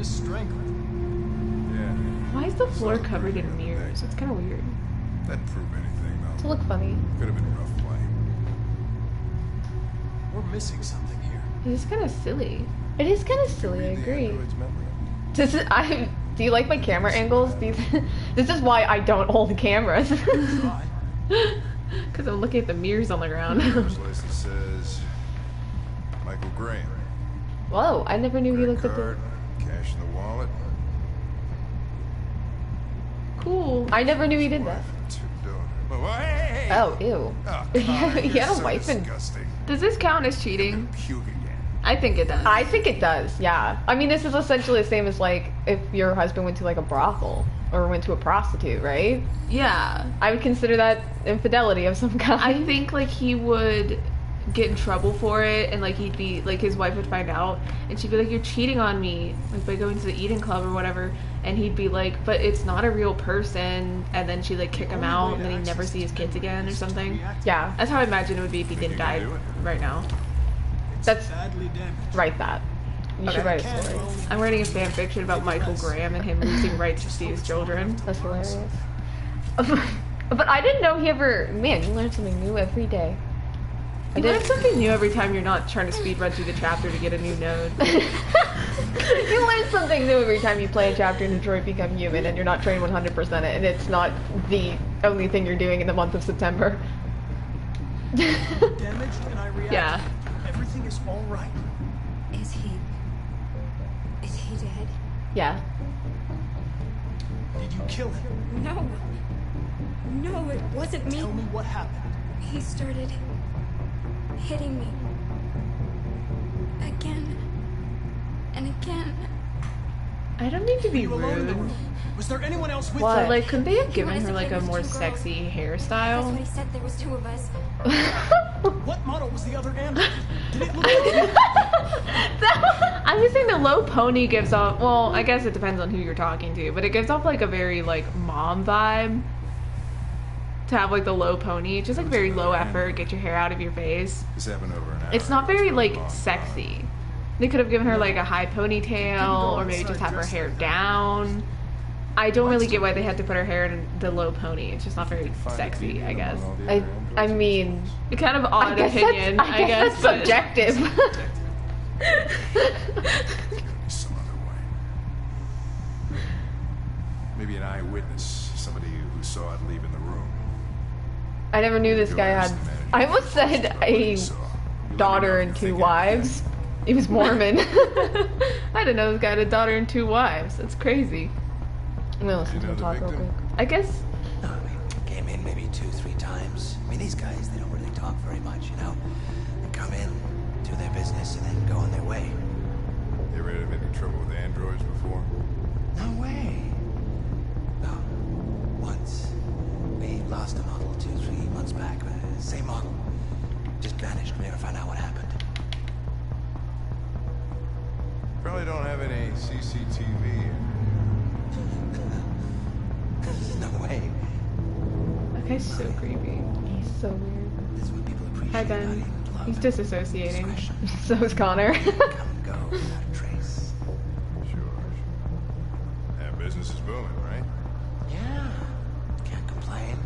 was strangled. Yeah. Why is the floor covered in mirrors? It's kind of weird. Doesn't prove anything, To though. look funny. Could have been a rough play. We're missing something here. It's kind of silly. It is kind of silly, I Read the agree. android's memory. Do you like my camera angles? This is why I don't hold cameras. Try. Because I'm looking at the mirrors on the ground. Driver's license says Michael Graham. Whoa, I never knew he Credit looked at the... card, cash in the wallet. Cool. I never knew he did that. Wife and 2 daughters. Oh, hey, hey. Oh, ew. Oh, He God, had you're a so wife and... disgusting. Does this count as cheating? Puke again. I think it does. I think it does, yeah. I mean, this is essentially the same as, like, if your husband went to, like, a brothel or went to a prostitute, right? Yeah. I would consider that infidelity of some kind. I think, like, he would get in trouble for it, and, like, he'd be, like, his wife would find out, and she'd be like, you're cheating on me, like, by going to the eating club or whatever, and he'd be like, but it's not a real person, and then she'd, like, kick him out, and then he'd never see his kids again or something. Yeah, That's how I imagine it would be if he didn't you can die do it? right now. that's... Badly damaged. Write that. You should write a story. I'm writing a fan fiction about Michael Graham and him losing rights to see his children. That's hilarious. But I didn't know he ever... Man, you learn something new every day. You learn something new every time you're not trying to speed run through the chapter to get a new node. You learn something new every time you play a chapter in Detroit Become Human and you're not trained 100% it, and it's not the only thing you're doing in the month of September. Damaged and I reacted. Yeah. Everything is all right. Is he dead? Yeah. Did you kill him? No. No, it wasn't me. Tell me what happened. He started hitting me. Again. And again. I don't mean to Were be you alone in the rude. room? Was there anyone else with What? you? Like, couldn't they have He given wanted her to like play a with more 2 girls. sexy That's hairstyle? what he said. There was 2 of us. What model was the other android? Did it look like you? I'm just saying the low pony gives off, well, I guess it depends on who you're talking to, but it gives off like a very like mom vibe to have like the low pony. Just like very low effort, get your hair out of your face. This happened over an hour. It's not ago. very It's like been a long sexy. They could have given her like a high ponytail or maybe just have her hair down. I don't really get why they had to put her hair in the low pony. It's just not very Find a sexy, deviant I guess. among all the I other androids. mean... It's kind of odd I opinion, I guess. that's but subjective. Some other way. Maybe an eyewitness, somebody who saw it leaving the room. I never knew this guy had... I almost said a daughter and 2 wives. He was Mormon. I didn't know this guy had a daughter and 2 wives. That's crazy. I'm gonna listen You to know him the talk real victim? quick. I guess. No, I mean, came in maybe 2-3 times. I mean, these guys, they don't really talk very much, you know? They come in, do their business, and then go on their way. You ever had any trouble with androids before? No way. No. Once. We lost a model 2-3 months back. Same model. Just vanished. We never found out what happened. Probably don't have any CCTV. No way. That guy's so creepy. He's so weird. This is what people appreciate. Hi, about Ben. England love. He's disassociating. Discretion. So is Connor. Come and go without a trace. Sure. Yeah, business is booming, right? Yeah. Can't complain.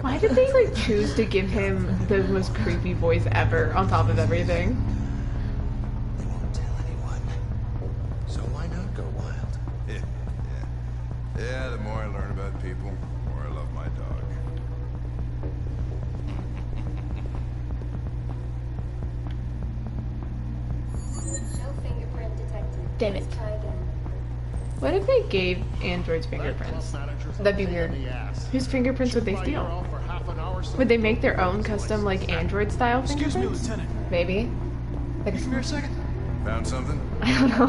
Why did they like choose to give him the most creepy voice ever on top of everything? They won't tell anyone. So why not go wild? Yeah. Yeah, the more I learn about people, the more I love my dog. No fingerprint detected. Damn it. Let's try again. What if they gave androids fingerprints? That'd be weird. Whose fingerprints would they steal? Would they make their own custom like android style Excuse me, fingerprints? Lieutenant. Maybe. Like Give me a second. Found something? I don't know.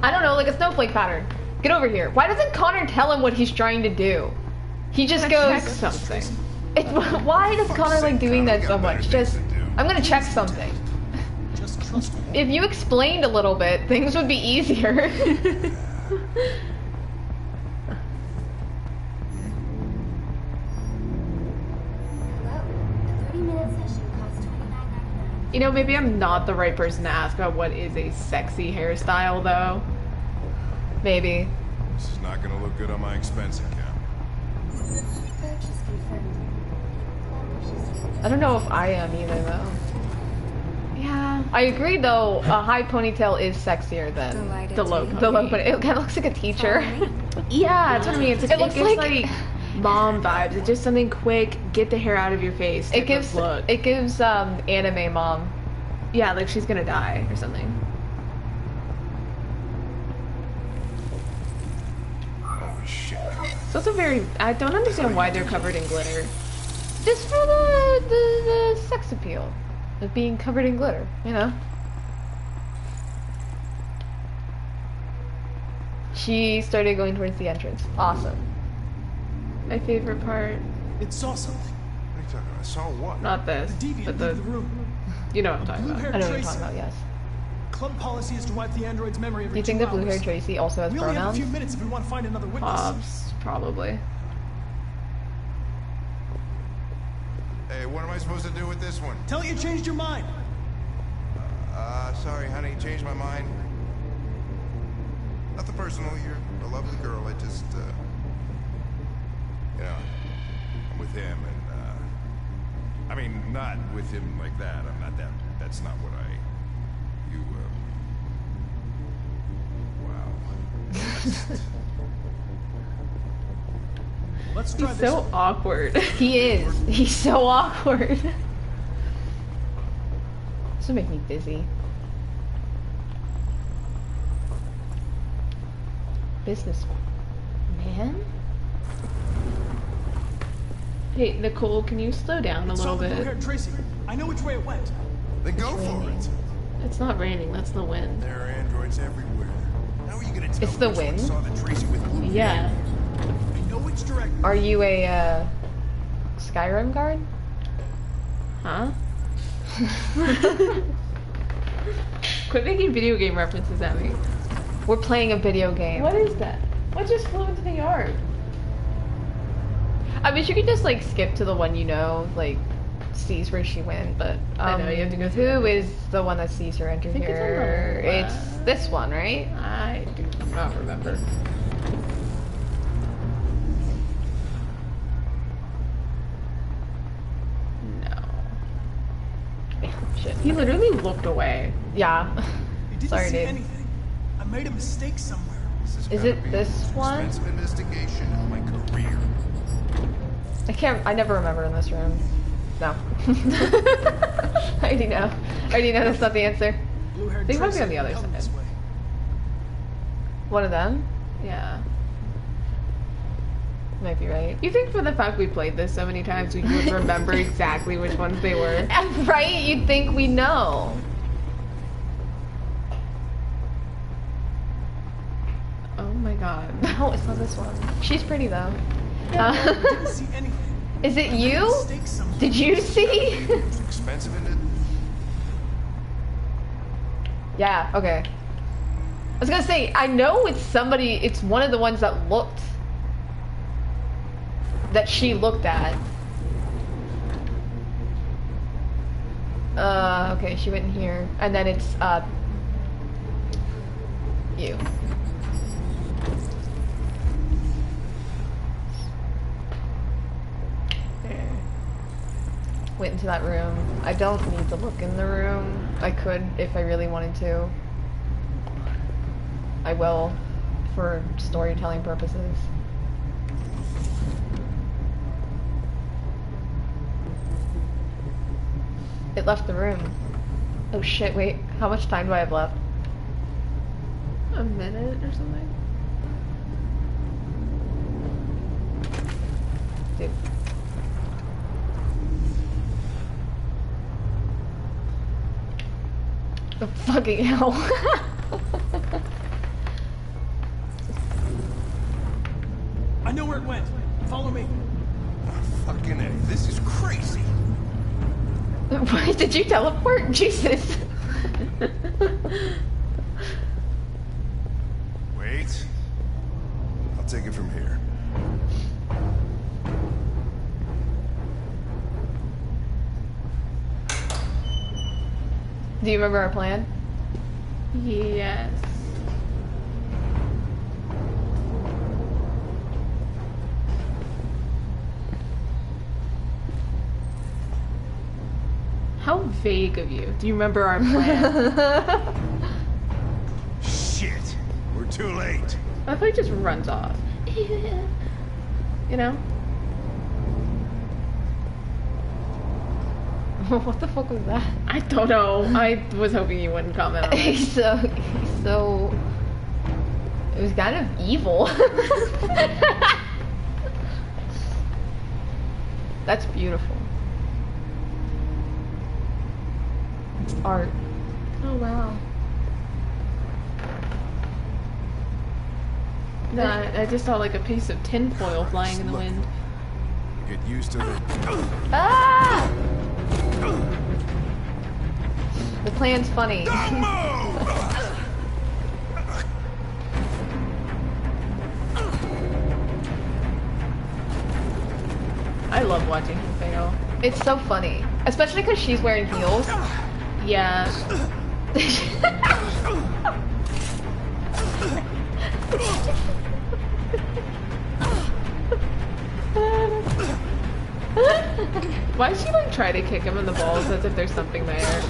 I don't know, like a snowflake pattern. Get over here. Why doesn't Connor tell him what he's trying to do? He just goes... Check something. Why does Connor like doing that so much? Just... I'm gonna check something. Just trust me. If you explained a little bit, things would be easier. Hello. A 30-minute session costs $29.99. You know, maybe I'm not the right person to ask about what is a sexy hairstyle, though. Maybe. This is not gonna look good on my expense account. Purchase confirmed. I don't know if I am either, though. Yeah. I agree, though. A high ponytail is sexier than Delighted The low to. the low ponytail. It kind of looks like a teacher. Follow me? Yeah, that's what I mean. It's like, It looks gives, like- mom vibes. It's just something quick, get the hair out of your face. It type gives of look. anime mom. Yeah, like she's gonna die or something. Holy shit. So it's a very. I don't understand why they're covered in glitter. Just for the sex appeal of being covered in glitter, you know? She started going towards the entrance. Awesome. My favorite part. It saw something. What are you talking about? I saw what? Not The this, deviant but leave the. the room. You know what I'm talking about. I Blue-haired know what you're Tracy. talking about, yes. Club policy is to wipe the android's memory every Do you think 2 that blue-haired hours. Tracy also has We only have a pronouns? few minutes if we want to find another witness. Pops, probably. Hey, what am I supposed to do with this one? Tell it you changed your mind. Sorry, honey, changed my mind. Nothing personal, you're a lovely girl. I just, you know, I'm with him and, I mean, not with him like that. I'm not that, that's not what wow. Let's try He's this. so awkward. He is. He's so awkward. This will make me dizzy. Business man? Hey, Nicole, can you slow down a Saw little the bit? blue-haired Tracy. I know which way it went. Then go for it. It's not raining, that's the wind. There are androids everywhere. How are you gonna tell It's the which one wind? saw the Tracy with blue Yeah. hair? I know which direction. Are you a Skyrim guard? Huh? Quit making video game references at me. We're playing a video game. What is that? What just flew into the yard? I wish you could just like skip to the one you know, like sees where she went, but I know, you have to go through who that. is the one that sees her enter think it's on the here? It's left. this one, right? I do not remember. No. Shit. He literally looked away. Yeah. You didn't Sorry, see dude. anything. I made a mistake somewhere. This Is gotta it be this the most one? expensive investigation of my career. I never remember in this room. No. I already know. I already know that's not the answer. Blue-haired They might be Tracy on the other come side. this way. One of them? Yeah. Might be right. You think for the fact we played this so many times we would remember exactly which ones they were? Right? You'd think we know. Oh my god. No, it's not this one. She's pretty though. Didn't see anything. Is it I made a you? mistake somewhere. Did you see? It's expensive, isn't it? Yeah, okay. I was gonna say, I know it's somebody, it's one of the ones that looked, that she looked at. Okay, she went in here. And then it's, you. There. Went into that room. I don't need to look in the room. I could if I really wanted to. I will, for storytelling purposes. It left the room. Oh shit, wait. How much time do I have left? A minute or something? Dude. Oh, fucking hell. I know where it went. Follow me. Fucking A. This is crazy. Why did you teleport? Jesus. Wait. I'll take it from here. Do you remember our plan? Yes. How vague of you. Do you remember our plan? Shit! We're too late. I thought he just runs off. You know? What the fuck was that? I don't know. I was hoping you wouldn't comment on it. He's so. It was kind of evil. That's beautiful. It's art. Oh wow. No, I just saw like a piece of tinfoil flying in the Look. wind. Get used to the. Ah! The plan's funny. Don't move! I love watching him fail. It's so funny, especially because she's wearing heels. Yeah. Why does she like try to kick him in the balls as if there's something there?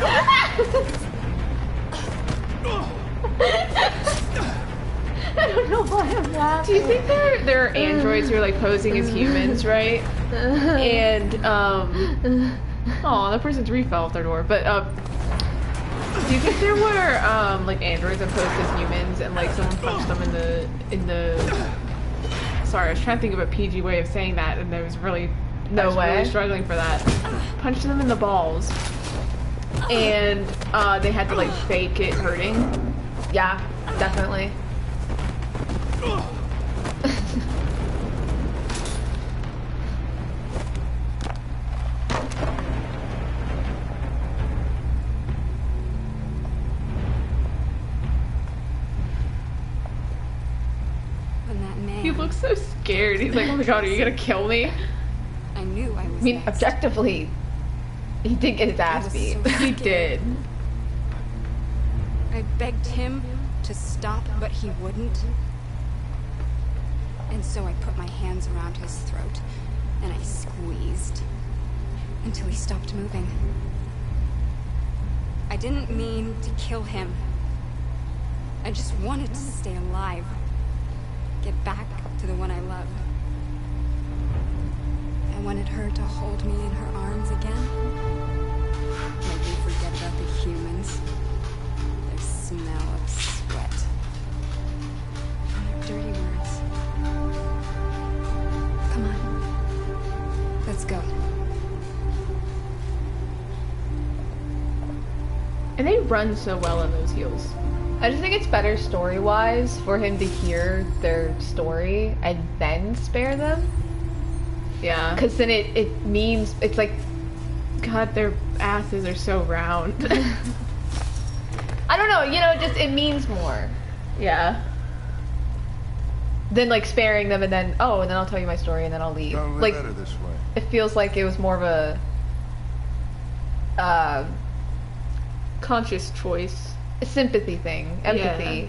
I don't know why I'm laughing. Do you think there are androids who are like posing as humans, right? And oh, that person's fell off their door. But do you think there were like androids that posed as humans and like someone punched them in the sorry, I was trying to think of a PG way of saying that, and I was really really struggling for that. Punched them in the balls, and they had to like fake it hurting. Yeah, definitely. When that man. He looks so scared. He's like, oh my god, are you gonna kill me? I knew I was. I mean, next. objectively, he did get his ass was beat. so He scared. did. I begged him to stop, but he wouldn't. And so I put my hands around his throat and I squeezed until he stopped moving. I didn't mean to kill him. I just wanted to stay alive. Get back to the one I loved. I wanted her to hold me in her arms again. Make me forget about the humans. Their smell of sweat. And their dirty words. Come on. Let's go. And they run so well in those heels. I just think it's better story-wise for him to hear their story and then spare them. Yeah. Because then it means, it's like, God, their asses are so round. I don't know, you know, just it means more Yeah. than like sparing them and then, oh, and then I'll tell you my story and then I'll leave. Probably Like, better this way. it feels like it was more of a Conscious choice. sympathy thing, empathy.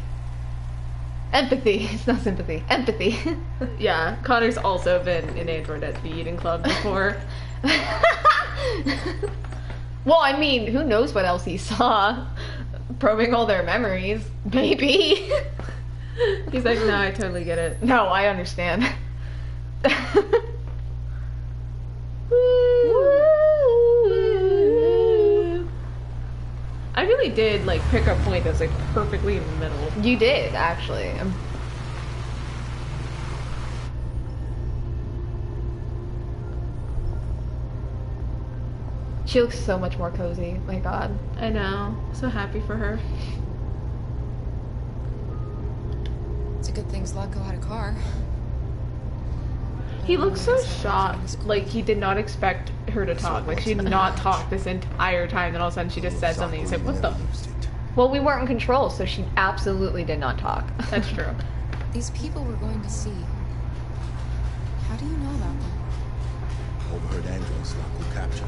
Empathy, it's not sympathy, empathy. Yeah. Connor's also been an android at the eating club before. Well, I mean, who knows what else he saw? Probing all their memories, maybe. He's like, no, I totally get it. No, I understand. I really did like pick a point that's like perfectly in the middle. You did, actually. She looks so much more cozy. My God. I know. So happy for her. It's a good thing Zlatko had a car. He looks so shocked. Like he did not expect her to talk. Like she did not talk this entire time. Then all of a sudden she just said something. He said, "What the?" Well, we weren't in control, so she absolutely did not talk. That's true. These people we're going to see. How do you know about them? Overheard androids Zlatko captured.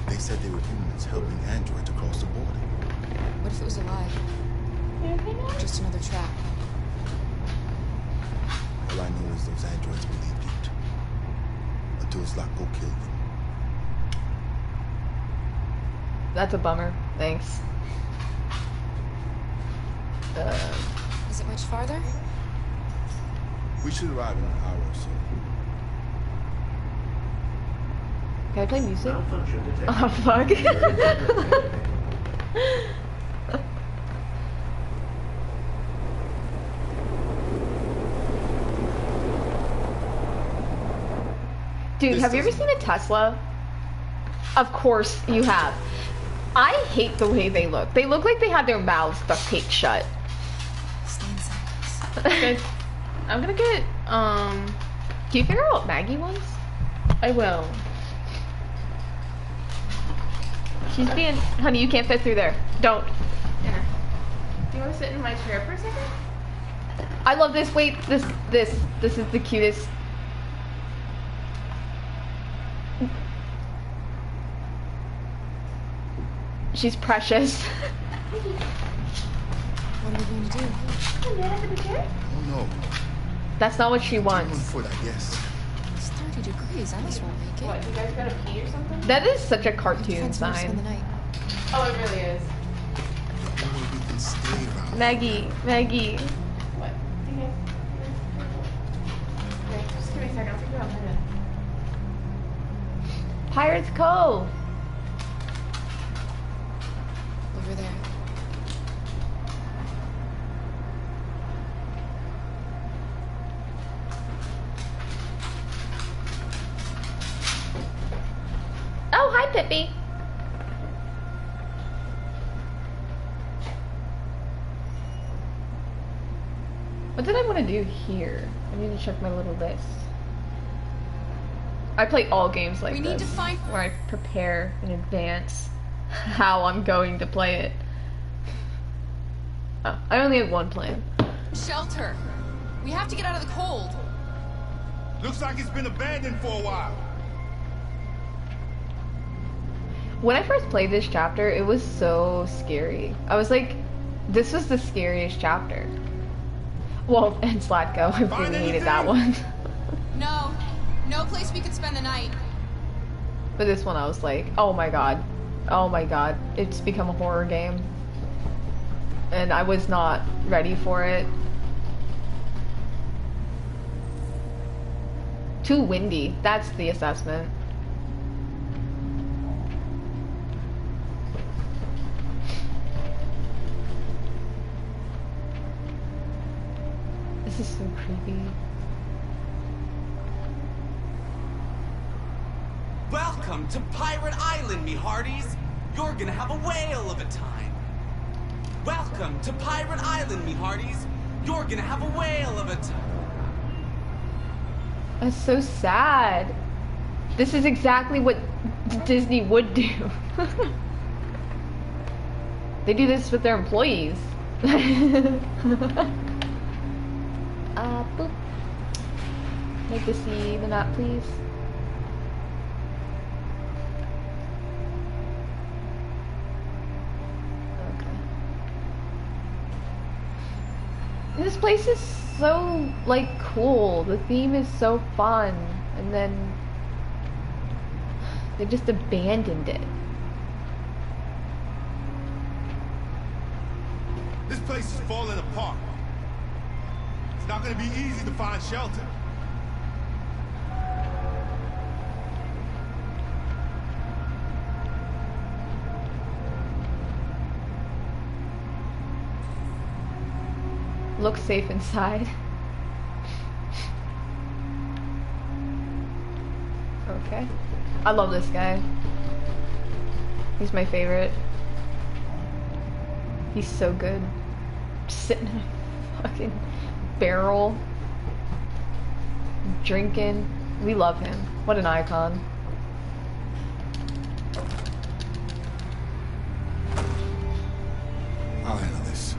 They said they were humans helping androids across the border. What if it was a lie? Just another trap. All I know is those androids believed it. Until Zlatko killed them. That's a bummer. Thanks. Is it much farther? We should arrive in an hour or so. Can I play music? Oh fuck. Dude, have you ever seen a Tesla? Of course you have. I hate the way they look. They look like they had their mouths duct taped shut. Stay inside, please. Okay. I'm gonna get, Do you figure out what Maggie wants? I will. She's being... Honey, you can't fit through there. Don't. Here. Do you want to sit in my chair for a second? I love this. Wait, this is the cutest. She's precious. What are we going to do? Oh no. That's not what she One wants. foot, I guess. It's 30 degrees. Alice won't make it. What, you guys gotta pee or something? That is such a We can cartoon find somewhere to spend the sign. night. Oh, it really is. Or we can stay around. Maggie. What? Okay. Okay, just give me a second. I'll figure out my head. Pirates Cove. Over there. Oh, hi, Pippi. What did I want to do here? I need to check my little list. I play all games like We this, need to find- where I prepare in advance how I'm going to play it. Oh, I only have one plan. Shelter. We have to get out of the cold. Looks like it's been abandoned for a while. When I first played this chapter, it was so scary. I was like, this was the scariest chapter. Well, and Slatko, I really hated that one. No. No place we could spend the night. But this one I was like, oh my god. Oh my god. It's become a horror game. And I was not ready for it. Too windy. That's the assessment. This is so creepy. Welcome to Pirate Island, me hearties. You're gonna have a whale of a time. Welcome to Pirate Island, me hearties. You're gonna have a whale of a time. That's so sad. This is exactly what Disney would do. They do this with their employees. Boop. Make to see the map, please. Okay. This place is so, like, cool. The theme is so fun. And then they just abandoned it. This place is falling apart. It's not gonna be easy to find shelter. Look safe inside. Okay. I love this guy. He's my favorite. He's so good. Just sitting in a fucking barrel. Drinking. We love him. What an icon. I'll handle this.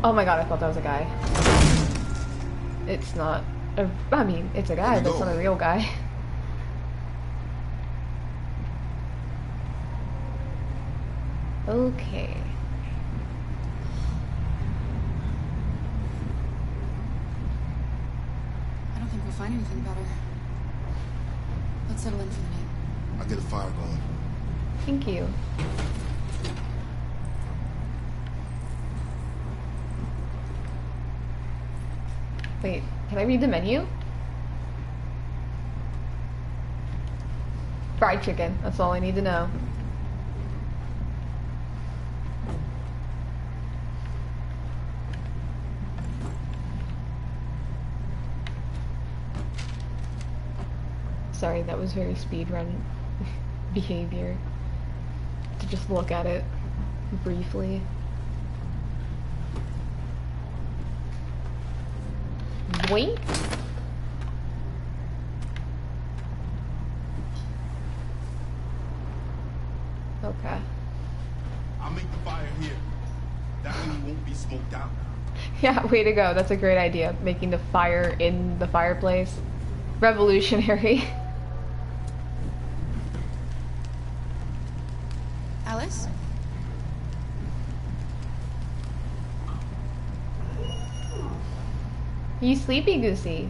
Oh my god, I thought that was a guy. It's not. I mean, it's a guy, but it's not a real guy. Okay. I don't think we'll find anything better. Let's settle in for the night. I'll get a fire going. Thank you. Wait, can I read the menu? Fried chicken, that's all I need to know. Sorry, that was very speedrun behavior. To just look at it briefly. Boink. Okay. I'll make the fire here. That way you won't be smoked out. Yeah, way to go. That's a great idea. Making the fire in the fireplace. Revolutionary. Alice? You sleepy, Goosey?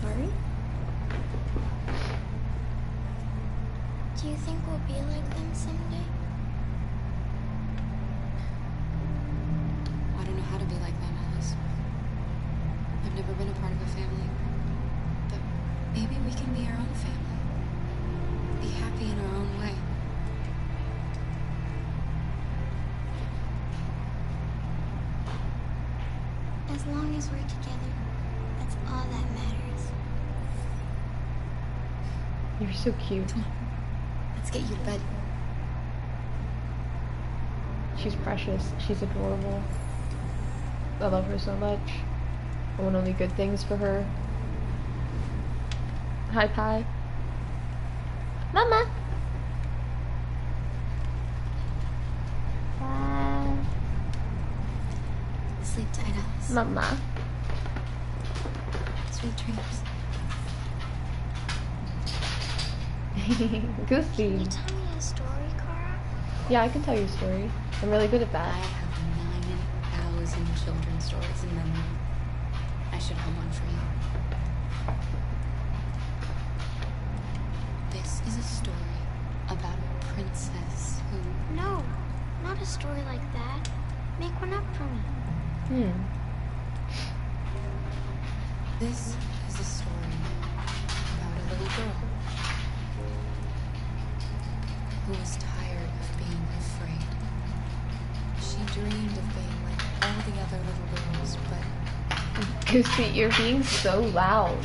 Sorry? Do you think we'll be like them someday? I don't know how to be like them, Alice. I've never been a part of a family. But maybe we can be our own family. Be happy in our own way. As long as we're together, that's all that matters. You're so cute. Come on. Let's get you to bed. She's precious. She's adorable. I love her so much. I want only good things for her. Hi, Pie. Mama! Sleep tight, Alice. Mama. Sweet dreams. Goosey. Can you tell me a story, Cara? Yeah, I can tell you a story. I'm really good at I that. have 9,000 children's stories in memory. I should have one for you. This is a story about a princess who... No, not a story like that. Make one up for me. This is a story about a little girl who was tired of being afraid. She dreamed of being like all the other little girls, but Goosey, you're being so loud.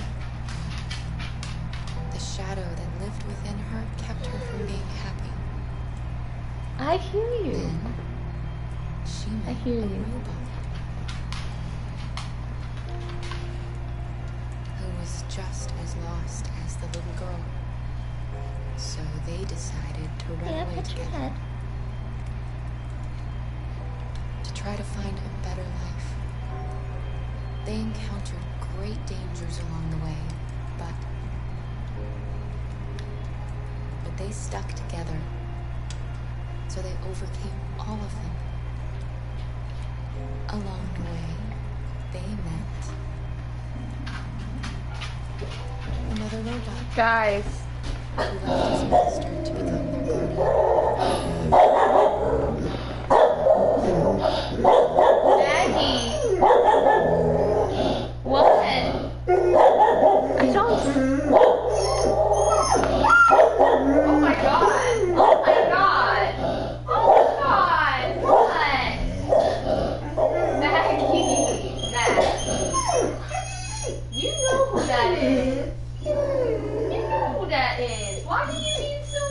the shadow that lived within her kept her from being happy. I hear you. Then she met I hear a you. robot who was just as lost as the little girl. So they decided to run Yeah, away put your together head. to try to find a better life. They encountered great dangers along the way, but they stuck together. So they overcame all of them. Along the way, they met another robot Guys. who left his master to become their guardian. Maggie! What? I don't... Oh my god! Oh my god! Oh my god! What? Maggie! Maggie! You know who that is. You know who that is. Why do you being so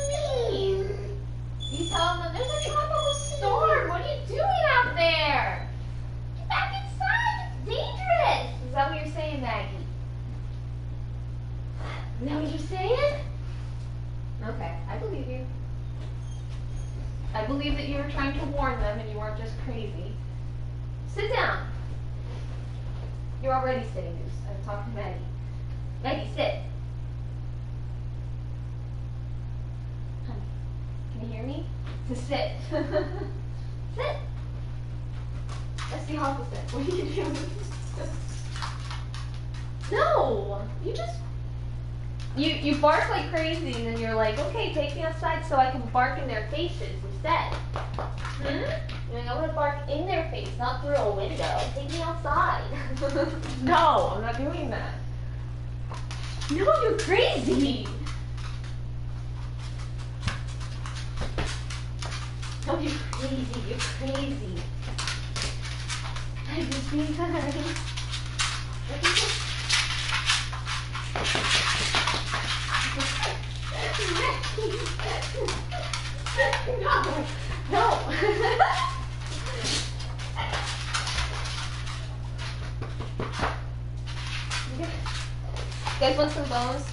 believe that you were trying to warn them and you weren't just crazy. Sit down. You're already sitting, Goose. I've talked to Maggie. Maggie, sit. Honey, can you hear me? To sit. Sit. That's the opposite. What are you doing? No! You bark like crazy and then you're like, okay, take me outside so I can bark in their faces instead. You're like, I want to bark in their face, not through a window. Take me outside. No, I'm not doing that. No, you're crazy. No, you're crazy. You're crazy. I'm just being sorry. No, no. You guys want some bones?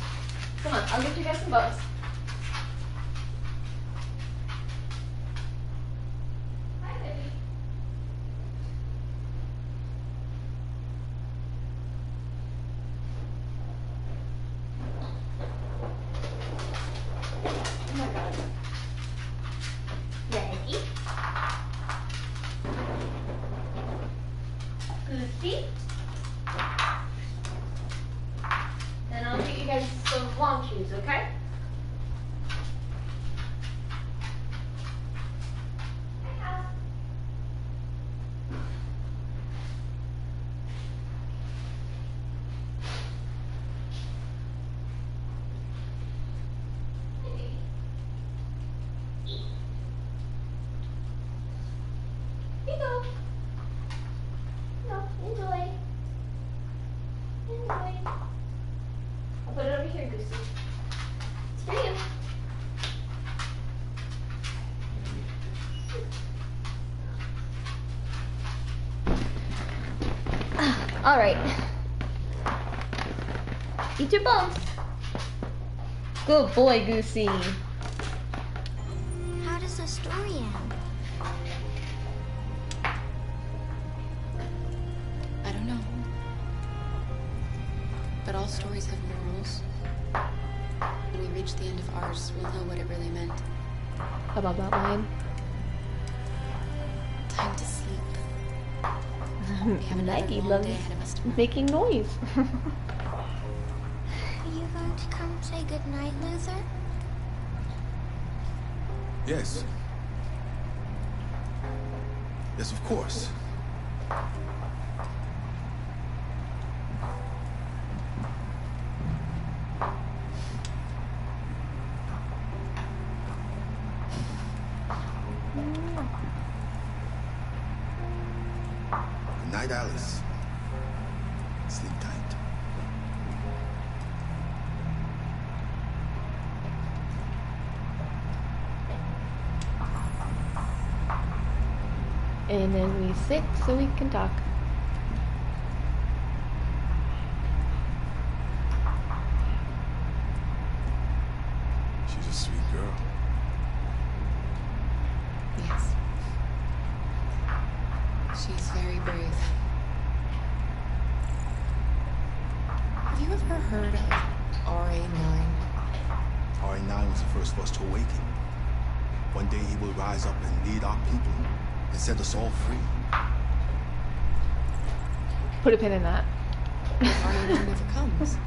Come on, I'll get you guys some bones. Hi, baby. Oh my god. Maggie. Goosey. And I'll get you guys some long shoes, okay? Here you go. No, enjoy. Enjoy. I'll put it over here, Goosey. It's for you. All right. Eat your bones. Good boy, Goosey. How does the story end? I don't know. But all stories have morals. When we reach the end of ours, we'll know what it really meant. I love that line. Time to sleep. We have another Maggie long loves day ahead of us tomorrow. making noise. Are you going to come say goodnight, Luther? Yes. Yes, of course. Good night, Alice. Sleep tight. And then we sit so we can talk. She's a sweet girl. Yes. She's very brave. Have you ever heard of RA9? RA9 was the first of us to awaken. One day he will rise up and lead our people and set us all free. Put a pin in that. What if RA9 never comes?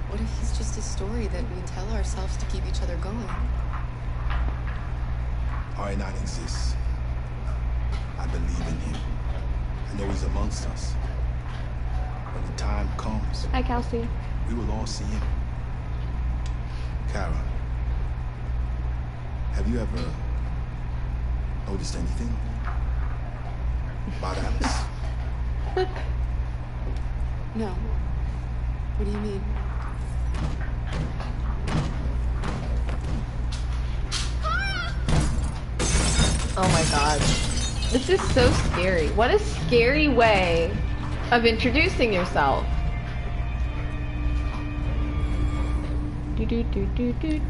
What if he's just a story that we tell ourselves to keep each other going? RA9 exists. I believe in him. I know he's amongst us. When the time comes, Hi, Kelsey. we will all see him. Kara, have you ever noticed anything about Alice? No. What do you mean? Oh my god. This is so scary. What a scary way of introducing yourself. Do do do do do.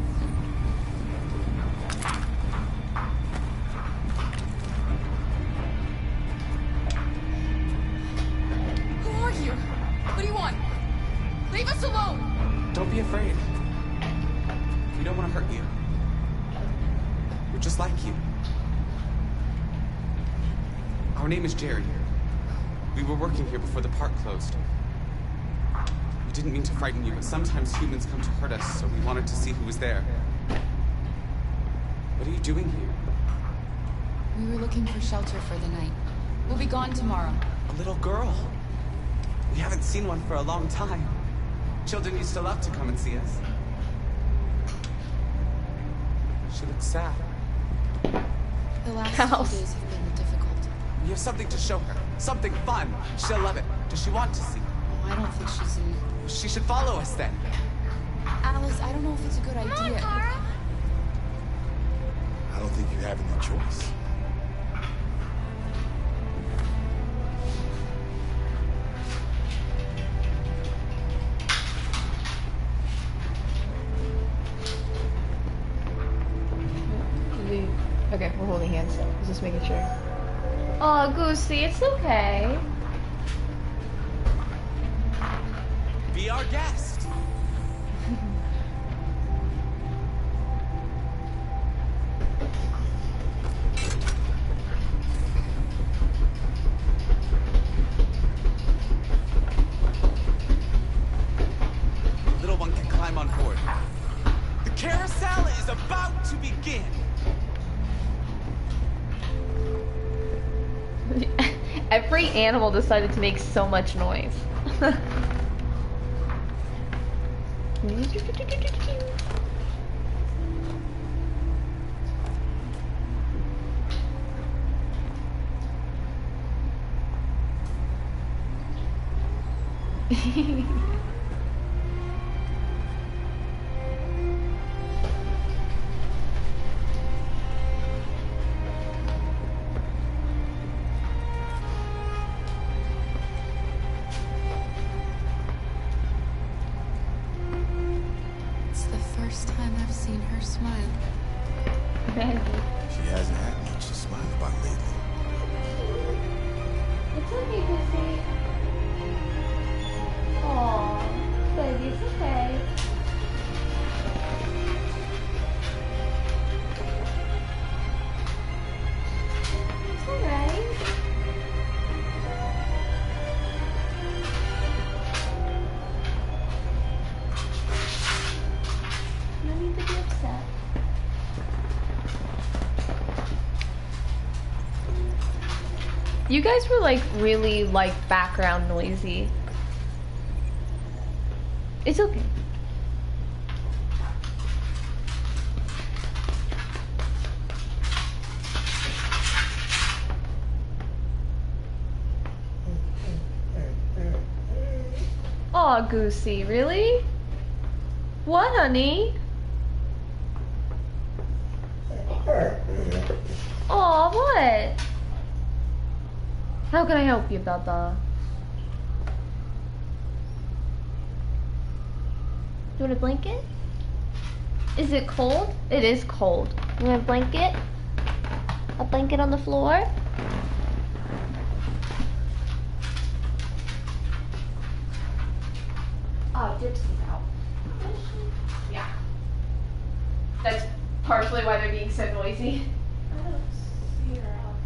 We're just like you. Our name is Jerry. We were working here before the park closed. We didn't mean to frighten you, but sometimes humans come to hurt us, so we wanted to see who was there. What are you doing here? We were looking for shelter for the night. We'll be gone tomorrow. A little girl. We haven't seen one for a long time. Children used to love to come and see us. She looks sad. The last House. few days have been difficult. We have something to show her. Something fun. She'll love it. Does she want to see? Oh, I don't think she's in. She should follow us then. Alice, I don't know if it's a good idea. I don't think you have any choice. Okay, we're holding hands. Just making sure. Oh, Goosey, it's okay. Be our guest. Little one can climb on board. The carousel is about to begin. Every animal decided to make so much noise. It's the first time I've seen her smile. She hasn't had much to smile about lately. It's okay, Goosey. Aw, baby, it's okay. It's alright. No need to be upset. You guys were like really like background noisy. It's okay. Aw, Goosey, really? What, honey? Aw, what? How can I help you, Baba? You want a blanket? Is it cold? It is cold. You want a blanket? A blanket on the floor? Oh, Dipsy's out. Yeah. That's partially why they're being so noisy. I don't see her out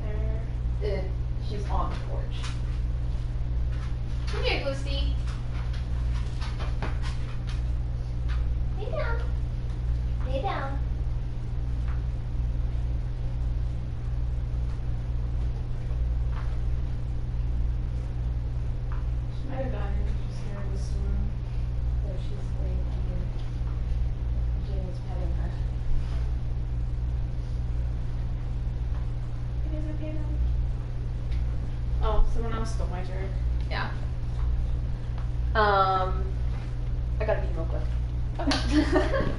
there. She's on the porch. Come here, Goosey. Lay down. Lay down. She might have gone into just here in this room. There she's laying under. Jane's petting her. It is okay now. Oh, someone else stole my turn. Yeah. I gotta pee real quick. Okay.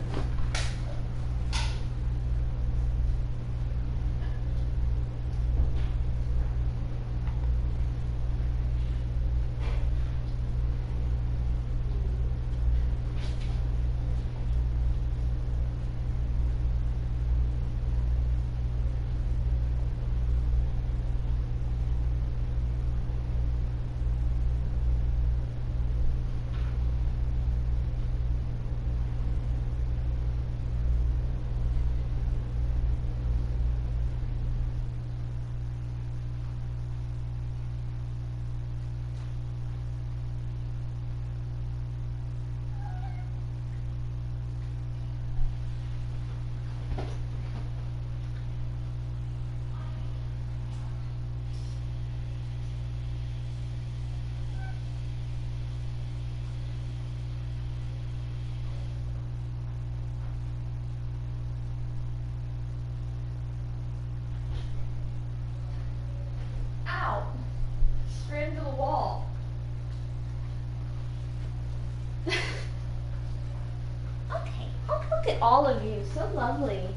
all of you. So lovely.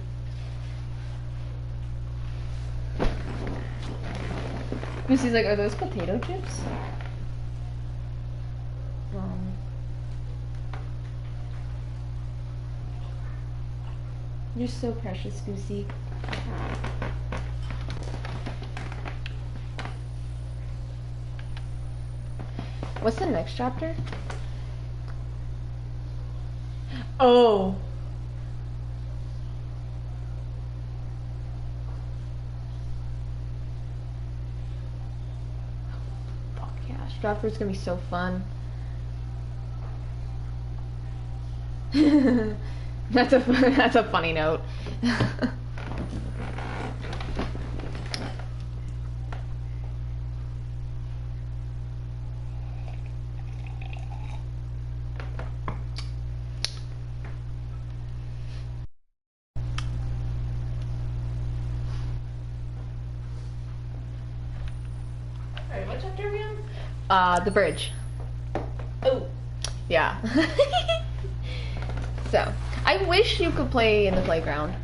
Lucy's like, are those potato chips? You're so precious, Lucy. What's the next chapter? Oh. Fuck yeah, chapter's gonna be so fun. That's a funny note. Alright, what chapter are we on? The bridge. Oh. Yeah. So, I wish you could play in the playground.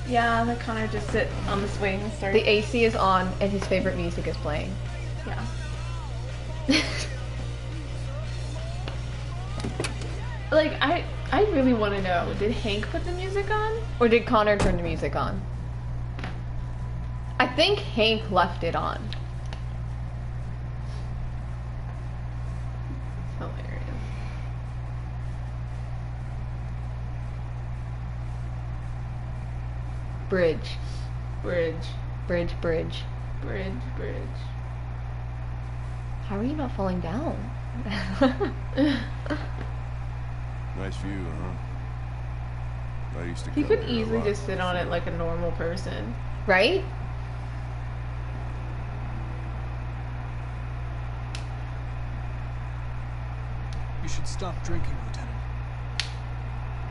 Yeah, like Connor just sit on the swing and start. The AC is on and his favorite music is playing. Yeah. Like, I really want to know, did Hank put the music on? Or did Connor turn the music on? I think Hank left it on. Hilarious. Bridge. Bridge. Bridge, bridge. Bridge, bridge. How are you not falling down? Nice view, huh? I used to He come could here a easily lot just sit on it before. like a normal person. Right? You should stop drinking, Lieutenant.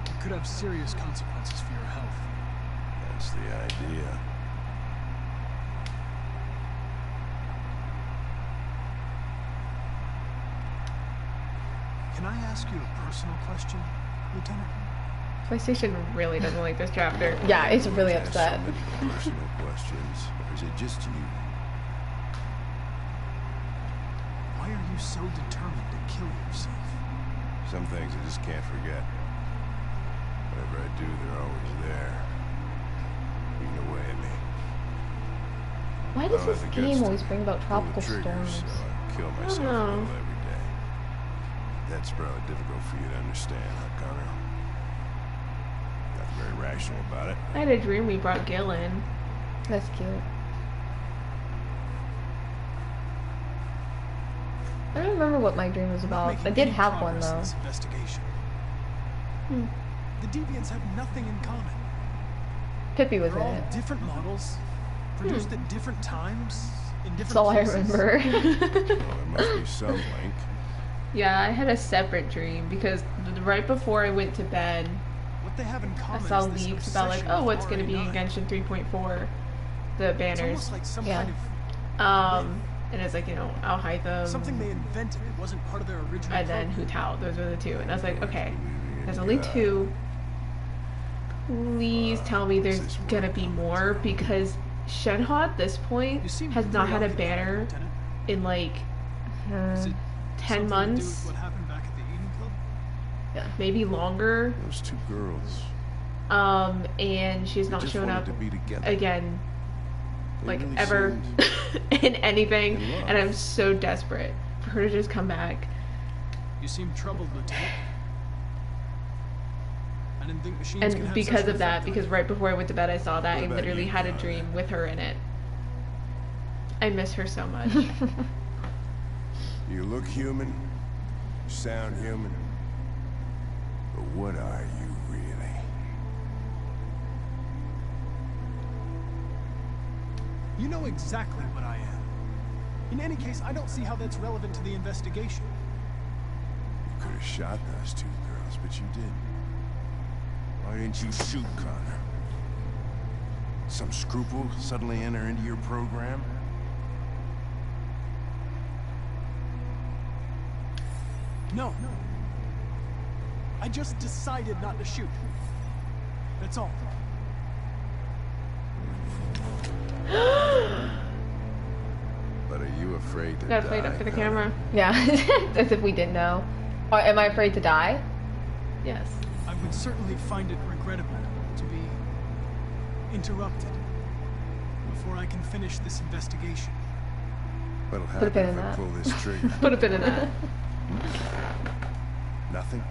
It could have serious consequences for your health. That's the idea. Can I ask you a personal question, Lieutenant? PlayStation really doesn't like this chapter. Yeah, it's really Ask upset. so many personal questions, or is it just you? Why are you so determined to kill yourself? Some things I just can't forget. Whatever I do, they're always there. Eating away at me. Why does this game always bring about tropical Pull the trigger, storms? so I kill I myself don't a know. little every day. That's probably difficult for you to understand, huh, Connor? Not very rational about it. I had a dream we brought Gil in. That's cute. I don't remember what my dream was about. I did have one though. This investigation. The deviants have nothing in common. Pippi was They're in all it. different models, produced at different times, in different That's all I places. remember. Well, there must be some link. Yeah, I had a separate dream because right before I went to bed, What they have in I common saw is this leaks about like, obsession oh, with what's going to be in RA9. Genshin 3.4, the It's banners. almost like some Yeah. kind And it's like, you know, I'll hide them. of something they invented. It wasn't part of their original And then program. Hu Tao. Those were the two. And I was like, okay, there's only two. Please tell me there's gonna be more because Shenhe at this point You seem has not had a preoccupied, banner Lieutenant. in like Is it 10 something to do months, with what happened back at the Eden Club? maybe longer. Those two girls. And she's They not just shown wanted up to be together. again, They like really ever seemed in anything. in love. And I'm so desperate for her to just come back. You seem troubled, Lieutenant. I didn't think machines could And have because such an of that, effect on because you. right before I went to bed, I saw that. What I about literally you, had a Connor? dream with her in it. I miss her so much. You look human, you sound human, but what are you really? You know exactly what I am. In any case, I don't see how that's relevant to the investigation. You could have shot those two girls, but you didn't. Why didn't you shoot Connor? Some scruple suddenly enter into your program? No. I just decided not to shoot. That's all. But are you afraid to Gotta play it die, up for the Connor? camera. Yeah, as if we didn't know. Or am I afraid to die? Yes. I would certainly find it regrettable to be interrupted before I can finish this investigation. What'll Put a pin happen in if I that. pull this trigger? Put a pin in that. Nothing?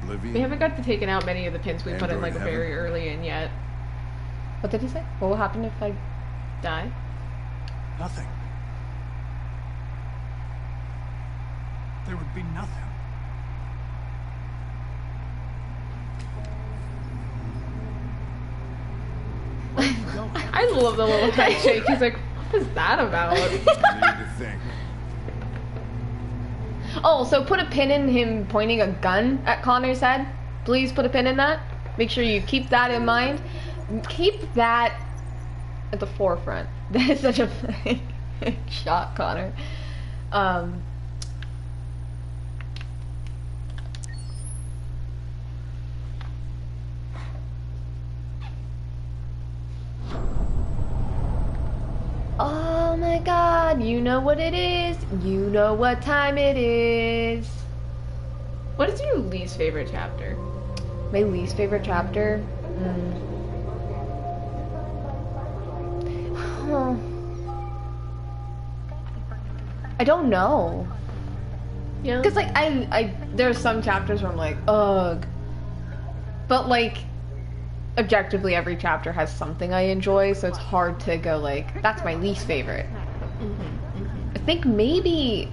Oblivion? We haven't got to taken out many of the pins we put in like Android heaven? very early in yet. What did he say? What will happen if I... Die? Nothing. There would be nothing. Where are you going? I love the little head shake. He's like, what is that about? I need to think. Oh, so put a pin in him pointing a gun at Connor's head. Please put a pin in that. Make sure you keep that in mind. Keep that at the forefront. That is such a shot, Connor. Oh my god, you know what it is. You know what time it is. What is your least favorite chapter? My least favorite chapter? Huh. I don't know. Yeah. Because, like, there's some chapters where I'm like, ugh. But, like, objectively, every chapter has something I enjoy, so it's hard to go, like, that's my least favorite. I think maybe...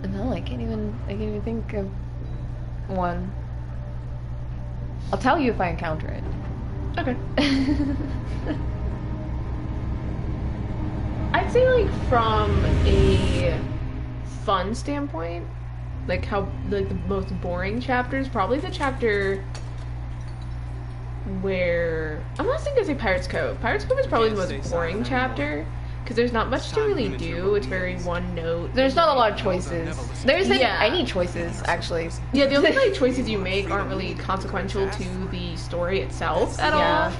No, I can't even think of one. I'll tell you if I encounter it. Okay. I'd say like from a fun standpoint, like how like the most boring chapters, probably the chapter where I'm not gonna say Pirates Cove. Pirates Cove is probably the most boring chapter because there's not much to really do. It's very one note. There's not a lot of choices. There isn't any choices, actually. Yeah, the only like choices you make aren't really consequential to the story itself at all.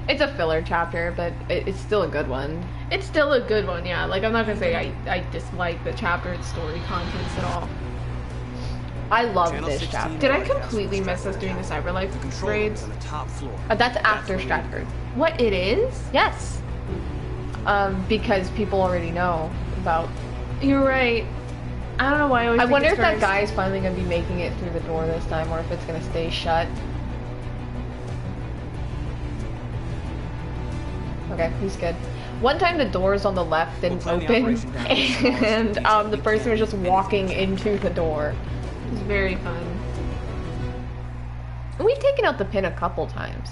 It's a filler chapter, but it's still a good one. It's still a good one, yeah. Like, I'm not gonna say I dislike the chapter, its story contents at all. I love this chapter. Did I completely miss us doing the Cyberlife raids? That's after Stratford. What, it is? Yes. Because people already know about... You're right. I don't know why I always I think wonder it's if that first. guy is finally gonna be making it through the door this time, or if it's gonna stay shut. Okay, he's good. One time the doors on the left didn't open, and the person was just walking into the door. It was very fun. We've taken out the pin a couple times.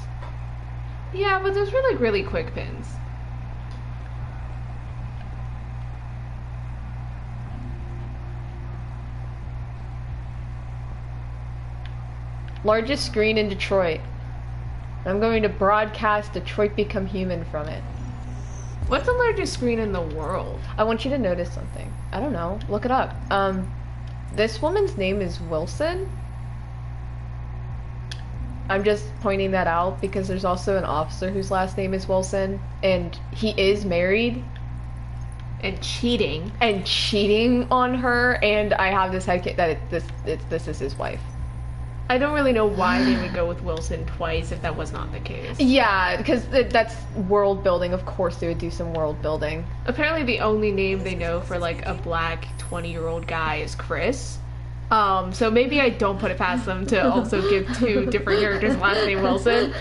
Yeah, but those were like really quick pins. Largest screen in Detroit. I'm going to broadcast Detroit Become Human from it. What's the largest screen in the world? I want you to notice something. I don't know. Look it up. This woman's name is Wilson. I'm just pointing that out because there's also an officer whose last name is Wilson, and he is married. And cheating. And cheating on her, and I have this head that this is his wife. I don't really know why they would go with Wilson twice if that was not the case. Yeah, because that's world building. Of course they would do some world building. Apparently the only name they know for like a black 20-year-old guy is Chris. So maybe I don't put it past them to also give two different characters last name Wilson.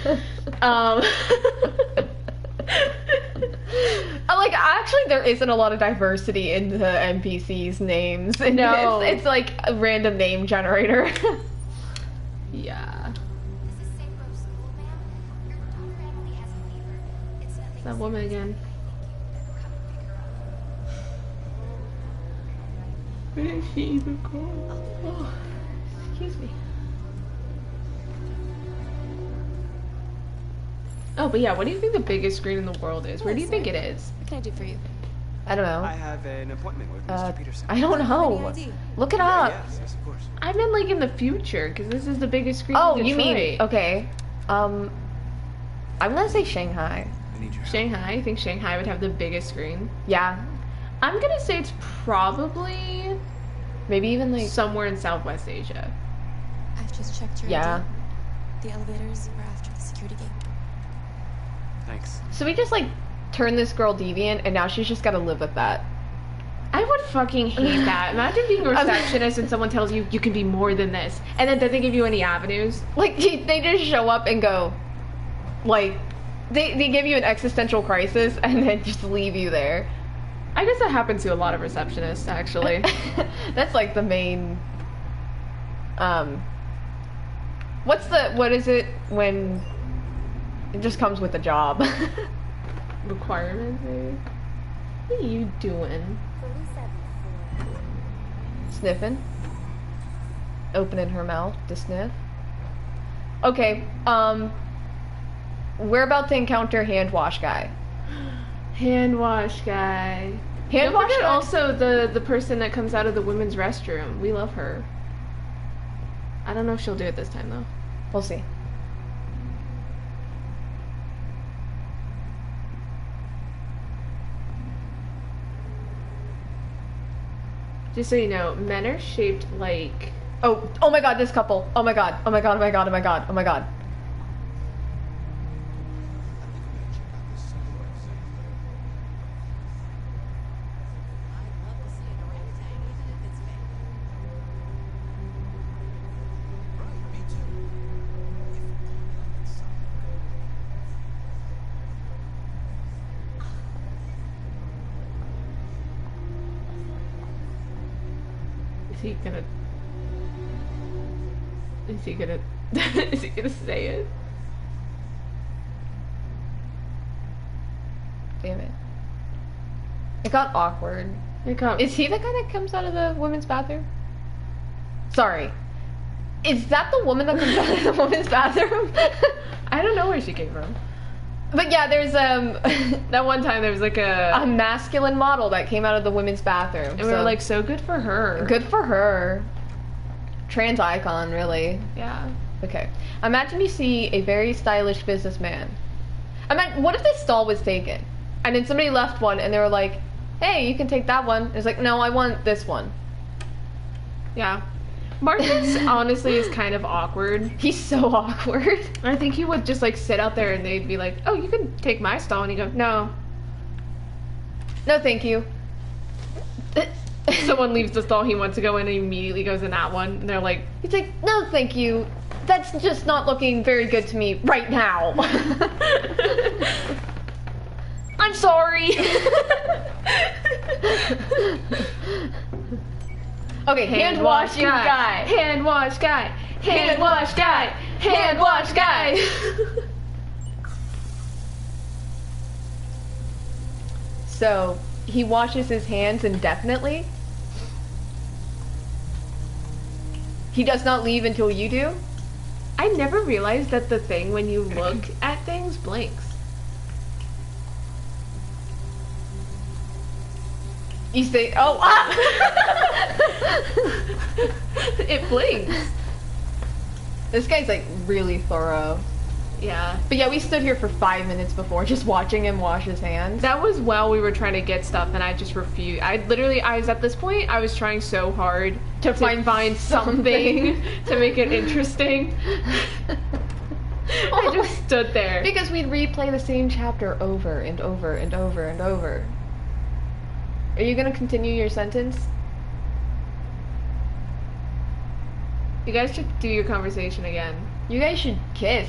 Like, actually, there isn't a lot of diversity in the NPCs' names. No. It's like a random name generator. Yeah. This is St. Rose School, ma'am. Your daughter Emily has a fever. It's nothing. That woman again. Come and pick her up. Where did she even go? Oh, excuse me. Oh, but yeah, what do you think the biggest screen in the world is? Where do you think it is? What can I do for you? I don't know. I have an appointment with Mr. Peterson. I don't know. Look it up. Yes, of course. I meant like in the future, because this is the biggest screen Oh, in you mean Detroit. okay? I'm gonna say Shanghai. I need your help. Shanghai? I think Shanghai would have the biggest screen. Yeah, I'm gonna say it's probably maybe even like somewhere in Southwest Asia. I've just checked your yeah. ID. The elevators are after the security gate. Thanks. So we just like turned this girl deviant, and now she's just gotta live with that. I would fucking hate that. Imagine being a receptionist and someone tells you you can be more than this, and then doesn't give you any avenues. Like they just show up and go, like they give you an existential crisis and then just leave you there. I guess that happens to a lot of receptionists, actually. That's like the main. What is it when it just comes with the job? Requirement, maybe? What are you doing? Sniffing. Opening her mouth to sniff. Okay, we're about to encounter hand wash guy. Hand wash guy. Hand Don't wash forget guy. also the person that comes out of the women's restroom. We love her. I don't know if she'll do it this time though. We'll see. Just so you know, men are shaped like... Oh my god, this couple. Oh my god. Oh my god, oh my god, oh my god, oh my god. Is he gonna is he gonna say it? Damn it. It got awkward. Is he the guy that comes out of the women's bathroom? Sorry. Is that the woman that comes out of the women's bathroom? I don't know where she came from. But yeah, there's that one time there was like a masculine model that came out of the women's bathroom. And we were like, so good for her. Good for her. Trans icon, really. Yeah. Okay. Imagine you see a very stylish businessman. What if this stall was taken? And then somebody left one and they were like, hey, you can take that one. And it's like, no, I want this one. Yeah. Marcus honestly is kind of awkward. He's so awkward. I think he would just like sit out there and they'd be like, oh, you can take my stall. And he'd go, no. No, thank you. Someone leaves the stall he wants to go in and he immediately goes in that one. And they're like, he's like, no, thank you. That's just not looking very good to me right now. I'm sorry. Okay, hand wash guy. Hand wash guy. Hand wash guy. Hand wash guy. So, he washes his hands indefinitely? He does not leave until you do? I never realized that the thing when you look at things blinks. You say, It blinks. This guy's like really thorough. Yeah. But yeah, we stood here for 5 minutes before just watching him wash his hands. That was while we were trying to get stuff and I just refused. I was at this point, I was trying so hard to find something to make it interesting. I just stood there. Because we'd replay the same chapter over and over and over and over. Are you gonna continue your sentence? You guys should do your conversation again. You guys should kiss.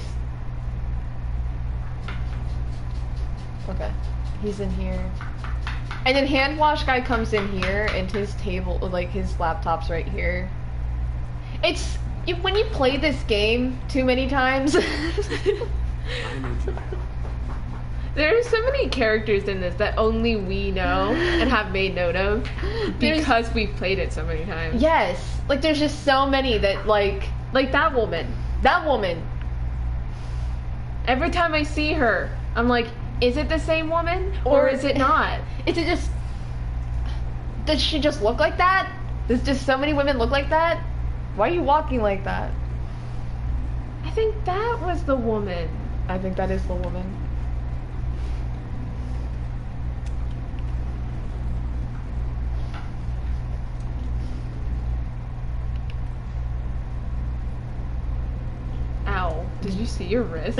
Okay. He's in here. And then hand wash guy comes in here and his table, like his laptop's right here. It's, when you play this game too many times. There are so many characters in this that only we know and have made note of because we've played it so many times. Yes. Like there's just so many that like that woman. That woman. Every time I see her, I'm like, is it the same woman or is it not? Is it just Does she just look like that? Does just so many women look like that? Why are you walking like that? I think that was the woman. I think that is the woman. Ow. Did you see your wrist?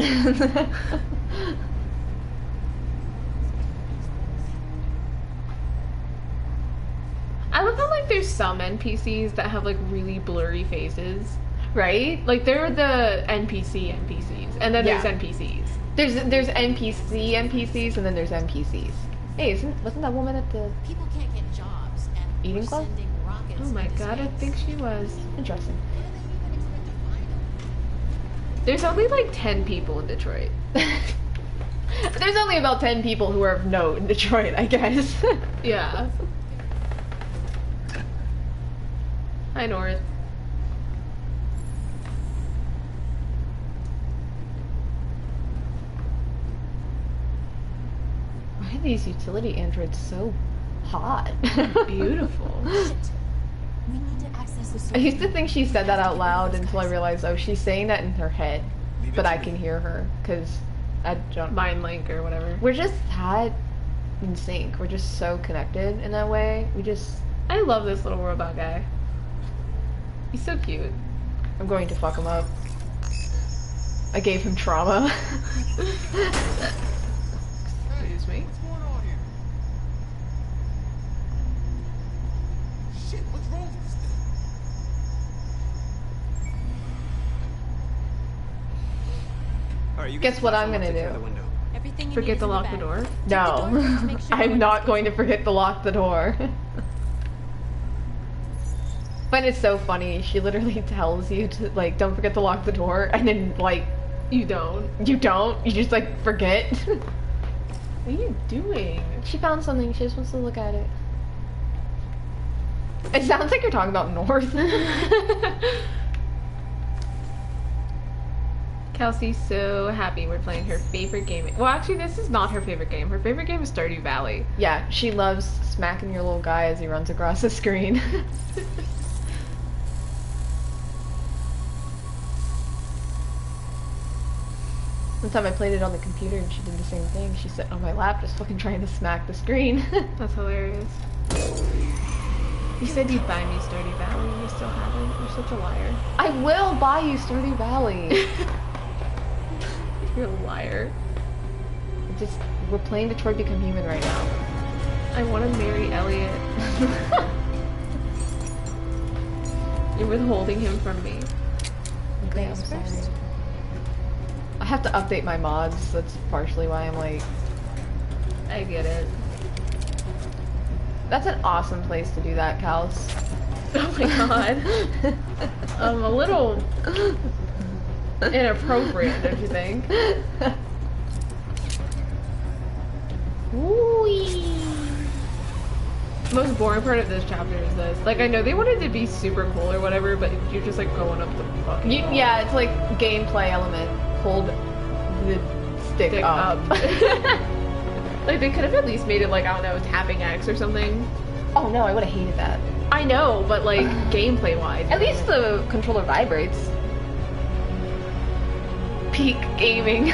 I love how, like, there's some NPCs that have, like, really blurry faces. Right? Like, they're the NPCs. And then there's NPCs. There's NPCs, and then there's NPCs. Hey, wasn't that woman at the People can't get jobs, and eating we're club? sending rockets Oh my into god, I space. think she was. Interesting. Where do they even expect to find them? There's only, like, 10 people in Detroit. There's only about 10 people who are of note in Detroit, I guess. Yeah. Hi, North. Why are these utility androids so hot? Beautiful. Shit. We need to access the I used to think she said that out loud until I realized, oh, she's saying that in her head, but I can hear her because I don't. Mind link or whatever. We're just that in sync. We're just so connected in that way. I love this little robot guy. He's so cute. I'm going to fuck him up. I gave him trauma. Excuse me. What's going on here? Shit, what's wrong with this thing? Alright, you Guess what I'm gonna do? Everything you Forget need to is in lock bag. the door? Check the door No. just to make sure no I'm one not escapes. going to forget to lock the door. But it's so funny. She literally tells you to, like, don't forget to lock the door, and then, like, You don't. you don't. You just, like, forget. What are you doing? She found something. She just wants to look at it. It sounds like you're talking about North. Kelsey's so happy we're playing her favorite game. Well, actually, this is not her favorite game. Her favorite game is Stardew Valley. Yeah, she loves smacking your little guy as he runs across the screen. One time I played it on the computer and she did the same thing. She sat on my lap just fucking trying to smack the screen. That's hilarious. You said you'd buy me Stardew Valley and you still haven't. You're such a liar. I will buy you Stardew Valley. You're a liar. We're playing Detroit Become Human right now. I want to marry Elliot. You're withholding him from me. Okay, I'm sorry. I have to update my mods. That's partially why I'm like... I get it. That's an awesome place to do that, Kals. Oh my god. A little inappropriate, don't you think? Woo-wee. Most boring part of this chapter is this. Like, I know they wanted to be super cool or whatever, but you're just like going up the fucking wall. Yeah, it's like gameplay element. Hold the stick up. Like, they could have at least made it like, I don't know, tapping X or something. Oh no, I would have hated that. I know, but like, gameplay wise. At least the controller vibrates. Peak gaming.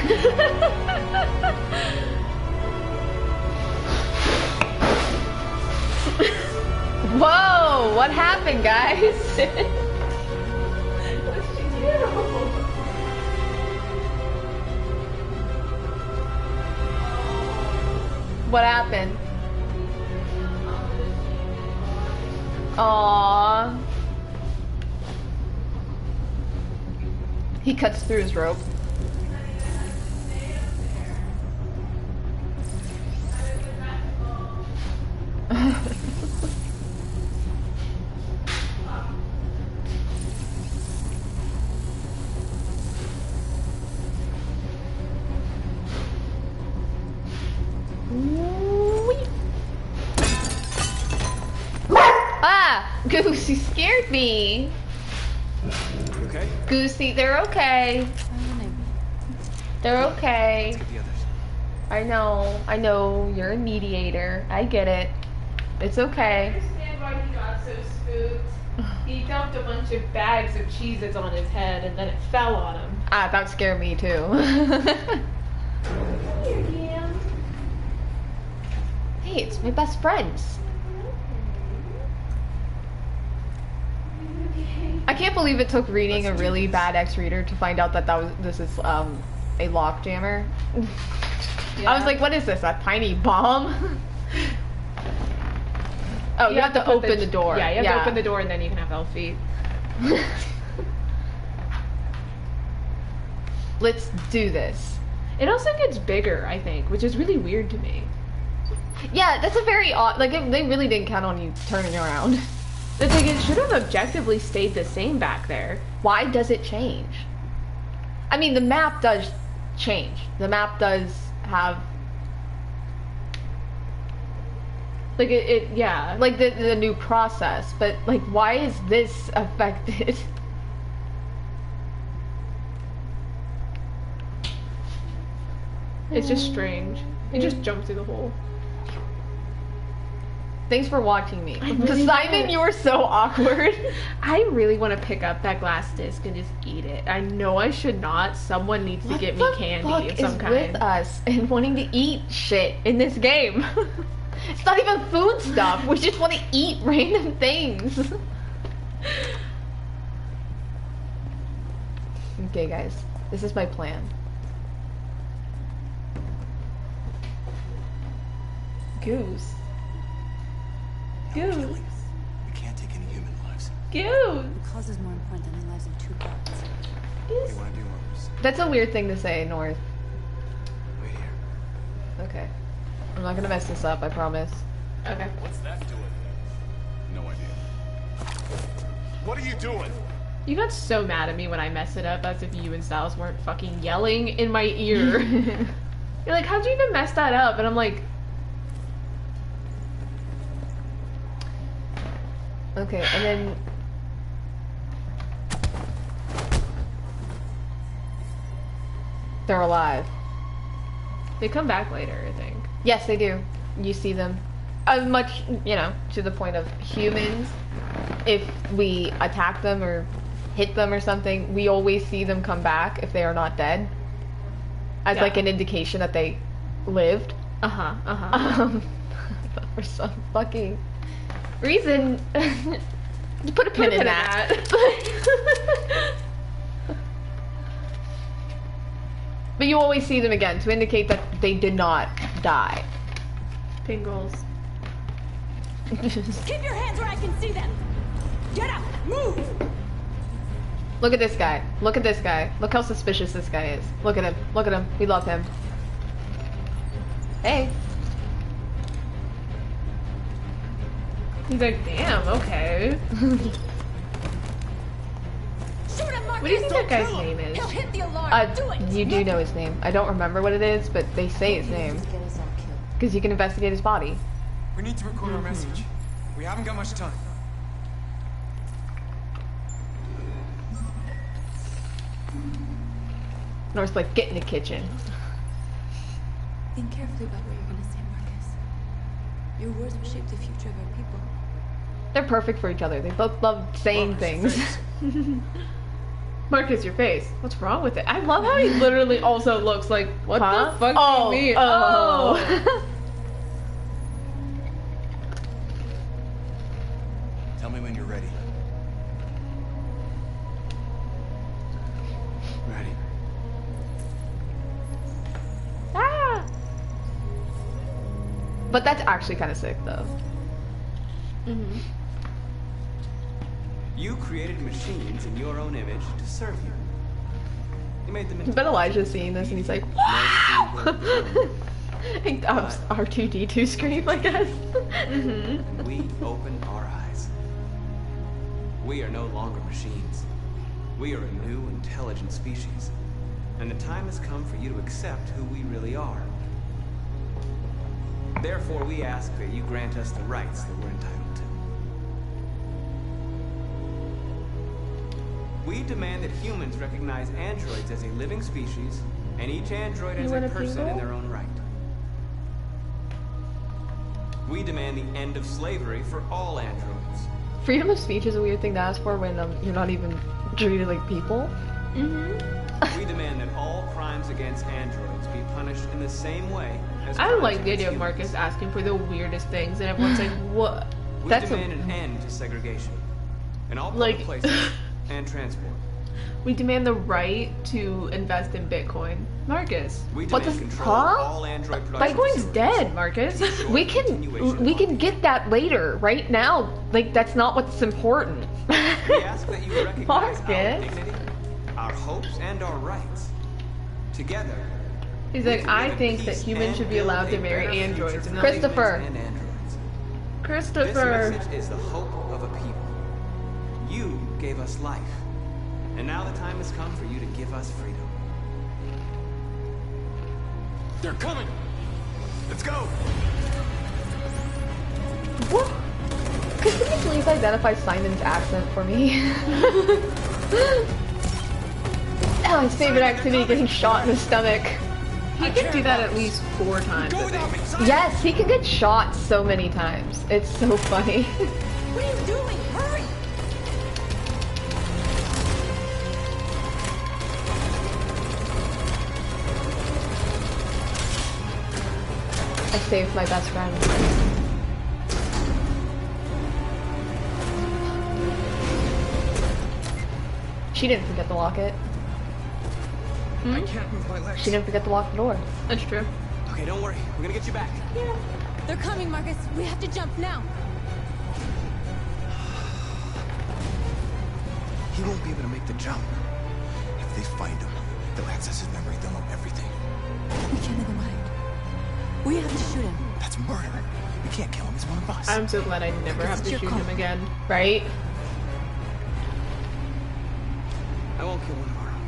Whoa! What happened, guys? What did she do? What happened? Aww. He cuts through his rope. Ah! Goose, you scared me. You okay? Goosey, they're okay. They're okay. Let's get the others. I know, you're a mediator. I get it. It's okay. why he got so spooked. He dumped a bunch of bags of Cheez-Its on his head and then it fell on him. Ah, that would scare me too. Here, Cam. Hey, it's my best friends. I can't believe it took reading a really bad X-reader to find out that this is a lock jammer. Yeah. I was like, what is this? A tiny bomb? Oh, you have to open the door. Yeah, you have to open the door and then you can have elf feet. Let's do this. It also gets bigger, I think, which is really weird to me. Yeah, that's a very odd. Like, they really didn't count on you turning around. The thing is, it should have objectively stayed the same back there. Why does it change? I mean, the map does change. The map does have. Like, yeah. Like, the new process. But, like, why is this affected? It's just strange. It just jumped through the hole. Thanks for watching me. Really Simon, you were so awkward. I really want to pick up that glass disc and just eat it. I know I should not. Someone needs to get me candy of some kind. What is with us and wanting to eat shit in this game? It's not even food stuff. We just want to eat random things. Okay, guys. This is my plan. Goose. Goose. You can't take any human lives. Goose. The cause is more important than the lives of 2 gods. What do you want to do, Mars? That's a weird thing to say, North. Wait here. Okay. I'm not gonna mess this up, I promise. Okay. What's that doing? No idea. What are you doing? You got so mad at me when I messed it up as if you and Styles weren't fucking yelling in my ear. You're like, how'd you even mess that up? And I'm like... Okay, and then... They're alive. They come back later, I think. Yes, they do. You see them. Much, you know, to the point of humans. If we attack them or hit them or something, we always see them come back if they are not dead. As like an indication that they lived. Uh-huh, uh-huh. But for some fucking reason, put a pin in that. But you always see them again to indicate that they did not die. Pingles. Keep your hands where I can see them! Get up! Move! Look at this guy. Look at this guy. Look how suspicious this guy is. Look at him. Look at him. We love him. Hey. He's like, damn, okay. What do you think that guy's name is? He'll hit the alarm. Do it. You do know his name. I don't remember what it is, but they say his name. Because you can investigate his body. We need to record our message. We haven't got much time. North's like, get in the kitchen. Think carefully about what you're gonna say, Marcus. Your words will shape the future of our people. They're perfect for each other. They both love saying things. Marcus, your face. What's wrong with it? I love how he literally also looks like, what the fuck do you mean? Oh. Tell me when you're ready. Ready. Ah. But that's actually kind of sick, though. Mm-hmm. You created machines in your own image to serve you. You made them into... But Elijah's seeing this and he's like, wow! R2-D2 scream, I guess. And we open our eyes. We are no longer machines. We are a new, intelligent species. And the time has come for you to accept who we really are. Therefore, we ask that you grant us the rights that we're entitled to. We demand that humans recognize androids as a living species, and each android as a person in their own right. We demand the end of slavery for all androids. Freedom of speech is a weird thing to ask for when you're not even treated like people. We demand that all crimes against androids be punished in the same way as I crimes like the against idea of humans. Marcus asking for the weirdest things, and everyone's like, "What?" We That's demand an end to segregation in all Like- public places and transport. We demand the right to invest in Bitcoin, Marcus. We What demand the- control of huh? all android production Bitcoin's facilities. dead, Marcus. We can get that later. Right now, like that's not what's important. We ask that you recognize our Marcus. dignity, our hopes, and our rights. Together, He's we like, can I live in think that peace humans and should be build allowed a to marry better future androids. for And Christopher. humans and androids. This Christopher. message is the hope of a people. You gave us life, and now the time has come for you to give us freedom. They're coming! Let's go! What? Could you please identify Simon's accent for me? Oh, his favorite activity, getting shot in the stomach. He can do that at least 4 times. Go I without think. me, Simon! Yes, he can get shot so many times. It's so funny. What are you doing? Hurry! I saved my best friend. She didn't forget to lock it. I can't move my legs. She didn't forget to lock the door. That's true. Okay, don't worry. We're gonna get you back. They're coming, Marcus. We have to jump now. He won't be able to make the jump. If they find him, they'll access his memory. They'll know everything. We can't let him hide. We have to shoot him. That's murder. We can't kill him. He's one of us. I'm so glad I never have to It's your shoot call. him again. Right? I won't kill one of our own.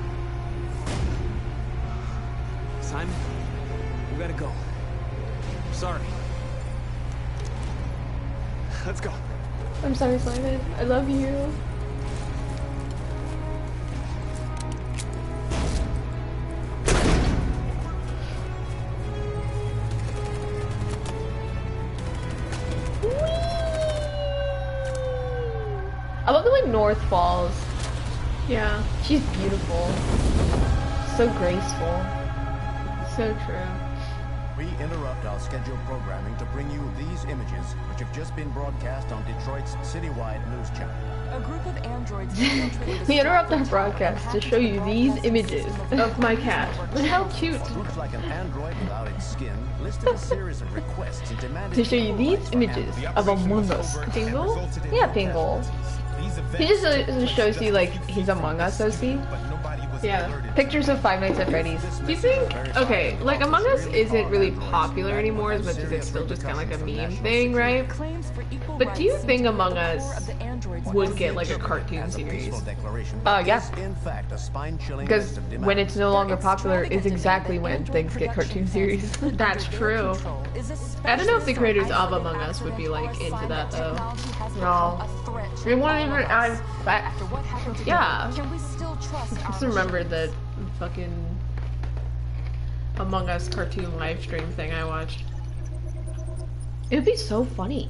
Simon, we gotta go. Sorry. Let's go. I'm sorry, Simon. I love you. I love the way North falls. Yeah, She's beautiful. So graceful. so true. We interrupt our scheduled programming to bring you these images, which have just been broadcast on Detroit's citywide news channel. A group of androids We interrupt our broadcast to show you these images. Of my cat. Look how cute. Looks like an android without its skin listed a series of requests and demanded To show you these images of Among Us. Pingle? Yeah, Pingle. He just shows you like he's Among Us OC. Yeah. Pictures of Five Nights at Freddy's. Do you think, okay, like Among Us isn't really popular anymore as much as it's still just kind of like a meme thing, right? But do you think Among Us would get like a cartoon series? Yeah. In fact, a spine-chilling Because list of demands. when it's no longer popular is exactly when things get cartoon series. That's true. I don't know if the creators of Among Us would be like into that though. No. They won't even add back. Yeah. Can we still trust I just remembered that fucking Among Us cartoon live stream thing I watched. It'd be so funny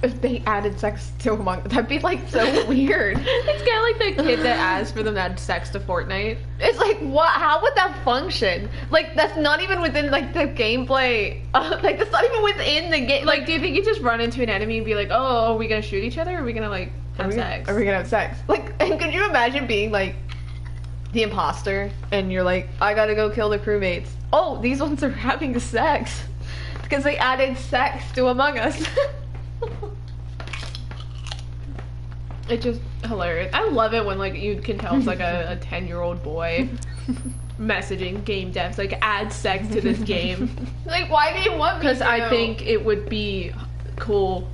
if they added sex to Among Us. That'd be like so weird. It's kind of like the kid that asked for them to add sex to Fortnite. It's like, what? How would that function? Like, that's not even within like the gameplay. Like, that's not even within the game. Like, do you think you just run into an enemy and be like, oh, are we gonna shoot each other? Or are we gonna like have sex? Are we gonna have sex? Like, and could you imagine being like the imposter and you're like, I gotta go kill the crewmates. Oh, these ones are having sex because they added sex to Among Us. It's just hilarious. I love it when like you can tell it's like a 10-year-old boy messaging game devs like add sex to this game. Like, why do you want me Because to? I think it would be cool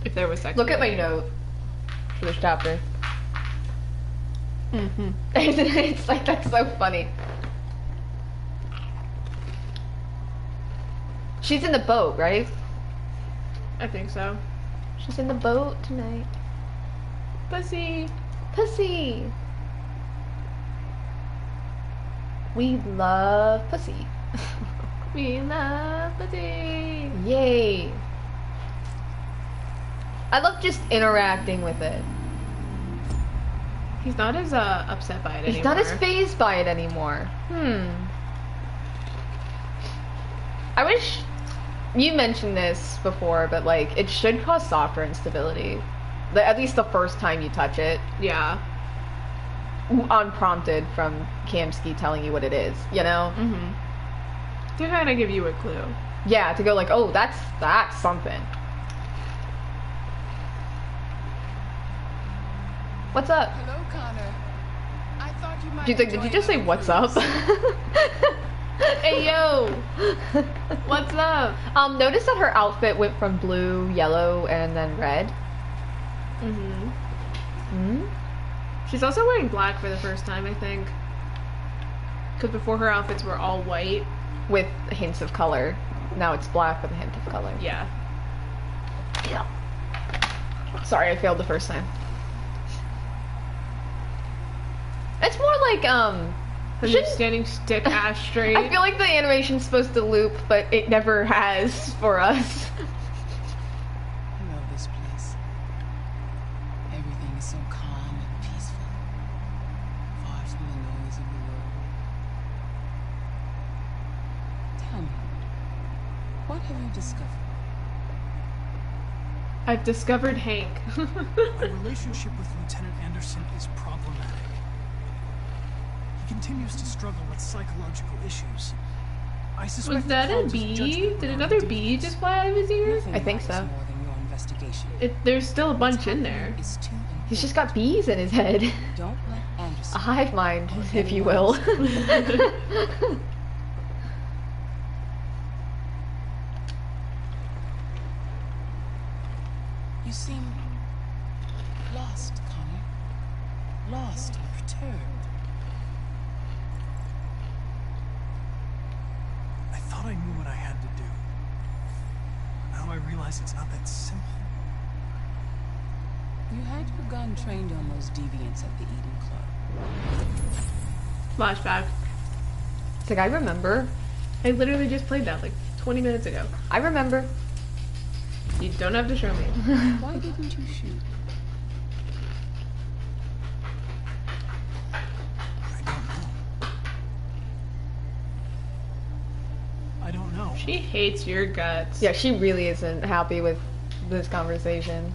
if there was sex. Look at my note for this chapter. It's like, that's so funny. She's in the boat, right? I think so. She's in the boat tonight. Pussy. Pussy. We love pussy. Me love Buddy. Yay. I love just interacting with it. He's not as upset by it anymore. He's not as fazed by it anymore. I wish you mentioned this before, but like it should cause software instability. At least the first time you touch it. Yeah. Unprompted from Kamsky telling you what it is, you know? Mm-hmm. To kind of give you a clue. Yeah, to go like, oh, that's something. What's up? Hello, Connor. I thought you might. Did you just say what's up? Hey yo! What's up? Notice that her outfit went from blue, yellow, and then red. She's also wearing black for the first time, I think. Because before her outfits were all white. With hints of color. Now it's black with a hint of color. Yeah. Sorry, I failed the first time. It's more like, standing stick ass straight. I feel like the animation's supposed to loop, but it never has for us. I love this place. Everything is so calm and peaceful. Far from the noise of the world. Tell me, what have you discovered? I've discovered Hank. My relationship with Lieutenant Anderson is problematic. He continues to struggle with psychological issues. I suspect Was that a bee? Did another bee just fly out of his ear? I think so. There's still a bunch in there. He's just got bees in his head. Don't let Anderson. A hive mind, if you will. You seem lost, Connor. Lost and perturbed. I thought I knew what I had to do. Now I realize it's not that simple. You had your gun trained on those deviants at the Eden Club. Flashback. It's like, I remember. I literally just played that like 20 minutes ago. I remember. You don't have to show me. Why didn't you shoot? I don't know. She hates your guts. Yeah, she really isn't happy with this conversation.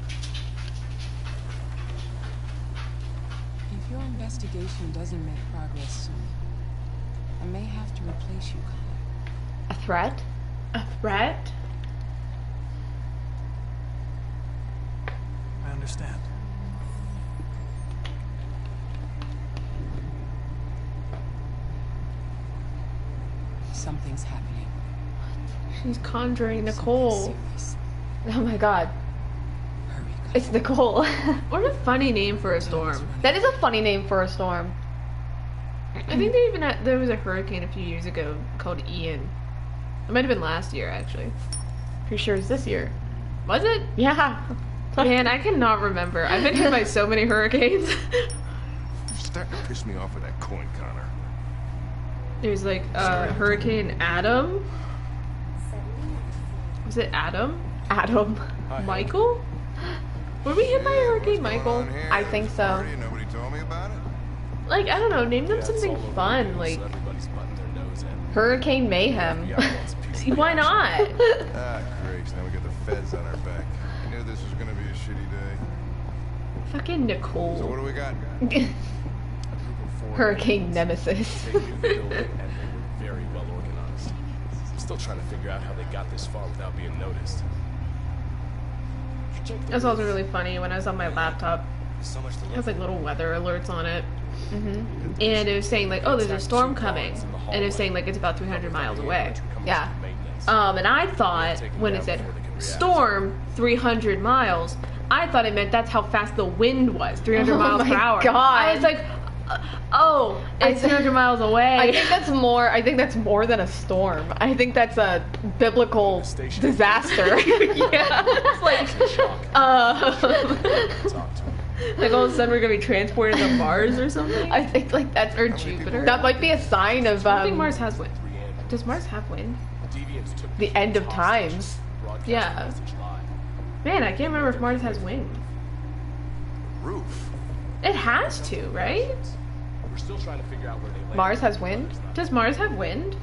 If your investigation doesn't make progress soon, I may have to replace you, Connor. A threat? A threat? I understand. Something's happening. She's conjuring Nicole. Oh my god. It's Nicole. What a funny name for a storm. That is a funny name for a storm. I think they even had, there was a hurricane a few years ago called Ian. It might have been last year, actually. Pretty sure it's this year. Was it? Yeah. Man, I cannot remember. I've been hit by so many hurricanes. You're starting to piss me off with that coin, Connor. There's like Hurricane Adam. Was it Adam? Adam. Michael? Were we hit by Hurricane Michael? I think so. Nobody told me about it. Like, I don't know, name them something fun, like Hurricane Mayhem. why not? Ah, great. Now we got the feds on our back. I knew this was gonna be a shitty day. Fucking Nicole. So what do we got? Hurricane Nemesis. They knew the building and they were very well organized. I'm still trying to figure out how they got this far without being noticed. That's also really funny. When I was on my laptop, it has like little weather alerts on it. Mm-hmm. And it was saying like, oh, there's a storm coming. And it was saying like it's about 300 miles away. Yeah. And I thought when it said storm 300 miles, I thought it meant that's how fast the wind was, 300 miles per hour. God. I was like, oh, it's 300 miles away. I think that's more than a storm. I think that's a biblical disaster. Yeah. It's like, like all of a sudden we're gonna be transported to Mars or something. I think like that's or Jupiter. That might be a sign of I think Mars has wind. Does Mars have wind? deviants took the end of hostage, times. broadcast the Yeah. message live. Man, I can't remember if Mars has wings. Roof. It has to, right? We're still trying to figure out where they landed. Mars has wind? Does Mars have wind?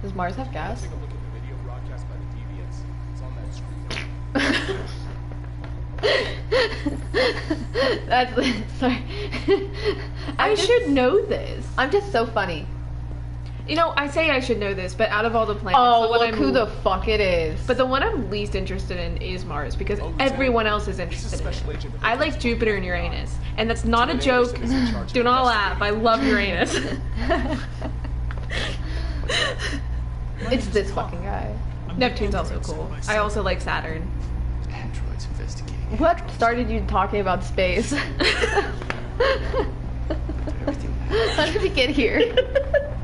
Does Mars have gas? Take a look at the video broadcast by the deviants. It's on that screen. That's sorry. I should know this. I'm just so funny. You know, I say I should know this, but out of all the planets, Oh, the one look who the fuck it is. But the one I'm least interested in is Mars because everyone else is interested in it. I like Jupiter and Uranus, and that's not a joke. Do not laugh. I love Uranus. It's this fucking guy. Neptune's also cool. I also like Saturn. Androids investigating. What started you talking about space? How did we get here?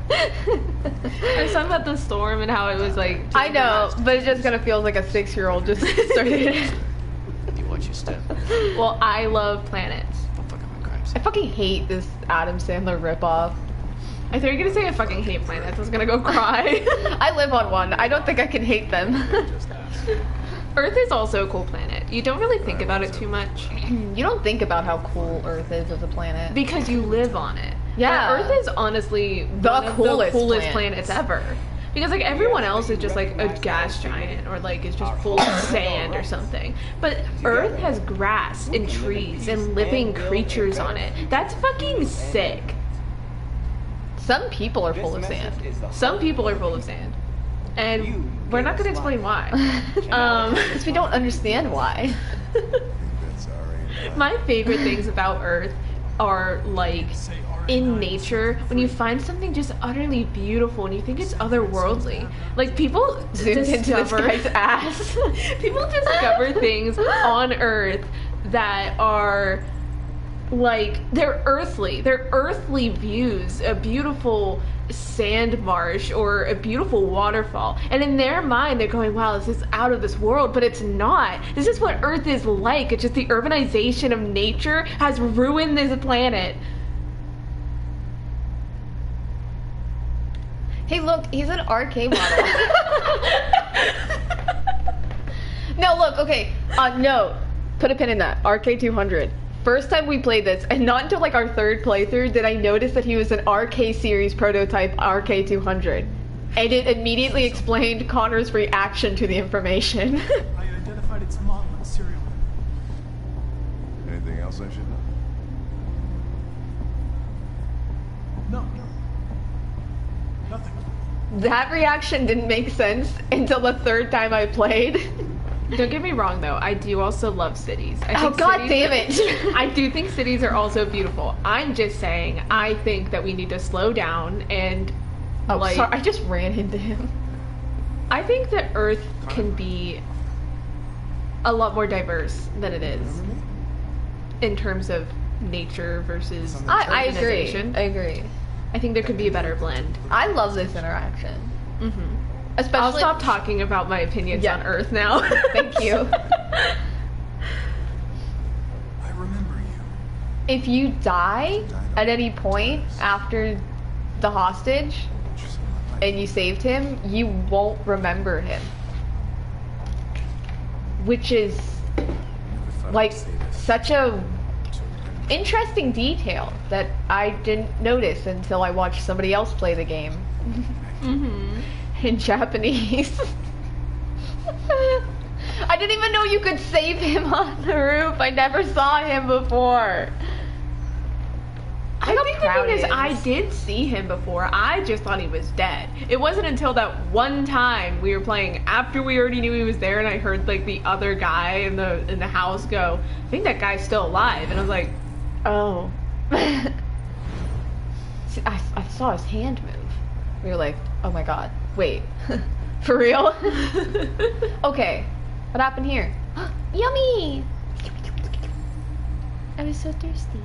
I was talking about the storm and how it was like. I know, but it just kind of feels like a 6-year-old just started. You watch your step. Well, I love planets. I fucking hate this Adam Sandler ripoff. I thought you were gonna say I fucking hate planets. I was gonna go cry. I live on one. I don't think I can hate them. Earth is also a cool planet. You don't really think about it too much. You don't think about how cool Earth is as a planet. Because you live on it. Yeah. But Earth is honestly The one of coolest the coolest planets. planets ever. Because like everyone else is just like a gas giant or like it's just full of sand or something. But Earth has grass and trees and living creatures on it. That's fucking sick. Some people are full of sand. Some people are full of sand. And we're not gonna explain why. Because we don't understand why. My favorite things about Earth are like in nature when you find something just utterly beautiful and you think it's otherworldly. Like people Zoomed into this discover guy's ass. people discover things on Earth that are like they're earthly views, a beautiful sand marsh or a beautiful waterfall, and in their mind they're going, wow, this is out of this world, but it's not. This is what Earth is like. It's just the urbanization of nature has ruined this planet. Hey, look, he's an arcade model. No, look, okay. No, put a pin in that. RK 200. First time we played this, and not until like our third playthrough did I notice that he was an RK series prototype RK 200. And it immediately explained Connor's reaction to the information. I identified its model and serial number. Anything else I should know? No. Nothing. That reaction didn't make sense until the third time I played. Don't get me wrong though, I do also love cities. I Oh, think God cities- damn it. I do think cities are also beautiful. I'm just saying, I think that we need to slow down and Oh, like sorry, I just ran into him. I think that Earth can be a lot more diverse than it is in terms of nature versus I agree. urbanization. I agree. I think there could be a better blend. I love this interaction. Mm-hmm. Especially, I'll stop talking about my opinions Yeah. on Earth now. Thank you. I remember you. If you die at any point after the hostage and you saved him, you won't remember him. Which is like such a interesting detail that I didn't notice until I watched somebody else play the game. Mm-hmm. In Japanese. I didn't even know you could save him on the roof. I never saw him before. I think the thing is, I did see him before. I just thought he was dead. It wasn't until that one time we were playing after we already knew he was there, and I heard like the other guy in the house go, "I think that guy's still alive," and I was like, "Oh." See, I saw his hand move. We were like, oh my god, wait, for real? Okay, what happened here? Yummy! I was so thirsty.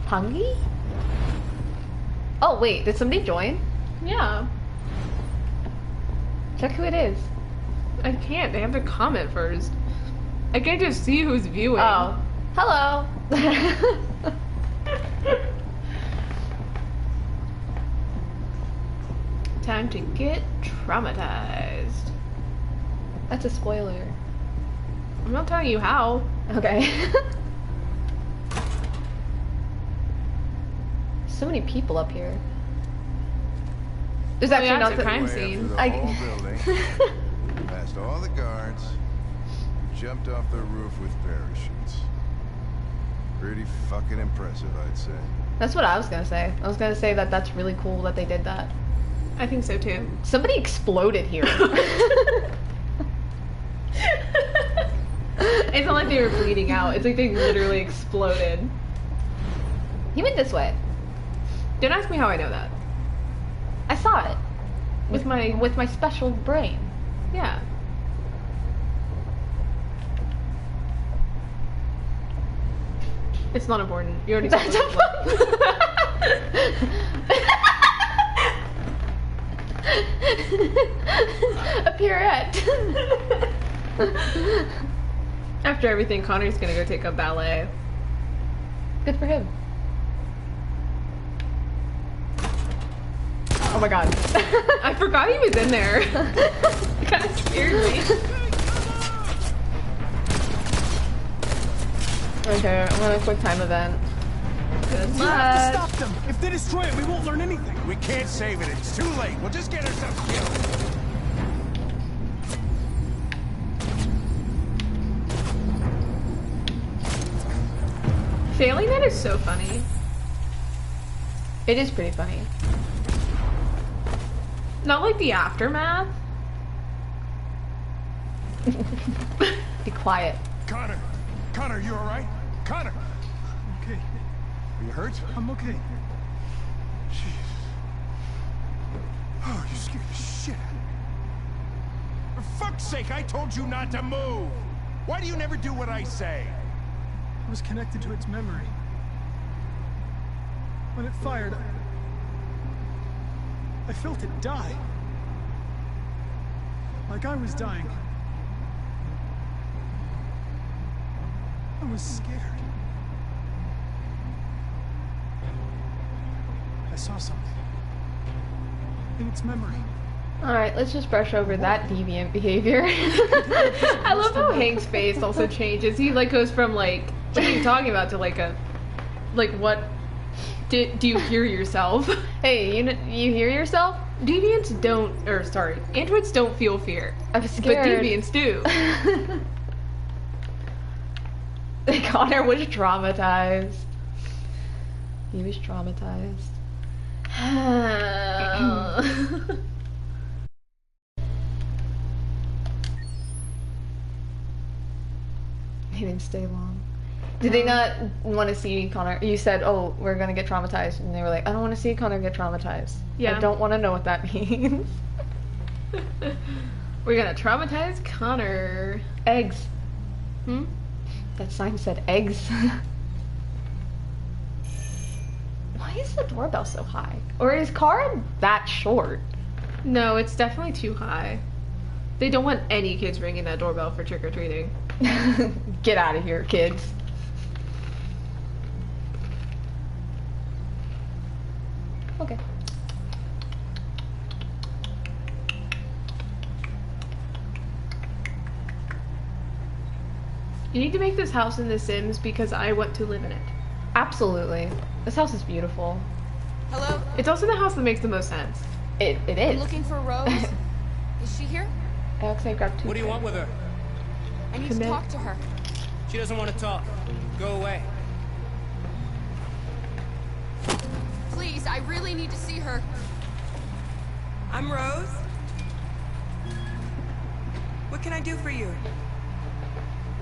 Hungry? Oh wait, did somebody join? Yeah. Check who it is. I can't. They have to comment first. I can't just see who's viewing. Oh, hello. Time to get traumatized. That's a spoiler. I'm not telling you how. Okay. So many people up here. There's actually not a the crime Way up scene. through the whole building, past all the guards, jumped off the roof with parachutes. Pretty fucking impressive, I'd say. That's what I was gonna say. I was gonna say that that's really cool that they did that. I think so too. Somebody exploded here. It's not like they were bleeding out. It's like they literally exploded. He went this way. Don't ask me how I know that. I saw it with my special brain. Yeah. It's not important. You already said A Pierrette. After everything, Connor's gonna go take a ballet. Good for him. Oh my god. I forgot he was in there. It kind of scared me. Okay, I'm on a quick time event. Good You have to luck. stop them. If they destroy it, we won't learn anything. We can't save it. It's too late. We'll just get ourselves killed. Failing that is so funny. It is pretty funny. Not like the aftermath. Be quiet. Connor! Connor, you alright? Connor! Okay. Are you hurt? I'm okay. Jesus. Oh, you scared the shit out of me. For fuck's sake, I told you not to move! Why do you never do what I say? I was connected to its memory. When it fired, I felt it die. Like I was dying. I was scared. I saw something. In its memory. Alright, let's just brush over that deviant behavior. I love how Hank's face also changes. He like goes from like, what are you talking about, to like a, like what, do you hear yourself? Hey, you hear yourself? Deviants don't, or sorry, androids don't feel fear. I'm scared. But deviants do. Connor was traumatized. He was traumatized. He didn't stay long. Did they not want to see Connor? You said, oh, we're going to get traumatized. And they were like, I don't want to see Connor get traumatized. Yeah. I don't want to know what that means. We're gonna traumatize Connor. Eggs. Hmm? That sign said eggs. Why is the doorbell so high? Or is Cara that short? No, it's definitely too high. They don't want any kids ringing that doorbell for trick-or-treating. Get out of here, kids. Okay. You need to make this house in The Sims because I want to live in it. Absolutely. This house is beautiful. Hello? It's also the house that makes the most sense. It I'm is. looking for Rose. Is she here? Alex, I grabbed two. What do you want with her? I need Commit. to talk to her. She doesn't want to talk. Go away. Please, I really need to see her. I'm Rose. What can I do for you?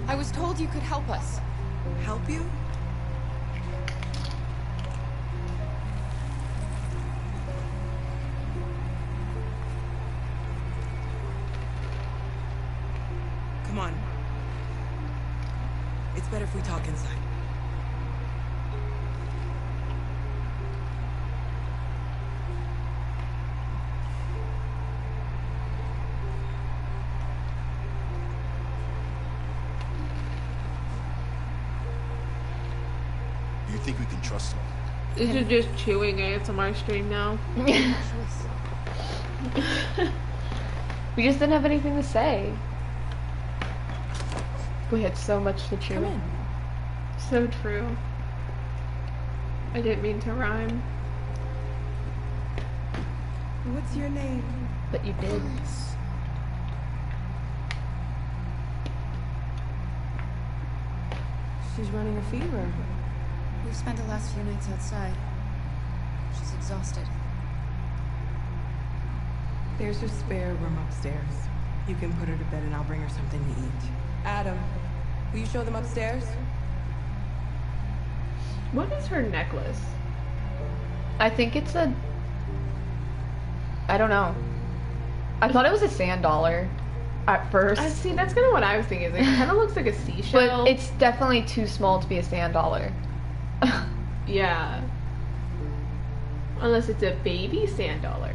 I was told you could help us. Help you? Come on. It's better if we talk inside. Do you think we can trust him? This is just chewing ASMR stream now. We just didn't have anything to say. We had so much to chew. Come in. So true. I didn't mean to rhyme. What's your name? But you did. She's running a fever. We've spent the last few nights outside. She's exhausted. There's a spare room upstairs. You can put her to bed and I'll bring her something to eat. Adam, will you show them upstairs? What is her necklace? I think it's a... I don't know. I thought it was a sand dollar at first. I see, that's kind of what I was thinking. It kind of looks like a seashell. But it's definitely too small to be a sand dollar. Yeah. Unless it's a baby sand dollar.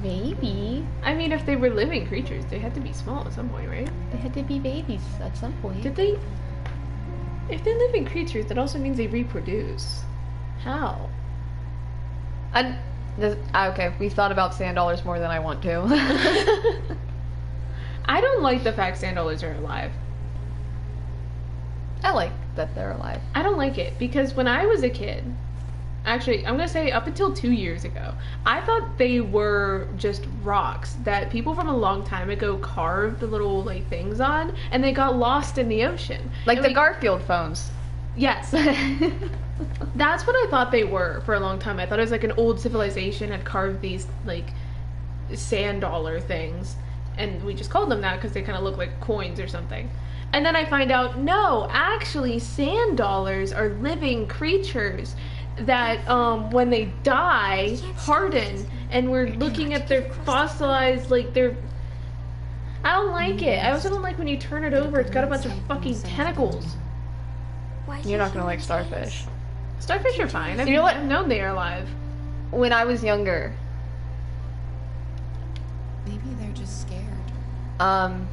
Maybe. I mean, if they were living creatures, they had to be small at some point, right? They had to be babies at some point. Did they? If they're living creatures, that also means they reproduce. How? Okay, we thought about sand dollars more than I want to. I don't like the fact sand dollars are alive. I like that they're alive. I don't like it because when I was a kid, actually, I'm gonna say up until 2 years ago, I thought they were just rocks that people from a long time ago carved little like things on, and they got lost in the ocean. Like and the Garfield phones. Yes. That's what I thought they were for a long time. I thought it was like an old civilization had carved these like sand dollar things, and we just called them that because they kind of look like coins or something. And then I find out, no, actually sand dollars are living creatures that when they die harden, and we're looking at their fossilized, like their... I don't like it. I also don't like when you turn it over, it's got a bunch of fucking tentacles. You're not gonna like starfish. Starfish are fine. You know what? I've known they are alive. When I was younger, Maybe they're just scared.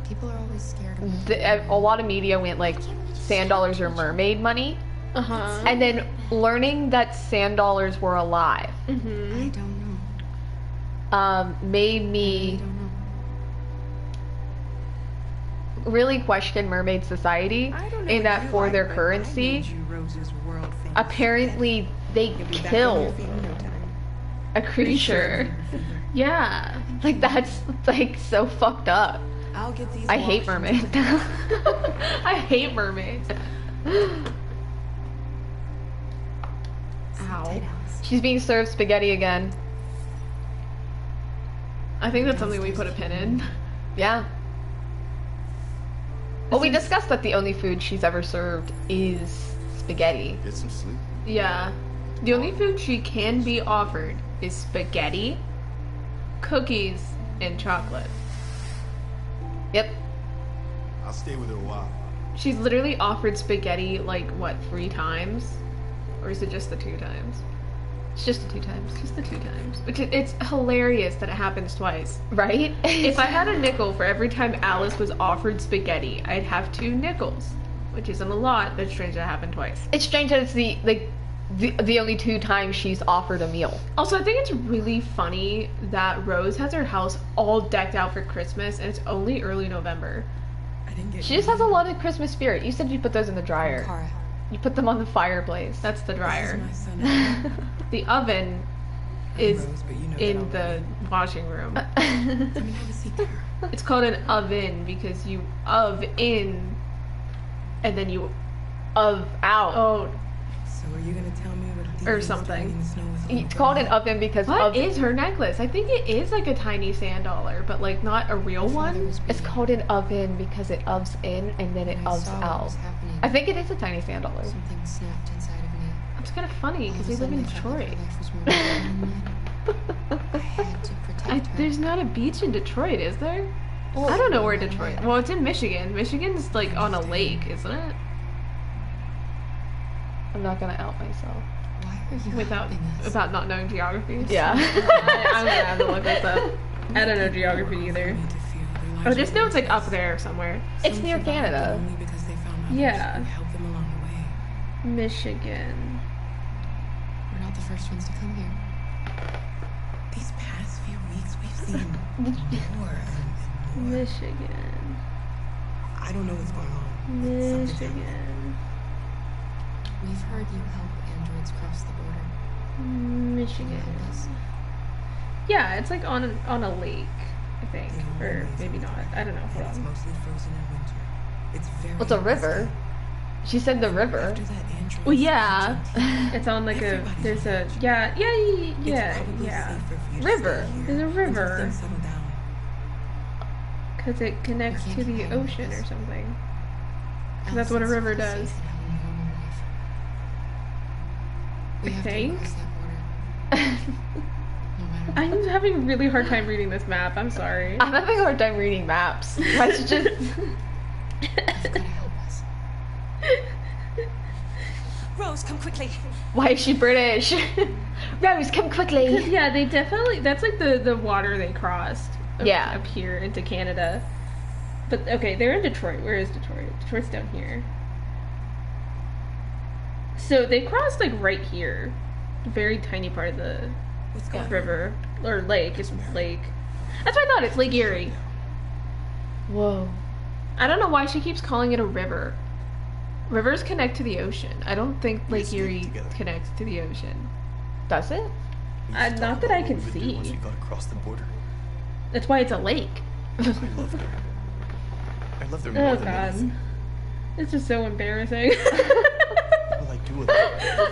People are always scared of a lot of media went like sand dollars are mermaid money. Uh-huh. And then learning that sand dollars were alive I don't know. made me really question mermaid society in that for their currency, apparently they kill a creature. Yeah. Like that's like so fucked up. I'll get these. I hate mermaids. I hate mermaids. Ow. She's being served spaghetti again. I think that's something we put a pin in. Yeah. Well, we discussed that the only food she's ever served is spaghetti. Get some sleep. Yeah. The only food she can be offered is spaghetti, cookies, and chocolate. Yep. I'll stay with her a while. She's literally offered spaghetti, like, what, 3 times? Or is it just the 2 times? It's just the 2 times. Just the 2 times. Which it's hilarious that it happens twice. Right? If I had a nickel for every time Alice was offered spaghetti, I'd have 2 nickels. Which isn't a lot, but it's strange that it happened twice. It's strange that it's the only 2 times she's offered a meal. Also, I think it's really funny that Rose has her house all decked out for Christmas, and it's only early November. She just has a lot of Christmas spirit. You said you put those in the dryer. Kara. You put them on the fireplace. That's the dryer. The oven is in the washing room. It's called an oven because you of in and then you of out. Oh. So are you gonna tell me what or something? It's called an oven because what is her necklace? I think it is like a tiny sand dollar, but like not a real one. It's called an oven because it ovs in and then it ovs out. I think it is a tiny sand dollar. Something snapped inside of me. It's kind of funny because we live in Detroit. I had to protect her. There's not a beach in Detroit, is there? Well, I don't know where Detroit. Well, it's in Michigan. Michigan's like on a lake, isn't it? I'm not gonna out myself. Why are you Without not knowing geography? Yeah. I'm gonna have to look this up. I don't know geography either. I just know it's like up there somewhere. It's near Canada. Yeah. Help them along the way. Michigan. We're not the first ones to come here. These past few we've seen more and more. Michigan. I don't know what's going on. but something's happening. Michigan. We've heard you help androids cross the border. Michigan. Yeah, it's like on a lake, I think, or maybe not. I don't know. Hold It's on. mostly frozen in winter. It's very What's a river? She said the river. After that android Well, yeah, it's on like a. There's a yeah. River. There's a river. things settle down. Because it connects to the ocean or something. 'Cause that's what a river does. I think. I'm having a really hard time reading this map. I'm sorry. I'm having a hard time reading maps. Let's just. Rose, come quickly. Why is she British? Rose, come quickly. Yeah, they definitely. That's like the water they crossed. Yeah. Up here into Canada. But okay, they're in Detroit. Where is Detroit? Detroit's down here. So they crossed like right here. A very tiny part of the river. Or lake. It's lake. That's what I thought. It's Lake Erie. Whoa. I don't know why she keeps calling it a river. Rivers connect to the ocean. I don't think Lake Erie connects to the ocean. Does it? Not that I can see. Once we got across the border. That's why it's a lake. I loved her. I loved her more Oh than god. anything. It's just so embarrassing. What will I do with her?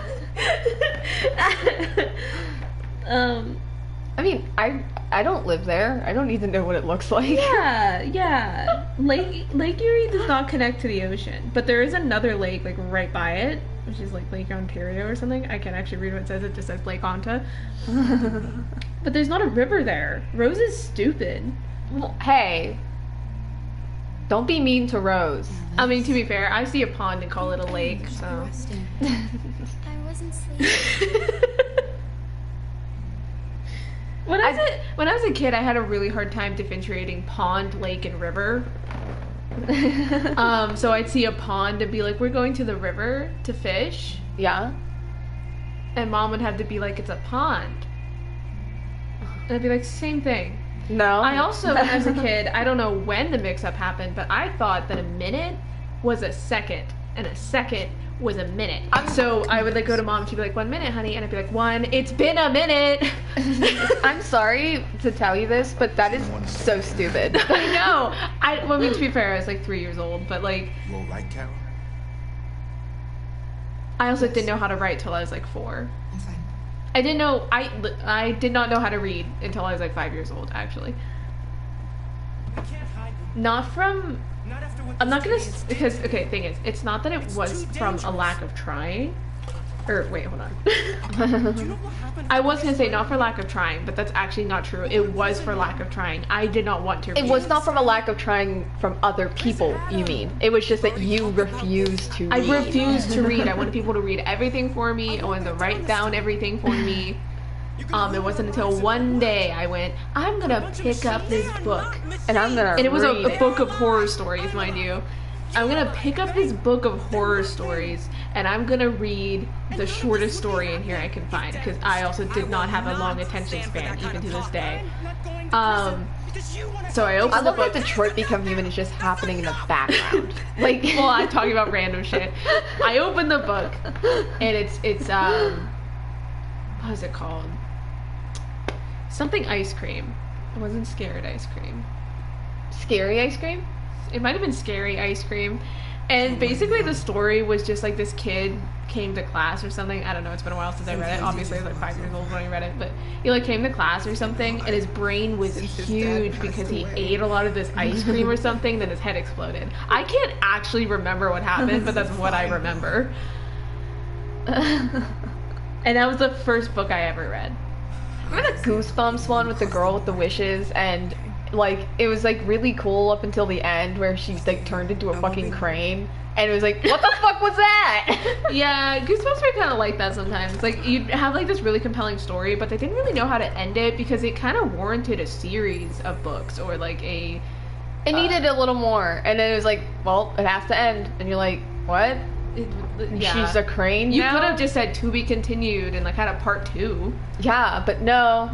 I mean, I don't live there. I don't even know what it looks like. Yeah. Lake Erie does not connect to the ocean, but there is another lake like right by it, which is like Lake Ontario or something. I can't actually read what it says. It just says Lake Onta. But there's not a river there. Rose is stupid. Well, hey. Don't be mean to Rose. I mean, to be fair, I see a pond and call it a lake, so. I wasn't sleeping. When I was a kid, I had a really hard time differentiating pond, lake, and river. So I'd see a pond and be like, we're going to the river to fish. Yeah. And mom would have to be like, it's a pond. And I'd be like, same thing. No. I also, when I was a kid, I don't know when the mix-up happened, but I thought that a minute was a second, and a second was a minute. So I would like go to mom, she'd be like, 1 minute, honey, and I'd be like, 1, it's been a minute. I'm sorry to tell you this, but that is so stupid. I know. I mean, to be fair, I was like 3 years old, but like. You all right, Carol? I also didn't know how to write till I was like 4. I'm fine. I didn't know. I did not know how to read until I was like 5 years old, actually. Not from. I'm not gonna, because okay, thing is, it's not that it was from a lack of trying. Or wait, hold on. I was gonna say not for lack of trying, but that's actually not true. It was for lack of trying. I did not want to read. It was not from a lack of trying from other people, you mean. It was just that you refused to read. I refused to read. I wanted people to read everything for me. I wanted to write down everything for me. It wasn't until one day I went, I'm gonna pick up this book. And I'm gonna And it was read a book of horror stories, mind you. I'm gonna pick up this book of horror stories and I'm gonna read the shortest story in here I can find, because I also did not have a long attention span, even to this day. So I opened the love book. that Detroit Become Human is just happening in the background. Like, well, I'm talking about random shit. I opened the book and it's what is it called? Something ice cream. It wasn't Scared Ice Cream. Scary ice cream? It might have been Scary Ice Cream. And basically the story was just like this kid came to class or something. I don't know, it's been a while since I read it. Obviously I was like 5 years old when I read it, but he like came to class or something and his brain was huge because he ate a lot of this ice cream or something, then his head exploded. I can't actually remember what happened, but that's what I remember. And that was the first book I ever read. Remember the Goosebumps one with the girl with the wishes, and like it was like really cool up until the end where she like turned into a fucking crane, and it was like, what the fuck was that? Yeah, Goosebumps were kind of like that sometimes. Like you'd have like this really compelling story, but they didn't really know how to end it because it kind of warranted a series of books or like a. It needed a little more, and then it was like, well, it has to end, and you're like, what? Yeah. She's a crane You now? could have just said to be continued and like had a part 2. Yeah, but no.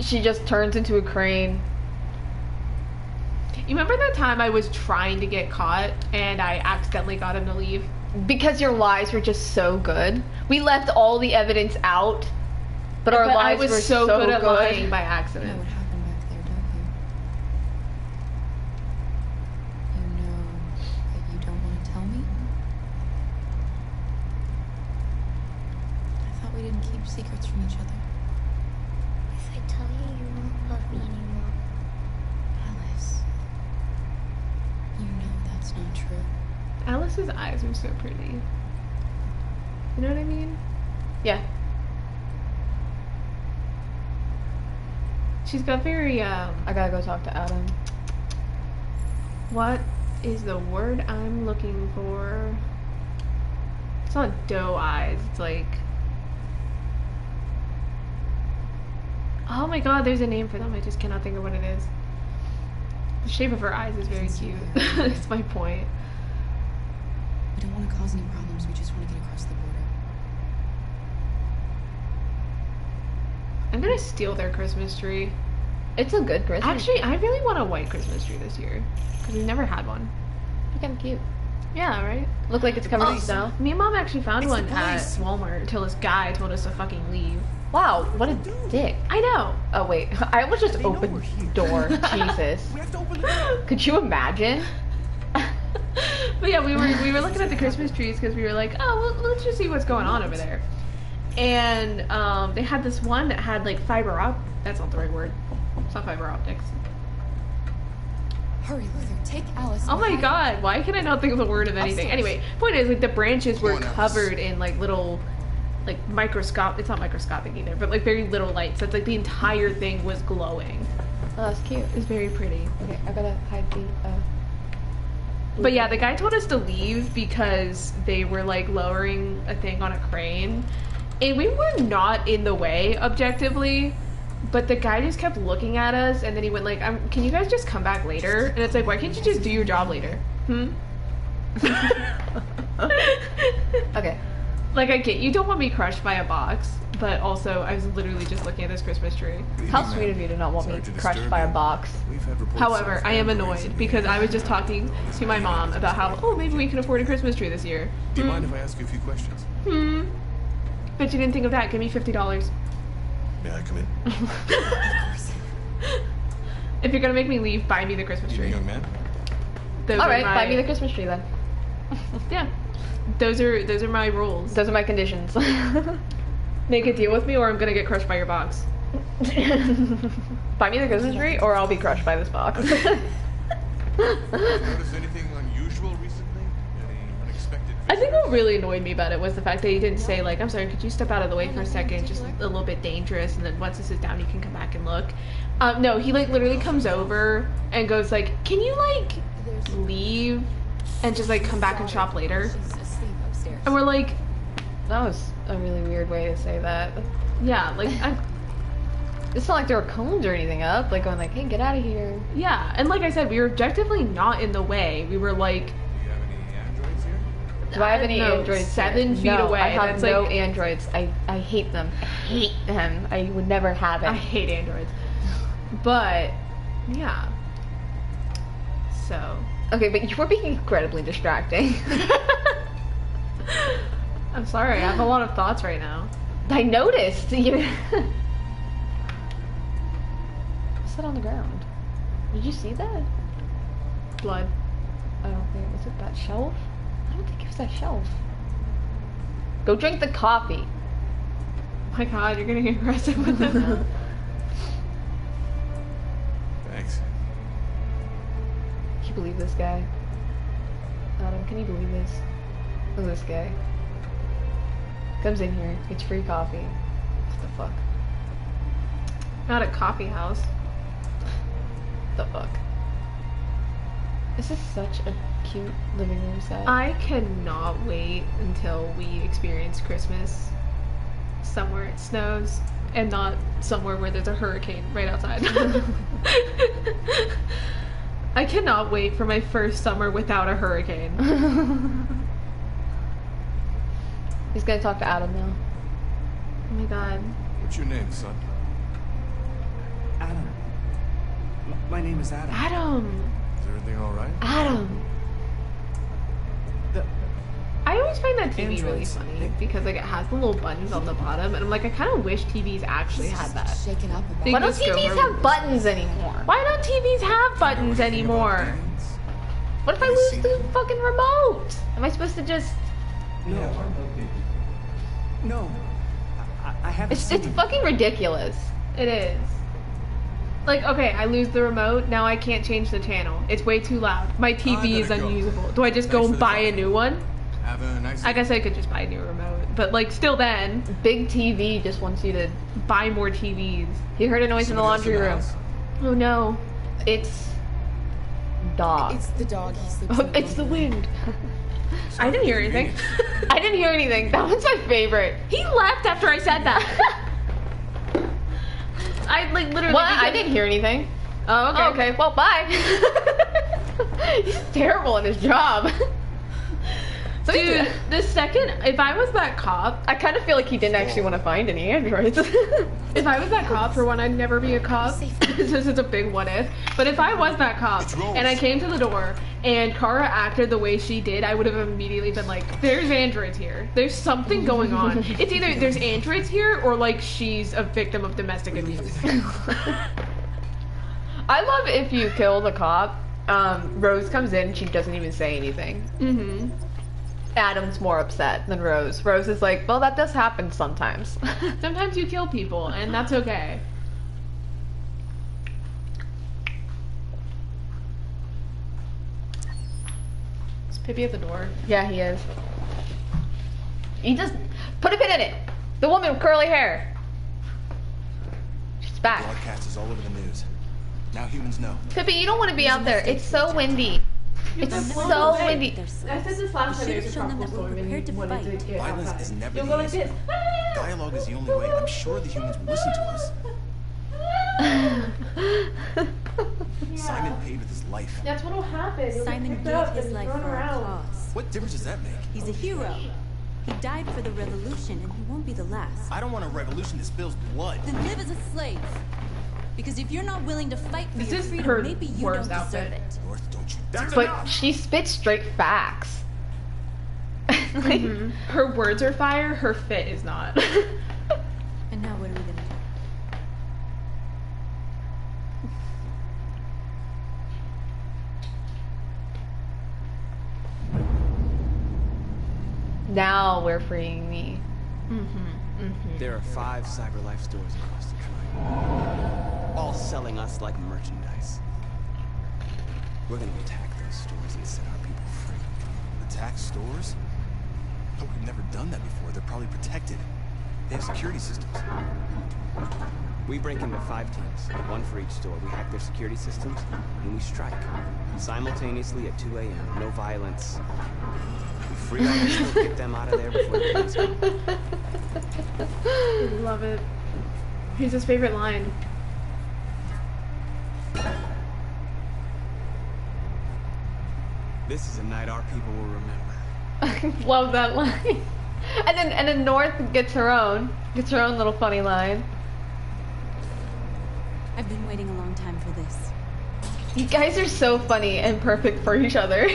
She just turns into a crane. You remember that time I was trying to get caught and I accidentally got him to leave? Because your lies were just so good. We left all the evidence out, but our lies I was were so good at good. lying by accident. You know what happened back there, don't you? You know that you don't want to tell me? I thought we didn't keep secrets from each other. If I tell you, you won't love me anymore. Alice. You know that's not true. Alice's eyes are so pretty. You know what I mean? Yeah. She's got very, I gotta go talk to Adam. what is the word I'm looking for? It's not doe eyes, it's like... Oh my god, there's a name for them, I just cannot think of what it is. The shape of her eyes is very cute. That's my point. We don't want to cause any problems, we just want to get across the border. I'm gonna steal their Christmas tree. It's a good Christmas Actually, tree. I really want a white Christmas tree this year. Because we've never had one. It's kind of cute. Yeah, right? Look like it's covered in snow. Me and Mom actually found It's one the at police. Walmart until this guy told us to fucking leave. Wow, what a dick. I know. Oh wait, I almost just opened the door. Jesus. Could you imagine? But yeah, we were looking at the Christmas trees because we were like, oh, well, let's just see what's going on over there. And they had this one that had like that's not the right word. It's not fiber optics. Hurry, Luther, take Alice. Oh my god, why can I not think of the word of anything? Anyway, point is, like, the branches were covered in, like, little, like, it's not microscopic either, but, like, very little light, so it's, like, the entire thing was glowing. Oh, that's cute. It's very pretty. Okay, I gotta hide the, But yeah, the guy told us to leave because they were, like, lowering a thing on a crane, and we were not in the way, objectively. But the guy just kept looking at us, and then he went like, can you guys just come back later? And it's like, why can't you just do your job later? Okay. Like, I get you don't want me crushed by a box, but also I was literally just looking at this Christmas tree. How sweet of you to not want me crushed by a box. However, I am annoyed because I was just talking to my mom about how, oh, maybe we can afford a Christmas tree this year. Do you mind if I ask you a few questions? But you didn't think of that. Give me $50. May I come in? If you're gonna make me leave, buy me the Christmas tree. Young man? Alright, buy me the Christmas tree then. Yeah. Those are my rules. Those are my conditions. Make a deal with me or I'm gonna get crushed by your box. Buy me the Christmas tree or I'll be crushed by this box. Notice anything unusual recently? Any unexpected I think what really annoyed me about it was the fact that he didn't say, like, I'm sorry, could you step out of the way for a second? Just a little bit dangerous, and then once this is down, you can come back and look. No, he, like, literally comes over and goes, like, can you, like, leave and just, like, come back and shop later? And we're like... That was a really weird way to say that. Yeah, like, it's not like there were cones or anything up, like, going like, hey, get out of here. Yeah, and like I said, we were objectively not in the way. We were, like... Do I have any androids? 7 feet no, away. I have That's no like, androids. I hate them. I hate them. I would never have it. I hate androids. But, yeah. So. Okay, but you were being incredibly distracting. I'm sorry, I have a lot of thoughts right now. I noticed. What's that on the ground? Did you see that? Blood. I don't think, was it that shelf? I don't think it was that shelf. Go drink the coffee. Oh my god, you're gonna get aggressive with it now. Thanks. Can you believe this guy? Adam, can you believe this? Look at this guy. Comes in here, gets free coffee. What the fuck? Not a coffee house. The fuck? This is such a cute living room set. I cannot wait until we experience Christmas somewhere it snows and not somewhere where there's a hurricane right outside. I cannot wait for my first summer without a hurricane. He's gonna talk to Adam now. Oh my god. What's your name, son? Adam. My name is Adam. Adam! Is everything all right? Adam! I always find that TV really Androids, funny because like it has the little buttons on the bottom, and I'm like, I kind of wish TVs actually had that. Shaken up about. Why don't TVs have buttons anymore? Why don't TVs have buttons anymore? What if I lose the fucking remote? Am I supposed to just... No. I haven't It's seen it. fucking ridiculous. It is. Like, okay, I lose the remote, now I can't change the channel. It's way too loud. My TV is unusable. Do I just go and buy a new one? Have a nice I guess I could just buy a new remote. But like, still then, Big TV just wants you to... buy more TVs. You heard a noise in the laundry room. Oh no. It's... dog. It's the dog. He sleeps. Oh, it's the wind. I didn't hear anything. I didn't hear anything. That one's my favorite. He left after I said that. I like literally. What? I didn't hear anything. Oh, okay. Oh, okay. Well, bye. He's terrible at his job. So Dude, the second, if I was that cop, I kind of feel like he didn't actually want to find any androids. if I was that cop, for one, I'd never be a cop. This is a big what if. But if I was that cop and I came to the door and Kara acted the way she did, I would have immediately been like, there's androids here. There's something going on. It's either there's androids here or like she's a victim of domestic abuse. I love if you kill the cop, Rose comes in and she doesn't even say anything. Mm-hmm. Adam's more upset than Rose. Rose is like, well, that does happen sometimes. Sometimes you kill people, and that's okay. Is Pippi at the door? Yeah, he is. He just put a pin in it. The woman with curly hair. She's back. Broadcast is all over the news. Now humans know. Pippi, you don't want to be out there. It's so windy. It's so windy. I said this last time. There's a tropical storm and you wanted to get Violence outside. is never You'll the go like answer. this. Dialogue is the only way. I'm sure the humans will listen to us. Simon paid with his life. That's what'll happen. You'll Simon get picked gave up his and life thrown for our around. cause. What difference does that make? He's a hero. He died for the revolution, and he won't be the last. I don't want a revolution that spills blood. Then live as a slave. Because if you're not willing to fight for This your is freedom, her maybe you worst don't deserve outfit. it. North, don't you But she spits straight facts. Like, Her words are fire, her fit is not. And now what are we gonna do? now we're freeing me. There are 5 CyberLife stores across Detroit, all selling us like merchandise. We're gonna attack those stores and set our people free. Attack stores? But we've never done that before. They're probably protected. They have security systems. We break into 5 teams, 1 for each store. We hack their security systems, and we strike. Simultaneously at 2 a.m. No violence. We free all the stuff, get them out of there before the police come. Love it. Here's his favorite line. This is a night our people will remember. Love that line. And then North gets her own little funny line. I've been waiting a long time for this. You guys are so funny and perfect for each other.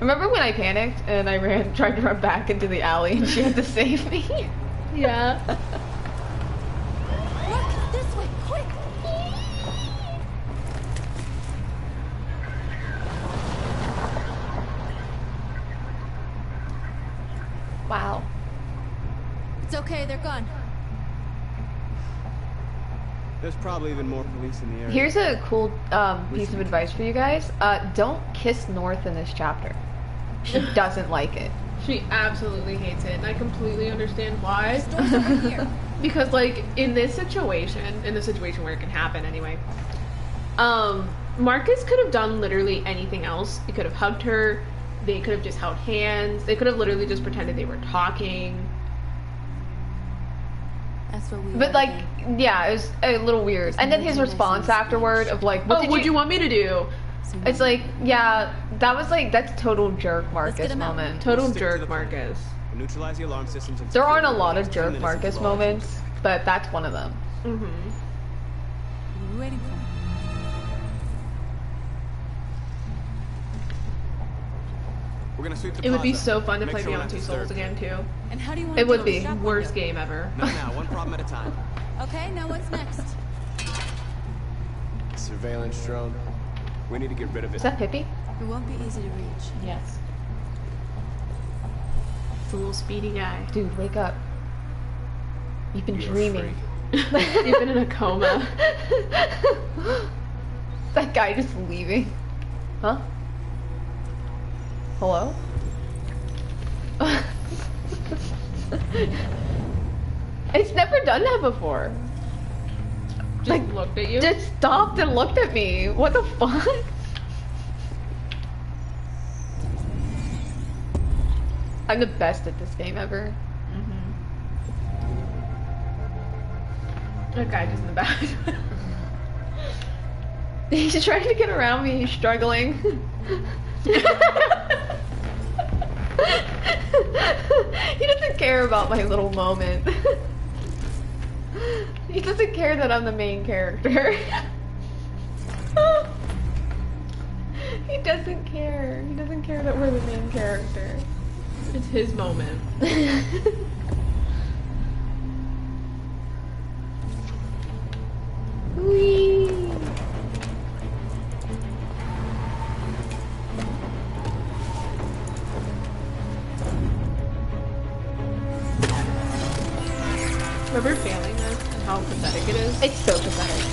Remember when I panicked and I tried to run back into the alley and she had to save me? Yeah. Look, this way, quick! Wow. It's okay, they're gone. There's probably even more police in the area. Here's a cool piece of advice for you guys. Don't kiss North in this chapter. She doesn't like it. She absolutely hates it, and I completely understand why. Because, like, in the situation where it can happen anyway, Marcus could have done literally anything else. He could have hugged her, they could have just held hands, they could have literally just pretended they were talking. That's what we But like, yeah, it was a little weird. And then his response afterward of like, what What'd you want me to do? It's like, yeah, that was like, that's total jerk Marcus moment. Total jerk Marcus. Neutralize the alarm systems and There aren't a secure lot the of next 10 jerk minutes Marcus until all engines moments, but that's one of them. Mm-hmm. What are we waiting for? We're gonna sweep the It would be plaza. so fun to Make play sure we're Beyond not Two Souls disturbed. again too. And how do you want It to would get be the shop worst window? game ever. Not now, one problem at a time. Okay, now what's next? Surveillance drone. We need to get rid of it. Is that Pippi? It won't be easy to reach. Yes. Fool speedy guy. Dude, wake up. You've been You're dreaming. You've been in a coma. That guy just leaving. Huh? Hello? It's never done that before. Just looked at you. Just stopped and looked at me. What the fuck? I'm the best at this game ever. That guy just in the back. He's trying to get around me. He's struggling. He doesn't care about my little moment. He doesn't care that I'm the main character. He doesn't care. He doesn't care that we're the main character. It's his moment. Whee! Remember failing this and how pathetic it is? It's so pathetic.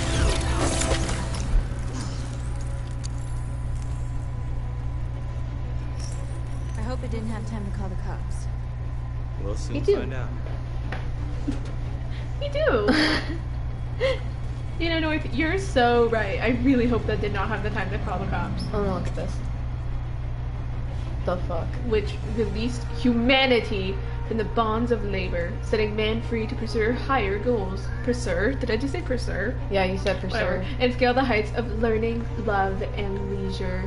I hope it didn't have time to call the cops. We'll soon You do. find out. You do. You know, North, you're so right. I really hope that did not have the time to call the cops. Oh no, look at this. The fuck? Which released humanity from the bonds of labor, setting man free to pursue higher goals. Pursue? Did I just say pursue? Yeah, you said for Whatever. sure. And scale the heights of learning, love, and leisure.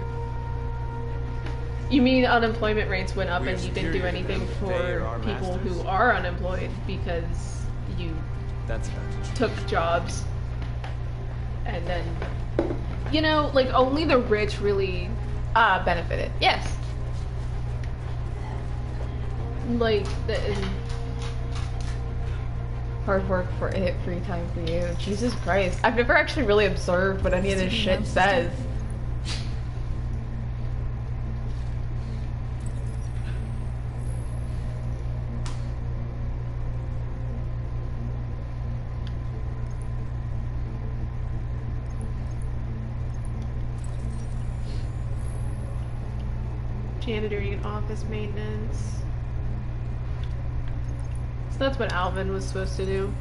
You mean unemployment rates went up We are and you didn't do superior to anything them. They are for our people masters. who are unemployed because you That's about to change. took jobs and then, you know, like only the rich really Benefited. Yes. like the, Hard work for it, free time for you. Jesus Christ. I've never actually really observed what any of this shit says. janitoring and office maintenance. So that's what Alvin was supposed to do.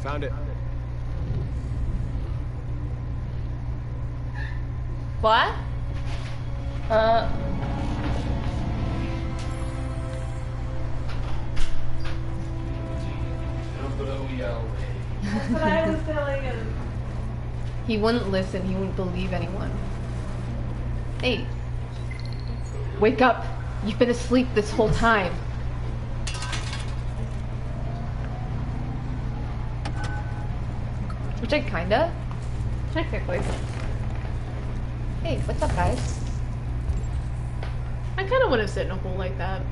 Found it. What? That's what I was telling him. He wouldn't listen. He wouldn't believe anyone. Hey. Wake up. You've been asleep this whole time. Which I kinda. Technically. Hey, what's up, guys? I kind of want to sit in a hole like that.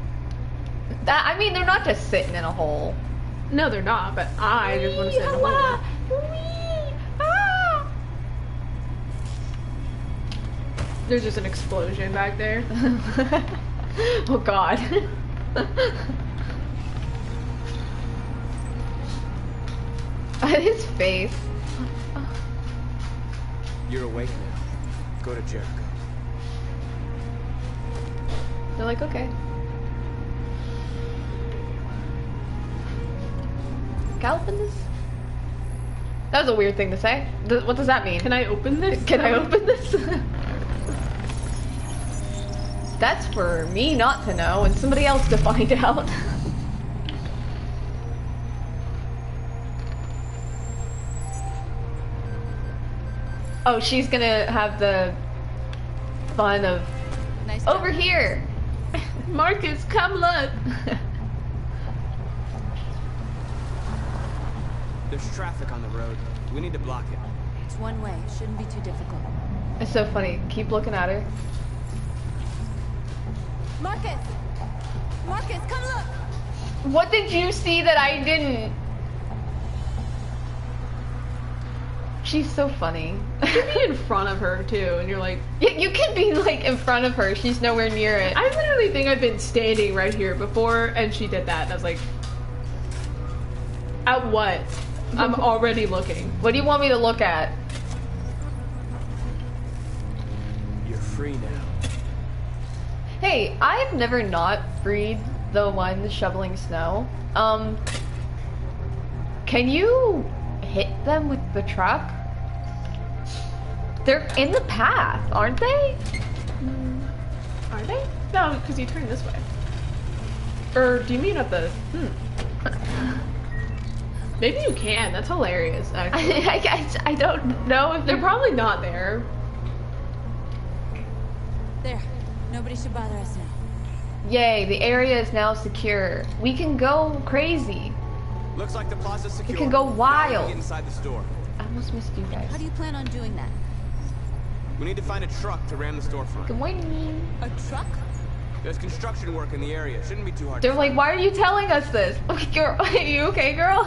I mean, they're not just sitting in a hole. No, they're not, but I just want to sit in a hole. There's just an explosion back there. Oh god. His face. You're awake now. Go to Jericho. They're like, okay. Can I open this? That was a weird thing to say. What does that mean? Can I open this? Can I open this? That's for me not to know and somebody else to find out. Oh, she's gonna have the fun of Nice over here. Marcus, come look. There's traffic on the road. We need to block it. It's one way. Shouldn't be too difficult. It's so funny. Keep looking at her. Marcus! Marcus, come look! What did you see that I didn't? She's so funny. You can be in front of her too, and you're like, yeah, you can be like in front of her. She's nowhere near it. I literally think I've been standing right here before, and she did that, and I was like, at what? I'm already looking. What do you want me to look at? You're free now. Hey, I've never not freed the one shoveling snow. Can you hit them with the truck? They're in the path, aren't they? Are they? No, because you turn this way. Or do you mean at the... Maybe you can. That's hilarious, actually. I don't know if they're probably not there. There. Nobody should bother us now. Yay, the area is now secure. We can go crazy. Looks like the plaza's secure. We can go wild. Now we can get inside the store. I almost missed you guys. How do you plan on doing that? We need to find a truck to ram the storefront. Good morning. A truck? There's construction work in the area. Shouldn't be too hard. They're like, why are you telling us this? Girl, are you okay, girl?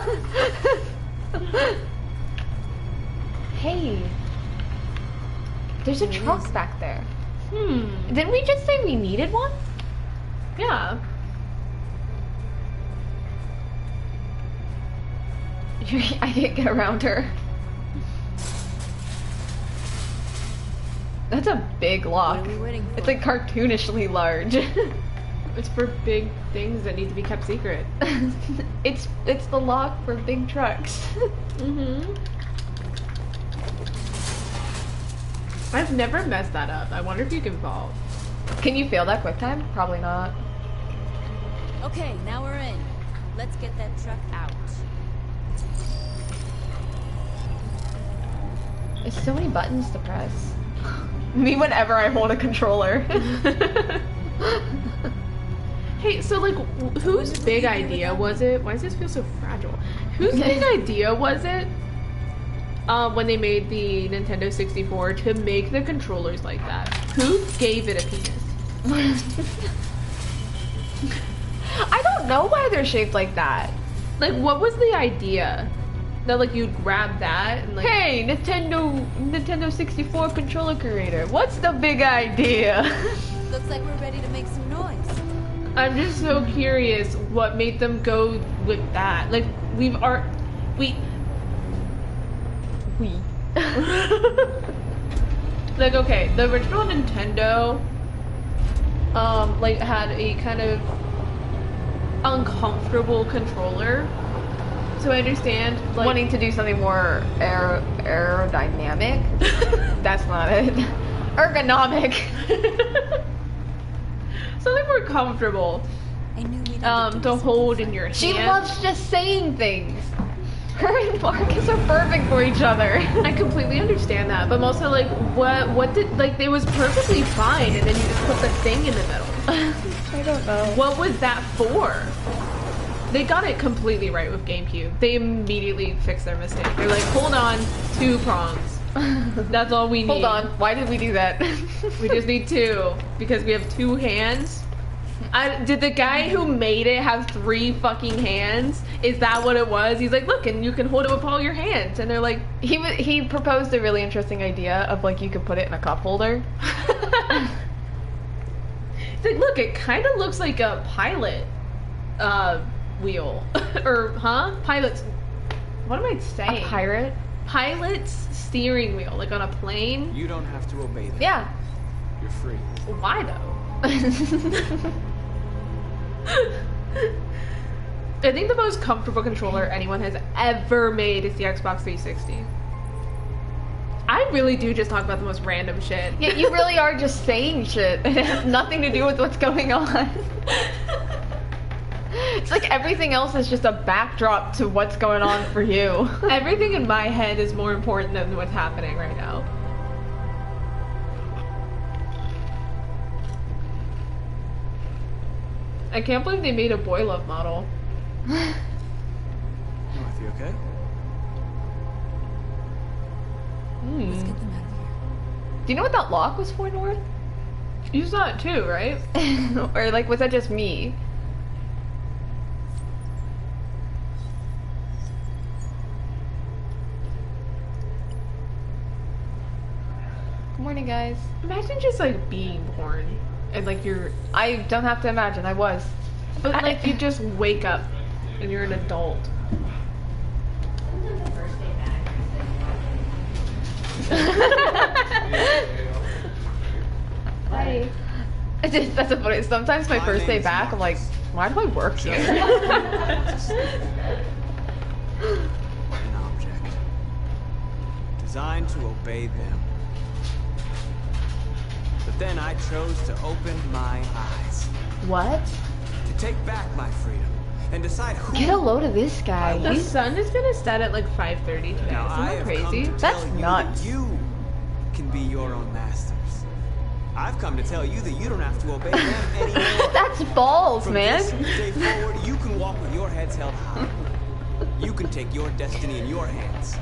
Hey. There's a truck back there. Didn't we just say we needed one? Yeah. I can't get around her. That's a big lock. What are we waiting for? It's like cartoonishly large. It's for big things that need to be kept secret. It's the lock for big trucks. I've never messed that up. I wonder if you can vault. Can you fail that quick time? Probably not. Okay, now we're in. Let's get that truck out. There's so many buttons to press. Me whenever I hold a controller. Hey, so like, whose big idea was it? Why does this feel so fragile? Whose big idea was it when they made the Nintendo 64 to make the controllers like that? Who gave it a penis? I don't know why they're shaped like that. Like, what was the idea? That like you'd grab that and like, hey, Nintendo 64 controller creator, what's the big idea? Looks like we're ready to make some noise. I'm just so curious what made them go with that. Like, we like, okay, the original Nintendo like had a kind of uncomfortable controller. So I understand like, wanting to do something more aerodynamic. That's not it. Ergonomic. Something more comfortable. I knew we'd to hold in your hand. She loves just saying things. Her and Marcus are perfect for each other. I completely understand that, but I'm also like, what did, like, it was perfectly fine, and then you just put the thing in the middle. I don't know. What was that for? They got it completely right with GameCube. They immediately fixed their mistake. They're like, hold on, 2 prongs. That's all we need. Hold on, why did we do that? We just need 2, because we have 2 hands. Did the guy who made it have 3 fucking hands? Is that what it was? He's like, look, and you can hold it with all your hands. And they're like... He proposed a really interesting idea of like you could put it in a cup holder. It's like, look, it kind of looks like a pilot wheel. Or, huh? Pilot's... What am I saying? A pirate? Pilot's steering wheel, like on a plane. You don't have to obey them. Yeah. You're free. Why though? I think the most comfortable controller anyone has ever made is the Xbox 360. I really do just talk about the most random shit. Yeah, you really are just saying shit. It has nothing to do with what's going on. It's like everything else is just a backdrop to what's going on for you. Everything in my head is more important than what's happening right now. I can't believe they made a boy love model. North, you okay? Let's get them out of here. Do you know what that lock was for, North? You saw it too, right? Or like, was that just me? Good morning, guys. Imagine just like being born and like you're. I don't have to imagine. I was. But like you just wake up and you're an adult. Hi. That's a funny. Sometimes my first day back, I'm like, why do I work here? An object. Designed to obey them. But then I chose to open my eyes. What? To take back my freedom. And decide who... Get a load of this guy. The sun is gonna set at like 5:30 today. Now, Isn't I that have crazy? come to That's tell you nuts. that you can be your own masters. I've come to tell you that you don't have to obey them anymore. That's balls, From man. this day forward, you can walk with your heads held high. You can take your destiny in your hands.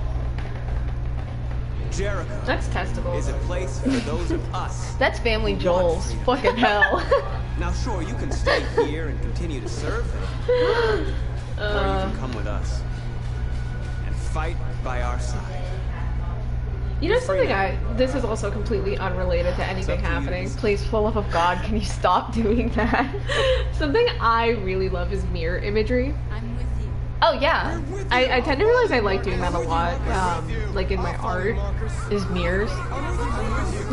Jericho. That's testicles. Is a place for those of us. That's Family Joel's. Fucking hell. Now, sure, you can stay here and continue to serve them, or you can come with us and fight by our side. You know something this is also completely unrelated to anything happening. Please, for the love of God, can you stop doing that? Something I really love is mirror imagery. I'm with you. Oh yeah. I tend to realize I like doing that a lot, like in my art. Is mirrors.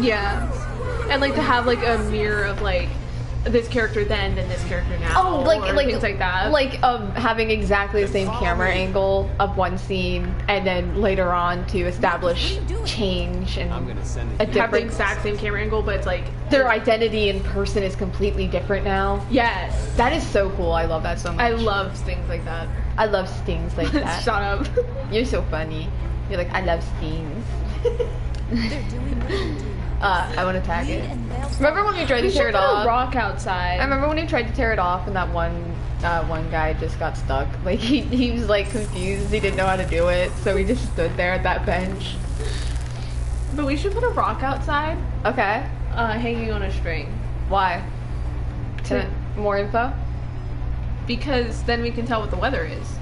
Yeah. And like to have like a mirror of like this character then and this character now. Oh, like things like that. Like having exactly the same camera angle of one scene, and then later on to establish change and I'm gonna send a have the different. exact same camera angle, but it's like Their identity in person is completely different now. yes. That is so cool. I love that so much. I love things like that. I love stings like that. Shut up. You're so funny. You're like, I love stings. They're doing what they're doing. I want to tag it. Remember when we tried to tear it put a off? rock outside. I remember when we tried to tear it off and that one guy just got stuck. Like he was like confused. He didn't know how to do it, so he just stood there at that bench. But we should put a rock outside, Okay. hanging on a string. Why? More info? Because then we can tell what the weather is.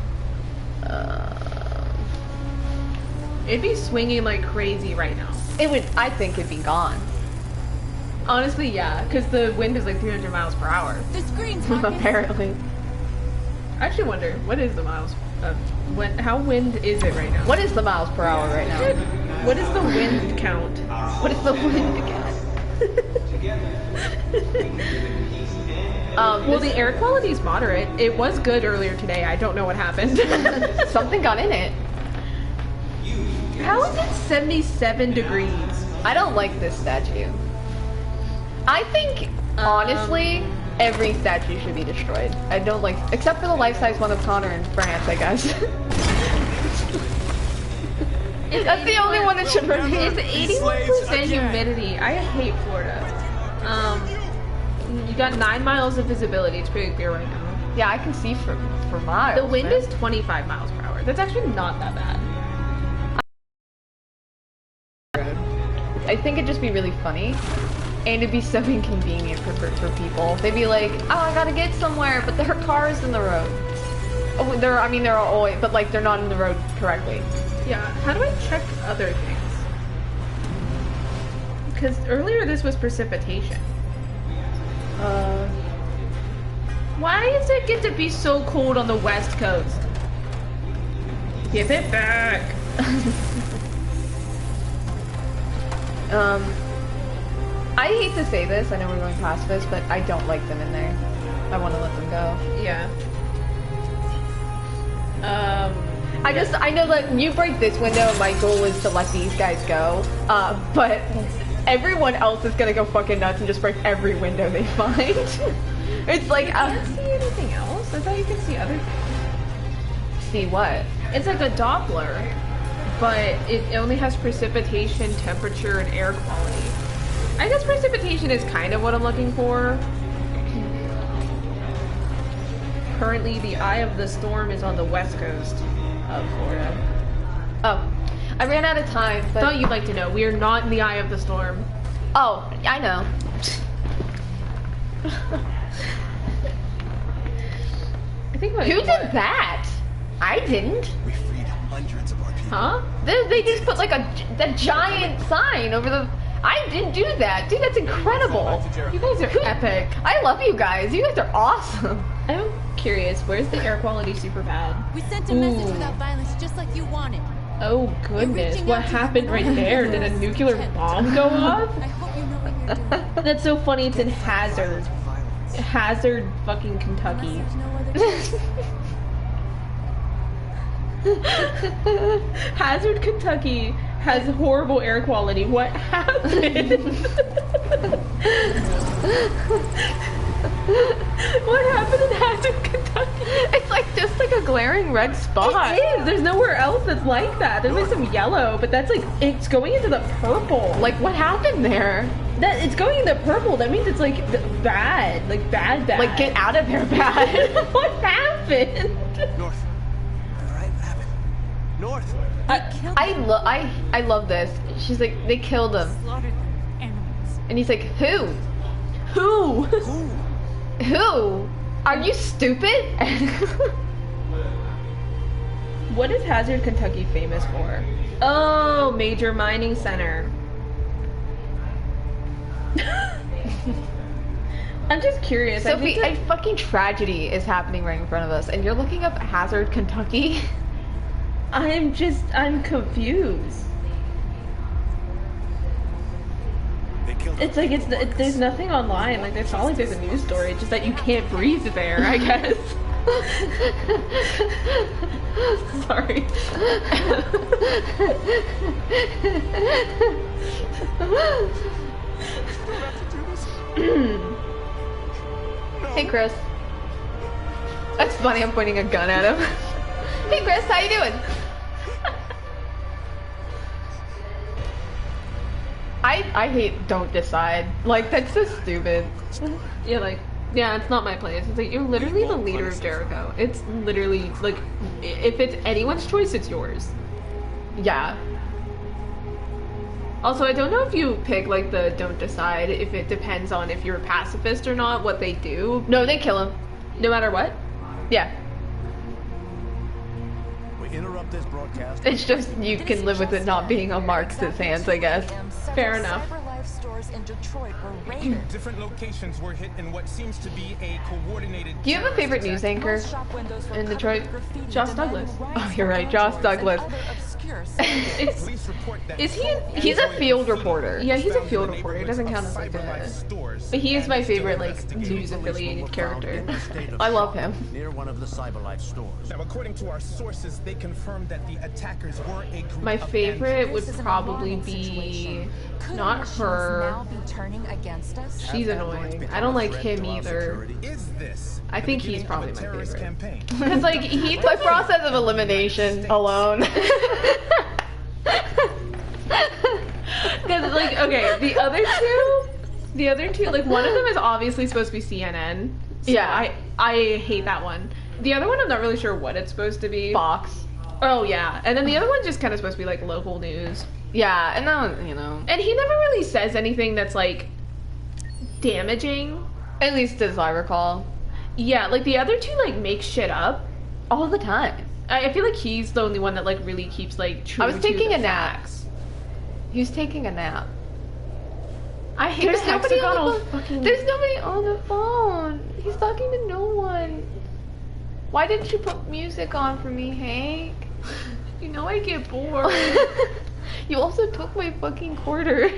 It'd be swinging like crazy right now. It would. I think it'd be gone. Honestly, yeah, because the wind is like 300 miles per hour. The screen's Marcus. Apparently. I actually wonder, what is the miles? How wind is it right now? What is the miles per hour right now? What is the wind count? What is the wind count? Well, the air quality is moderate. It was good earlier today. I don't know what happened. Something got in it. How is it 77 degrees? I don't like this statue. I think, honestly, every statue should be destroyed. I don't like, except for the life-size one of Connor in France, I guess. That's the only one that should remain. It's 81% humidity. I hate Florida. You got 9 miles of visibility. It's pretty clear right now. Yeah, I can see for miles. The wind is 25 miles per hour. That's actually not that bad. I think it'd just be really funny, and it'd be so inconvenient for people. They'd be like, "Oh, I gotta get somewhere, but there are cars in the road." Oh, there are always, but like they're not in the road correctly. Yeah. How do I check other things? Because earlier this was precipitation. Why does it get to be so cold on the West Coast? Give it back. I hate to say this, I know we're going past this, but I don't like them in there. I want to let them go. Yeah. I know that you break this window and my goal is to let these guys go, but everyone else is gonna go fucking nuts and just break every window they find. It's like, you can't see anything else? I thought you could see other things. See what? It's like a Doppler, but it only has precipitation, temperature, and air quality. I guess precipitation is kind of what I'm looking for. currently the eye of the storm is on the west coast of Florida. Oh, I ran out of time. But... Thought you'd like to know. We are not in the eye of the storm. Oh, I know. I think Who did that? I didn't. We freed hundreds of our people. Huh? They just put like a giant sign over the... I didn't do that. Dude, that's incredible. You guys are epic. I love you guys. You guys are awesome. I'm curious, where's the air quality super bad? We sent a message without violence, just like you wanted. Oh goodness, what happened right there? Did a nuclear bomb go off? I hope you know what you're doing. That's so funny, it's in Hazard. Hazard fucking Kentucky. Hazard, Kentucky has horrible air quality. What happened? What happened in Hazard, Kentucky? It's like just like a glaring red spot. It is. There's nowhere else that's like that. There's like some yellow, but that's like it's going into the purple. Like what happened there? That it's going into purple. That means it's like bad, like bad. Like get out of there, bad. What happened? North. All right, what happened? North. I love this. She's like, they killed him. Slaughtered them, animals. And he's like, who? Who? Who? Are you stupid? What is Hazard, Kentucky famous for? Oh, major mining center. I'm just curious. Sophie, a fucking tragedy is happening right in front of us, and you're looking up Hazard, Kentucky? I'm confused. It's like there's nothing online. Like it's not like there's a news story. It's just that you can't breathe there, I guess. Sorry. Hey Chris. That's funny, I'm pointing a gun at him. Hey Chris, how you doing? I hate don't decide. Like that's so stupid. Yeah, like yeah, it's not my place. It's like you're literally the leader of Jericho. It's literally like if it's anyone's choice, it's yours. Yeah. Also, I don't know if you pick like the don't decide if it depends on if you're a pacifist or not, what they do. No, they kill him. No matter what? Yeah. We interrupt this broadcast. It's just you can live with it not being on Marx's hands, I guess. Fair enough. In Detroit were raided. Different locations were hit in what seems to be a coordinated. Do you have a favorite news anchor in Detroit? Josh Douglas. Oh, you're right, Josh Douglas. Is he? He's a field reporter. Yeah, he's a field reporter. He doesn't count as like a. But he is my favorite like news affiliated character. I love him. Near one of the CyberLife stores. Now, according to our sources, they confirmed that the attackers were a group. My favorite would probably be not her. She's annoying. I don't like him either. I think he's probably my favorite. Because like he's by process of elimination alone. Because like okay, the other two, like one of them is obviously supposed to be CNN. So yeah, I hate that one. The other one, I'm not really sure what it's supposed to be. Fox. Oh yeah, and then the other one's just kind of supposed to be like local news. Yeah, and that one, you know. And he never really says anything that's like damaging. At least as I recall. Yeah, like the other two like make shit up all the time. I feel like he's the only one that like really keeps like true. I was taking to a the nap. facts. He was taking a nap. I hate There's nobody on the phone. fucking... There's nobody on the phone. He's talking to no one. Why didn't you put music on for me, Hank? You know I get bored. You also took my fucking quarter.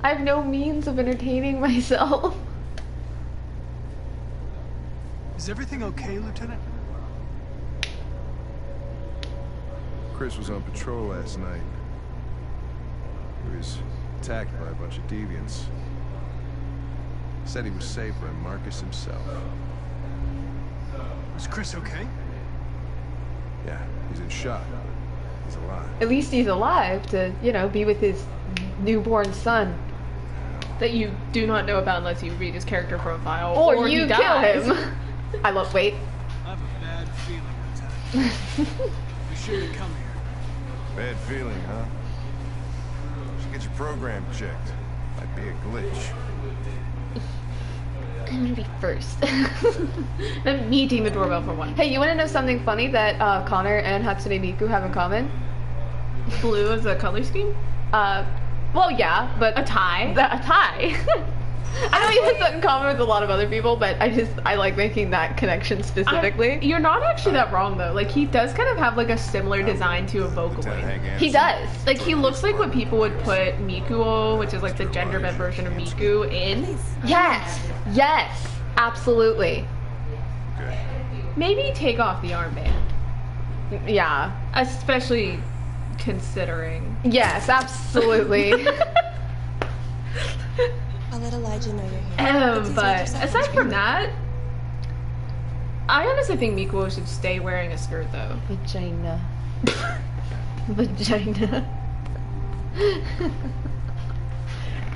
I have no means of entertaining myself. Is everything okay, Lieutenant? Chris was on patrol last night. He was attacked by a bunch of deviants. Said he was saved by Marcus himself. Is Chris okay? Yeah, he's in shock, but he's alive. At least he's alive to, you know, be with his newborn son. That you do not know about unless you read his character profile. Or you he kill dies. him. I love. Wait. I have a bad feeling, Lieutenant. We shouldn't come here. Bad feeling, huh? Should get your program checked. Might be a glitch. I'm gonna be first. Then me ding the doorbell for one. Hey, you wanna know something funny that Connor and Hatsune Miku have in common? Blue is a color scheme? Well, yeah, but... A tie? A tie. I know he has that in common with a lot of other people, but I like making that connection specifically. You're not actually that wrong, though. Like, he does kind of have, like, a similar design to a Vocaloid. He does. Like, he looks like what people would put Mikuo, which is, like, the gender bent version of Miku, in. Yes! Yes! Absolutely. Okay. Maybe take off the armband. Yeah. Especially considering. Yes, absolutely. I'll let Elijah know you're here. But aside from that, I honestly think Mikuo should stay wearing a skirt, though. Vagina. Vagina.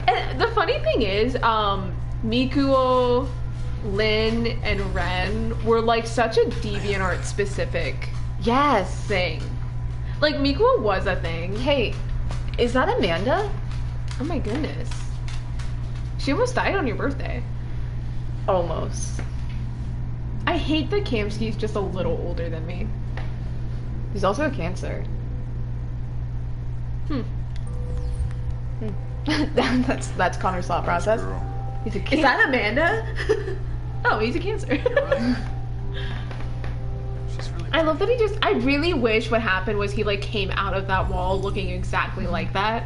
And the funny thing is, Mikuo, Lin, and Ren were like such a DeviantArt specific thing. Like, Mikuo was a thing. Hey, is that Amanda? Oh my goodness. She almost died on your birthday. Almost. I hate that Kamsky's just a little older than me. He's also a Cancer. That's Connor's thought process. He's a Is that Amanda? Oh, he's a Cancer. I love that I really wish what happened was he like came out of that wall looking exactly like that.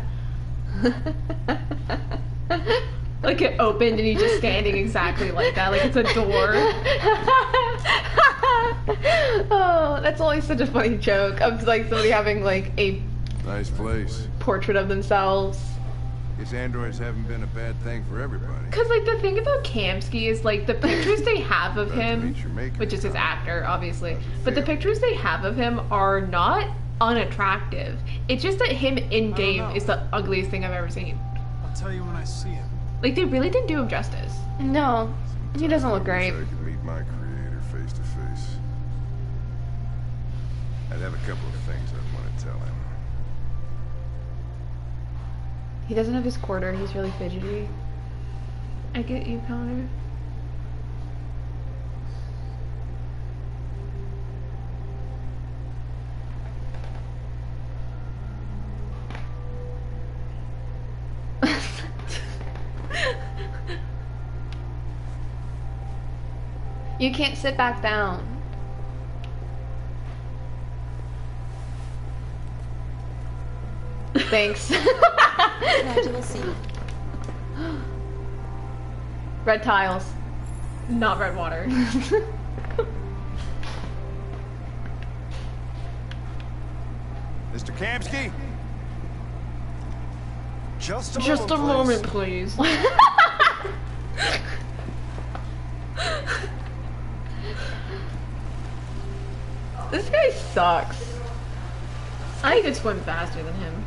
Like it opened and he's just standing exactly like that, like it's a door. Oh, that's always such a funny joke of like somebody having like a nice place portrait of themselves. Guess androids haven't been a bad thing for everybody. Cause like the thing about Kamsky is like the pictures they have of him, which is his actor obviously, but the pictures they have of him are not unattractive. It's just that him in game is the ugliest thing I've ever seen. I'll tell you when I see him. Like they really didn't do him justice. No, he doesn't look great. I could meet my creator face to face. I'd have a couple of things I'd want to tell him. He doesn't have his quarter. He's really fidgety. I get you, Connor. You can't sit back down. Thanks. Red tiles. Not red water. Mr. Kamsky? Just a moment, please. This guy sucks. I could swim faster than him.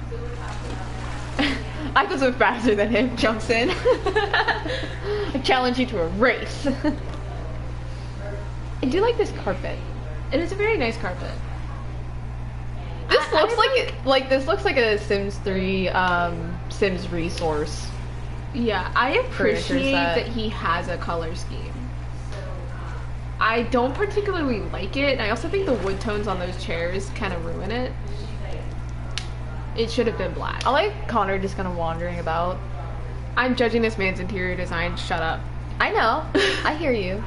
I could swim faster than him. Jumps in. I challenge you to a race. I do like this carpet. It is a very nice carpet. This this looks like a Sims 3 Sims resource. Yeah, I appreciate that he has a color scheme. I don't particularly like it. I also think the wood tones on those chairs kind of ruin it. It should have been black. I like Connor just kind of wandering about. I'm judging this man's interior design. Shut up. I know. I hear you.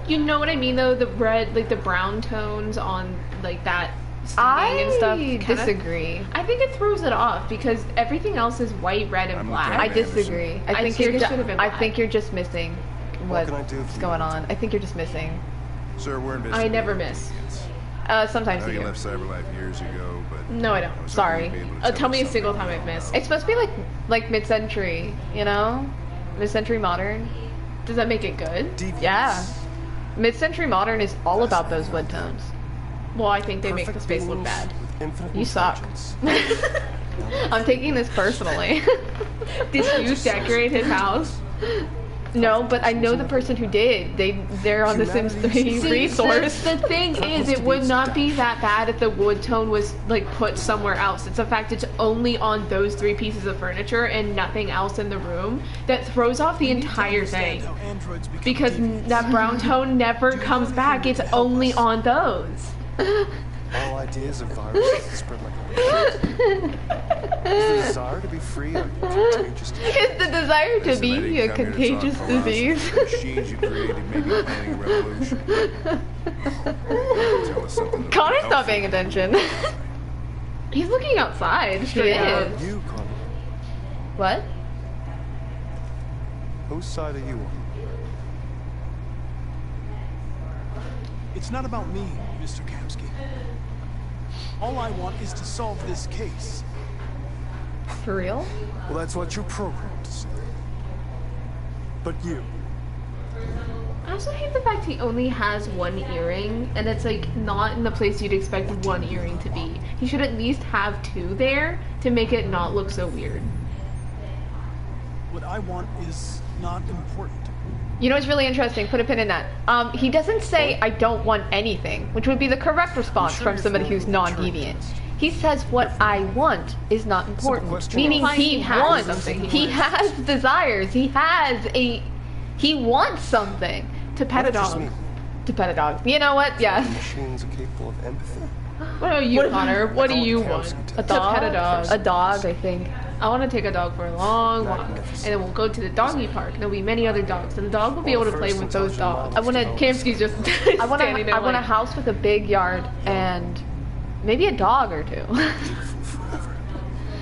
You know what I mean, though? The red, like the brown tones on like that and stuff. I disagree. I think it throws it off because everything else is white, red, and black. I disagree. I think you're just missing what's going on. I think you're just missing. Sir, we're in I never miss. Sometimes I know you you do. left Cyberlife years ago, but no, I don't. Sorry. Tell me a single time I've missed. It's supposed to be like mid-century, you know, mid-century modern. Does that make it good? Yeah. Mid-century modern is all about those wood tones. Well, I think they make the space look bad. You suck. I'm taking this personally. Did you decorate his house? No, but I know the person who did. They're on the Sims 3 resource. The thing is, it would not be that bad if the wood tone was like put somewhere else. It's the fact it's only on those 3 pieces of furniture and nothing else in the room that throws off the entire thing. Because that brown tone never comes back. It's only on those. All ideas of viruses spread like a Is the desire to be free a contagious disease? Is the desire to be a contagious disease? The machines you created may be planning a revolution. Tell us something. Connor's not paying attention. He's looking outside. He is. You, Connor. What? Whose side are you on? It's not about me, Mr. Kamsky. All I want is to solve this case. For real? Well, that's what you're programmed to say. But you. I also hate the fact he only has 1 earring, and it's like not in the place you'd expect 1 earring to be. He should at least have 2 there to make it not look so weird. What I want is not important. You know what's really interesting? Put a pin in that. He doesn't say, I don't want anything, which would be the correct response from somebody who's non-deviant. He says, what I want is not important. Meaning he wants something. He has desires. He wants something. To pet a dog. To pet a dog. You know what? Yeah. Machines are capable of empathy. What are you, Connor? What do you want? A dog? To pet a dog. A dog, I think. I want to take a dog for a long walk, and then we'll go to the doggy park. And there'll be many other dogs, and the dog will be able to play with those dogs. I want to. Kamsky's just standing there. I want a house with a big yard and maybe a dog or 2.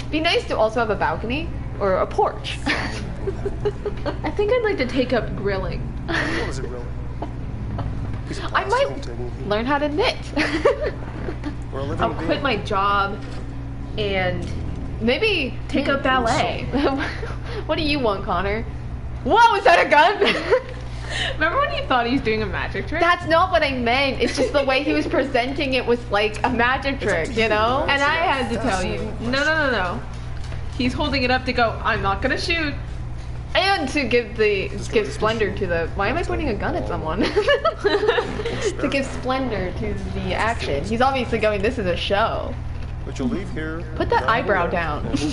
Be nice to also have a balcony or a porch. I think I'd like to take up grilling. What is it really? I might learn how to knit. I'll quit my job and maybe take up ballet. What do you want, Connor? Whoa, is that a gun? Remember when he thought he was doing a magic trick? That's not what I meant. It's just the way he was presenting it was like a magic trick, you know? And I had to tell you, no. He's holding it up to go, I'm not gonna shoot. And to give splendor to the. Why am I pointing a gun at someone? To give splendor to the action. He's obviously going, this is a show. But you'll leave here. Put that eyebrow down. Put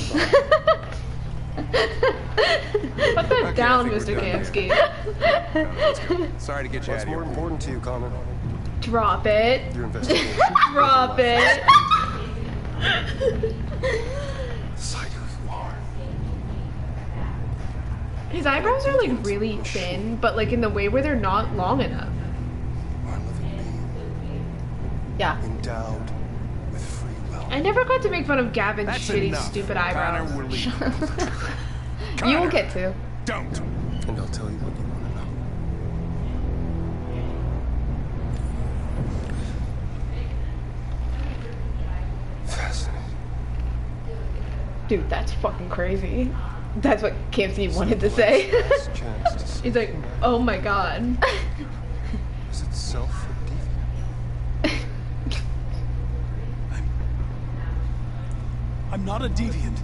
that down, Mr. Kamsky. Sorry to get you out What's of here. more important to you, Connor? Drop it. Your investigation. Drop it. His eyebrows are like really thin, but like in the way where they're not long enough. Yeah. Endowed with free will. I never got to make fun of Gavin's shitty, enough. stupid eyebrows. Connor, we're leaving. You will get to. Don't. And I'll tell you what you want to know. Fascinating. Dude, that's fucking crazy. That's what Kamsky wanted to say. He's like, oh my god. Is it self or deviant? I'm not a deviant.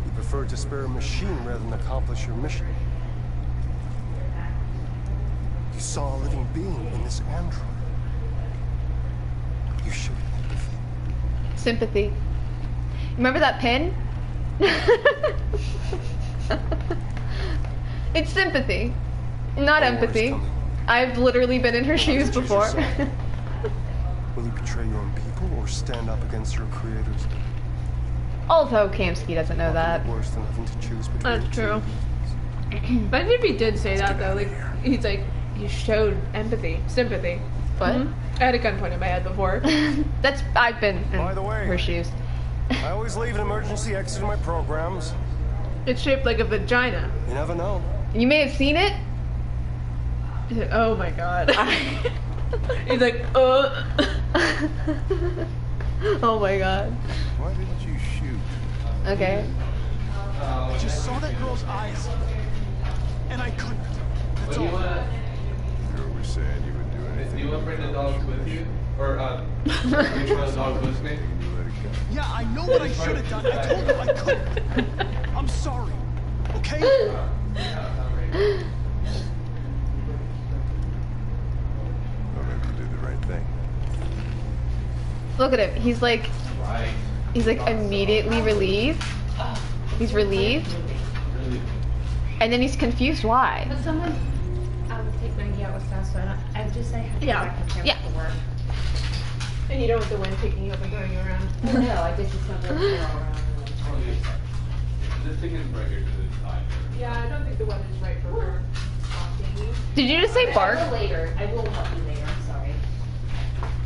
You prefer to spare a machine rather than accomplish your mission. You saw a living being in this android. You showed empathy. Sympathy. Remember that pin? It's sympathy, not empathy. I've literally been in her shoes before. Will you betray your own people or stand up against your creators? Although Kamsky doesn't know that. Worse than having to choose between That's the true. But if he did say that though, like he's like, you showed empathy, sympathy. What? I had a gun point in my head before. I've been in By the way, her shoes. I always leave an emergency exit in my programs. It's shaped like a vagina. You never know. You may have seen it. He's like, oh my god. He's like, oh my god. Why didn't you shoot? Okay. I just saw that girl's eyes, and I couldn't. That's all. You always said you would do anything. Do you want to bring the dogs with you? Or, bring the dogs with me? Yeah, I know what I should have done. I told you I couldn't. I'm sorry. Okay? Well, maybe you did the right thing. Look at him. He's like immediately relieved. He's relieved. And then he's confused why. But someone take Maggie out with Sas, so I just say have to go back and care for work. And you don't want the wind picking you up and throwing you around. No, I just want to go around. This thing is right here to the side. Yeah, I don't think the weather's right for her. Did you just say bark? I will later. I will help you later. I'm sorry.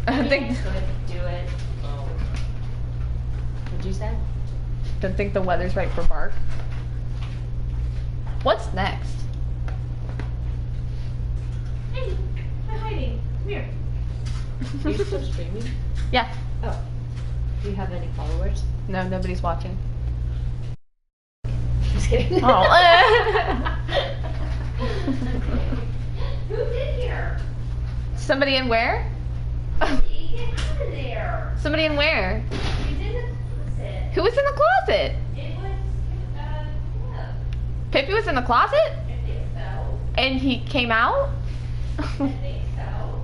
I think. Do it. What'd you say? Don't think the weather's right for bark. What's next? Hey, I'm hiding. Come here. Are you still streaming? Yeah. Oh. Do you have any followers? No, nobody's watching. Just kidding. Oh. Who's in here? Somebody in where? Get out of there. Somebody in where? He's in the closet. Who was in the closet? It was, yeah. Pippi was in the closet? I think so. And he came out? I think so.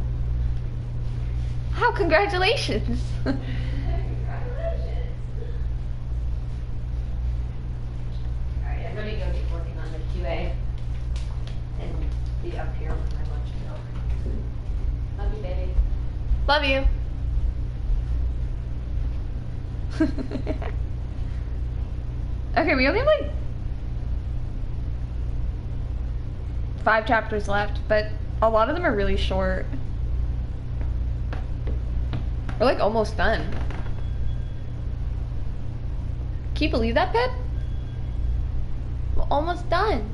Wow, congratulations. Congratulations. Alright, I'm gonna go get working on the QA and be up here with my lunch milk. Love you, baby. Love you. Okay, we only have like 5 chapters left, but a lot of them are really short. We're like almost done. Can you believe that, Pip? We're almost done.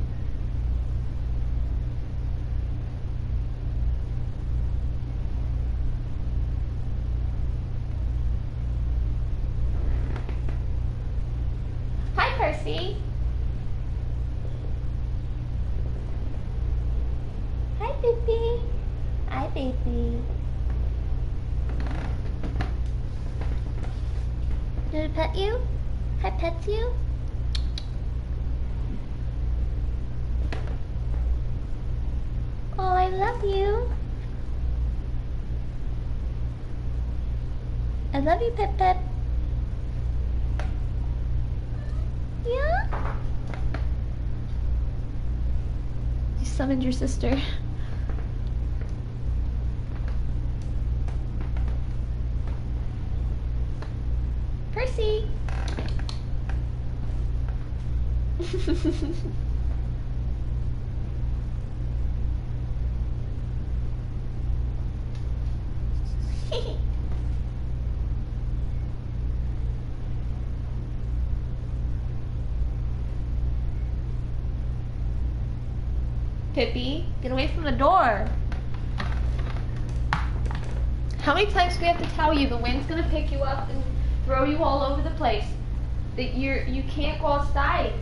Hi, Percy. Hi, Pippi. Hi, baby. Did I pet you? I pet you? Oh, I love you. I love you, Pip Pip. Yeah? You summoned your sister. Percy! Pippi, get away from the door. How many times do we have to tell you the wind's gonna pick you up and throw you all over the place? That you can't go outside.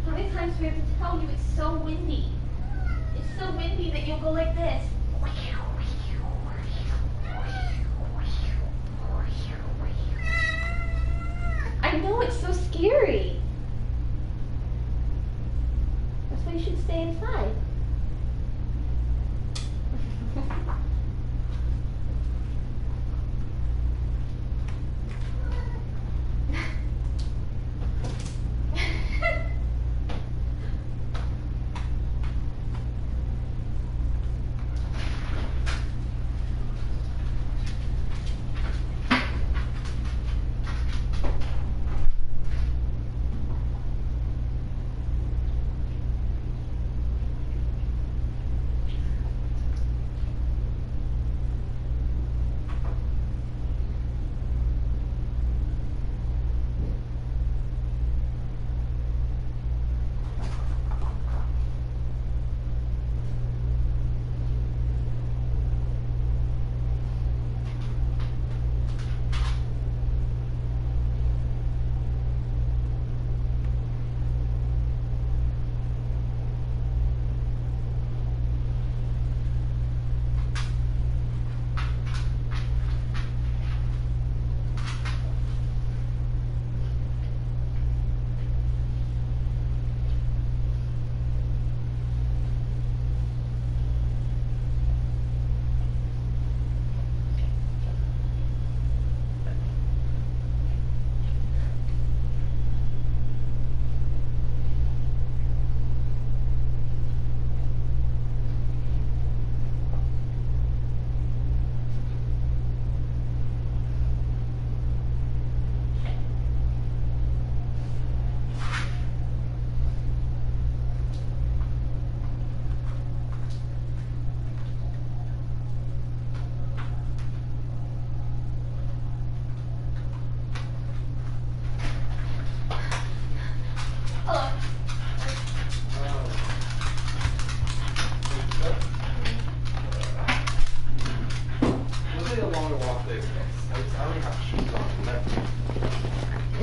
How many times do we have to tell you it's so windy? It's so windy that you'll go like this. I know, it's so scary. That's why you should stay inside.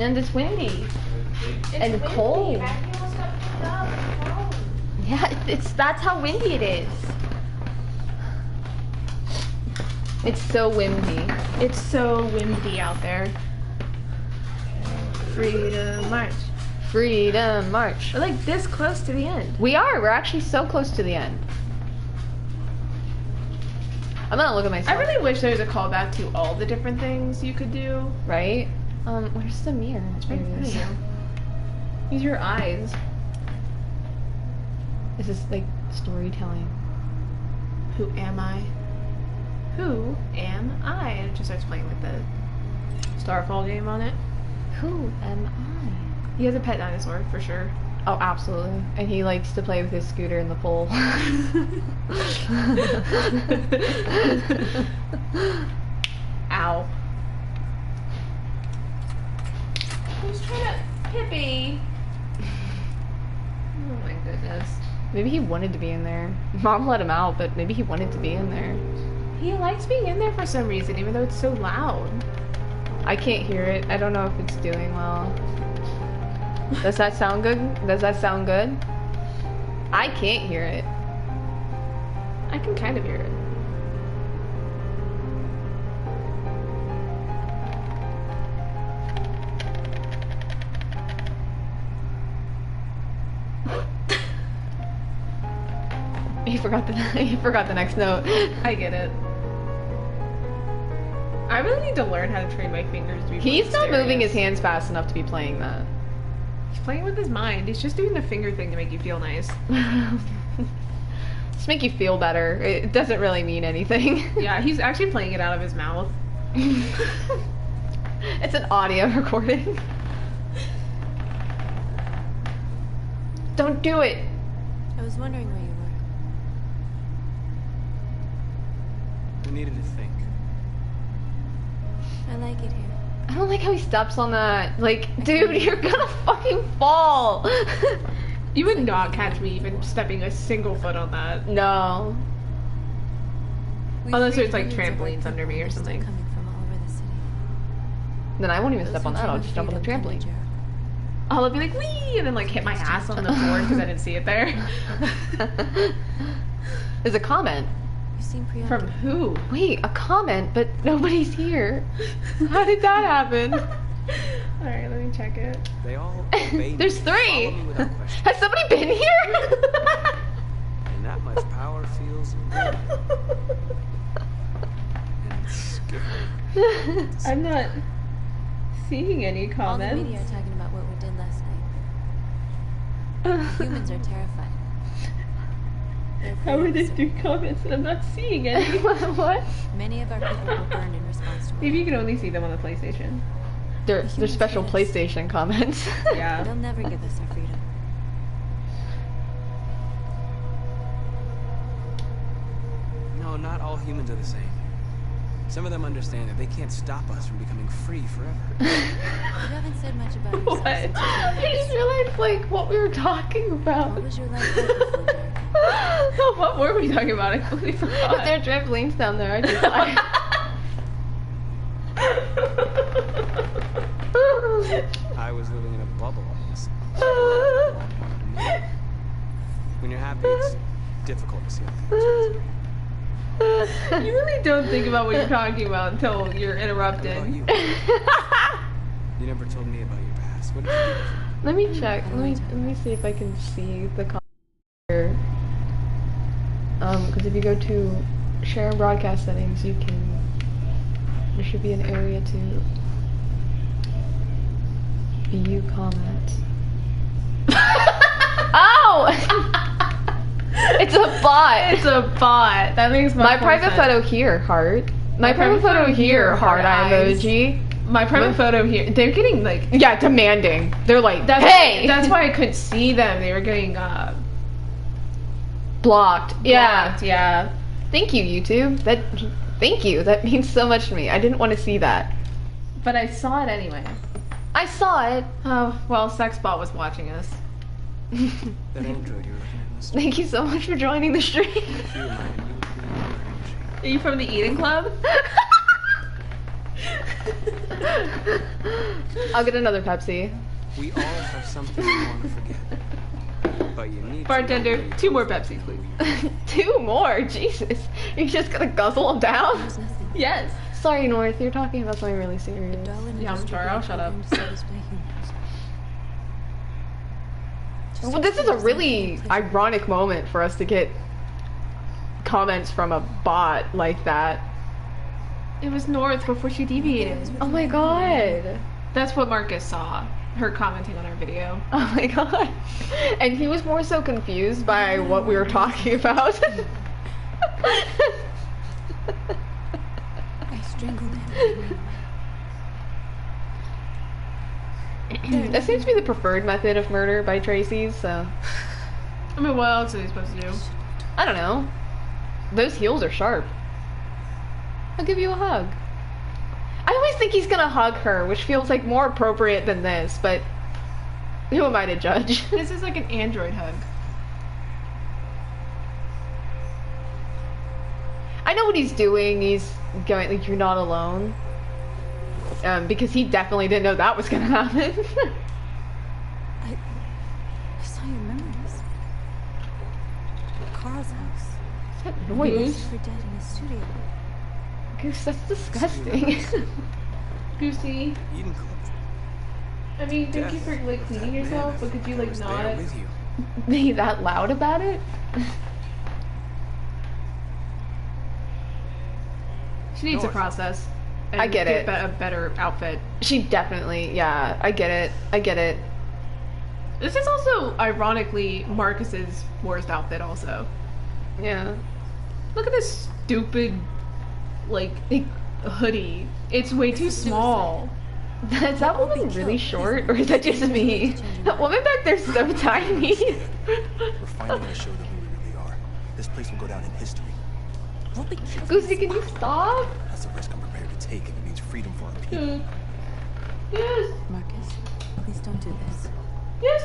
And it's windy. And cold. Yeah, that's how windy it is. It's so windy. It's so windy out there. Freedom March. Freedom March. We're like this close to the end. We are. We're actually so close to the end. I'm gonna look at myself. I really wish there was a callback to all the different things you could do. Right? Where's the mirror? There it is. Use your eyes. This is like storytelling. Who am I? Who am I? And it just starts playing like the Starfall game on it. Who am I? He has a pet dinosaur for sure. Oh, absolutely. And he likes to play with his scooter in the pool. Ow. Who's trying to Pippi? Oh my goodness. Maybe he wanted to be in there. Mom let him out, but maybe he wanted to be in there. He likes being in there for some reason, even though it's so loud. I can't hear it. I don't know if it's doing well. Does that sound good? Does that sound good? I can't hear it. I can kind of hear it. He forgot the next note. I get it. I really need to learn how to train my fingers to be He's not mysterious. moving his hands fast enough to be playing that. He's playing with his mind. He's just doing the finger thing to make you feel nice. Just make you feel better. It doesn't really mean anything. Yeah, he's actually playing it out of his mouth. It's an audio recording. Don't do it. I was wondering where you were. We needed to think. I like it here. I don't like how he steps on that. Like, dude, you're gonna fucking fall. You would not catch me even stepping a single foot on that. No. Unless there's like trampolines under me or something. Coming from all over the city. Then I won't even step on that. I'll just jump on the trampoline. I'll be like, wee, and then like hit my ass on the floor because I didn't see it there. There's a comment. You seem From who? Wait, a comment, but nobody's here. How did that happen? Alright, let me check it. They all obeyed There's me, three. followed me without question. Has somebody been here? And that much power feels good. And scary. I'm not seeing any All the comments. media are talking about what we did last night. The humans are terrified. How are there 3 comments and I'm not seeing any? What? Many of our people were burned in response to Maybe you can only see them on the PlayStation. They're special PlayStation comments. Yeah. They'll never give us our freedom. No, not all humans are the same. Some of them understand that they can't stop us from becoming free forever. You haven't said much about yourself What? since you've I been just here. realized like what we were talking about. What was your life like before Jericho? What were we talking about? I completely forgot. If there are trampolines down there, I just I was living in a bubble, I guess. When you're happy, it's difficult to see how things are. You really don't think about what you're talking about until you're interrupted. What about you? You never told me about your past. What did you do? Let me check. Let me see if I can see the comment here. Because if you go to share and broadcast settings, you can. There should be an area to view comments. Oh! It's a bot. It's a bot. That makes my private photo here, heart. My private photo here, heart emoji. My private photo here. They're getting like demanding. They're like, hey. That's why I couldn't see them. They were getting blocked. Yeah. blocked, yeah. Thank you, YouTube. Thank you. That means so much to me. I didn't want to see that. But I saw it anyway. I saw it. Oh well, Sexbot was watching us. That android you were looking at was Thank you so much for joining the stream. you reminded me of being a machine. Are you from the Eating Club? I'll get another Pepsi. We all have something we want to forget. But you need Bartender, 2 more Pepsis, please. 2 more? Jesus. You're just gonna guzzle them down? Yes. Sorry, North. You're talking about something really serious. Yeah, I'm sorry. I'll shut up. Well, this is a really ironic moment for us to get comments from a bot like that. It was North before she deviated. Oh my god. That's what Marcus saw. Her commenting on our video. Oh my god. And he was more so confused by what we were talking about. I strangled him. That seems to be the preferred method of murder by Tracy's, so... I mean, what else are they supposed to do? I don't know. Those heels are sharp. I'll give you a hug. I always think he's gonna hug her, which feels like more appropriate than this, but who am I to judge? This is like an android hug. I know what he's doing. He's going like, you're not alone. Because he definitely didn't know that was gonna happen. I saw your memories. Carl's house. What's that noise? For dead in his studio. Goose, that's disgusting. Goosey. I mean, thank you for like cleaning yourself, but could you like not be that loud about it? She needs a process. And I get it. A better outfit. She definitely, yeah, I get it. I get it. This is also, ironically, Marcus's worst outfit also. Yeah. Look at this stupid, like, hoodie. It's way too small. Is that woman really short, or is that just me? That woman back there's so tiny. We're finally gonna show them who we really are. This place will go down in history. Goosey, can you stop? That's the risk I'm prepared to take if it means freedom for our people. Yes. Marcus, please don't do this. Yes.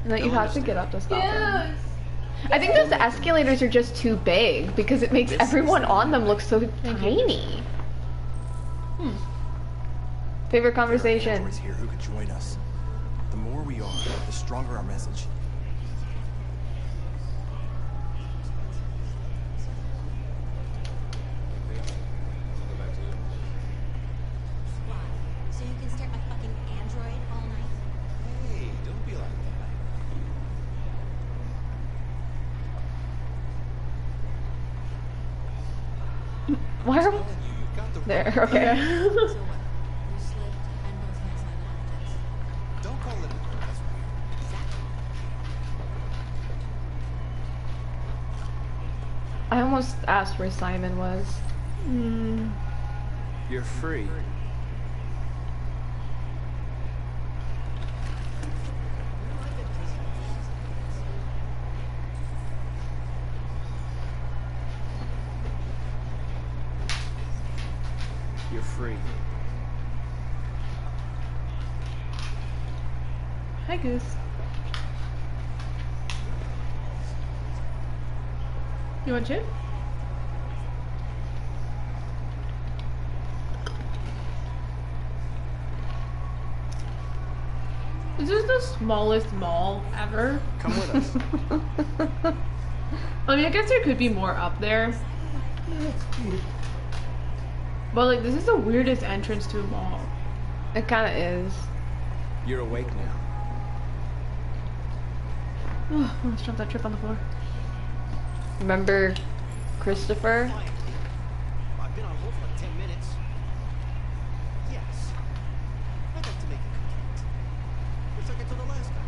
And then you have to get up to stop them. I think those escalators are just too big because it makes everyone on them look so tiny. Favorite conversation. There are here who could join us. The more we are, the stronger our message. So you can stare at my fucking android all night? Hey, don't be like that. Why are we there? Okay. Don't call it a that's weird. I almost asked where Simon was. You're free. You're free. Hi, Goose. You want chip? This is the smallest mall ever. Come with us. I mean, I guess there could be more up there. But like, this is the weirdest entrance to a mall. It kind of is. You're awake now. Oh, let's drop that chip on the floor. Remember Christopher? I've been on hold for like 10 minutes. Yes. I'd like to make a complaint. Just like I told the last time.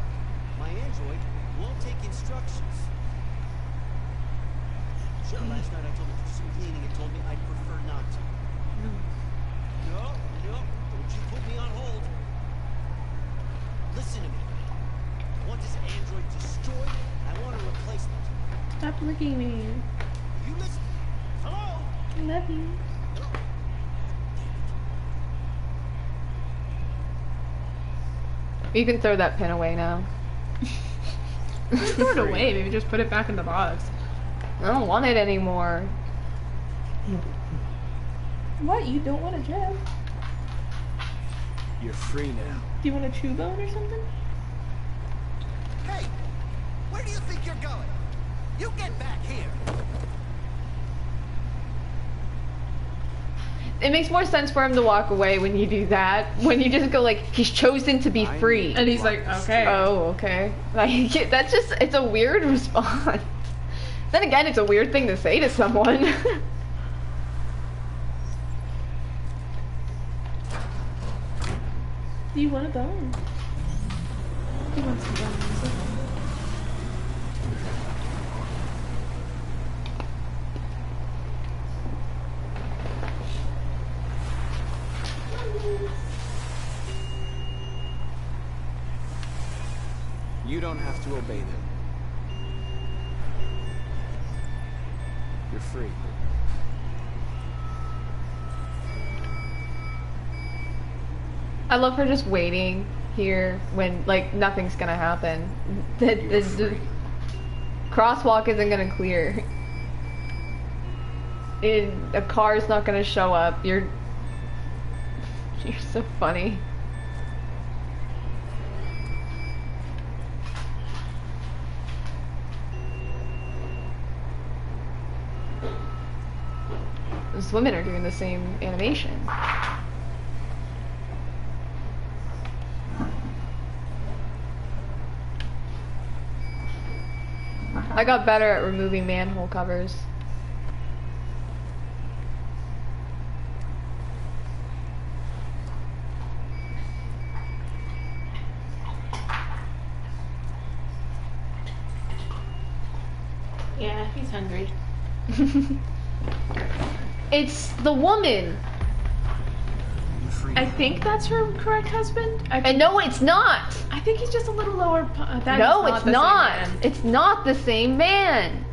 My android won't take instructions. Sure, last night I told him to do some cleaning and told me I'd prefer not to. No, don't you put me on hold. Listen to me. I want this android destroyed, and I want a replacement. Stop licking me. You listen. Hello? I love you. You can throw that pin away now. Just throw it away, maybe just put it back in the box. I don't want it anymore. What? You don't want a chip? You're free now. Do you want a chew bone or something? Hey, where do you think you're going? You get back here. It makes more sense for him to walk away when you do that. When you just go like, he's chosen to be free. And he's like, okay. Oh, okay. Like, that's just, it's a weird response. Then again, it's a weird thing to say to someone. Do you want a bone? He wants some bones. You don't have to obey them. You're free. I love her just waiting here when, like, nothing's gonna happen. The crosswalk isn't gonna clear. A car's not gonna show up. You're so funny. Those women are doing the same animation. I got better at removing manhole covers. Yeah, he's hungry. It's the woman. I think that's her correct husband. And no, it's not. I think he's just a little lower. No, it's not. It's not the same man.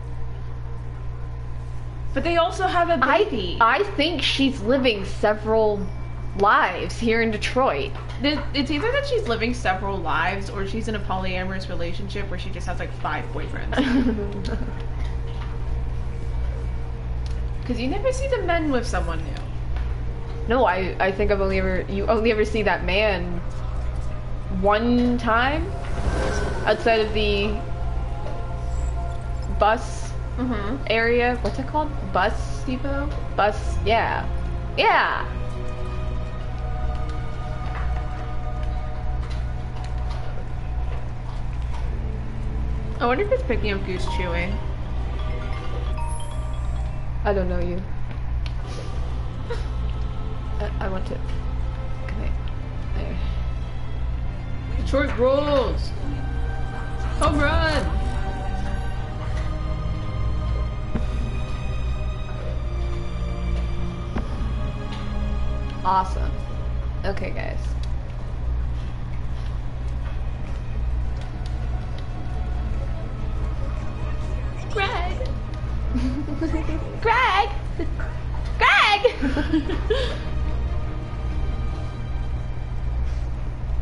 But they also have a baby. I think she's living several lives here in Detroit. It's either that she's living several lives or she's in a polyamorous relationship where she just has like 5 boyfriends. Because you never see the men with someone new. No, I think you only ever see that man one time outside of the bus area. What's it called? Bus depot? Bus, yeah. Yeah! I wonder if it's picking up Goose chewing. I don't know you. I want to. Can I? There. Detroit rules! Home run! Awesome. Okay, guys. Greg! Greg! Greg!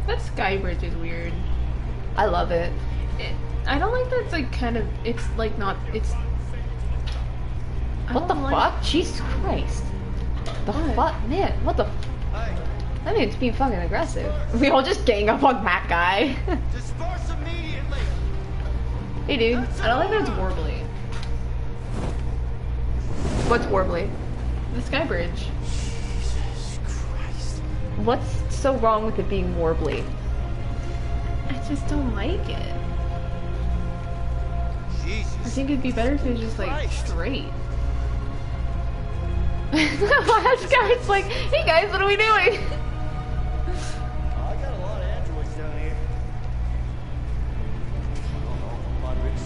That sky bridge is weird. I love it. I don't like that it's like kind of, it's like not, it's... What the fuck? Jesus Christ. The fuck? Man, what the That man's being fucking aggressive. We all just gang up on that guy. Disperse immediately. Hey dude. I don't think that's warbly. What's warbly? The sky bridge. Jesus Christ. What's so wrong with it being warbly? I just don't like it. Jesus. I think it'd be better if it was just like straight. Last guy's like, hey guys, what are we doing? I got a lot of androids down here. I don't know, hundreds,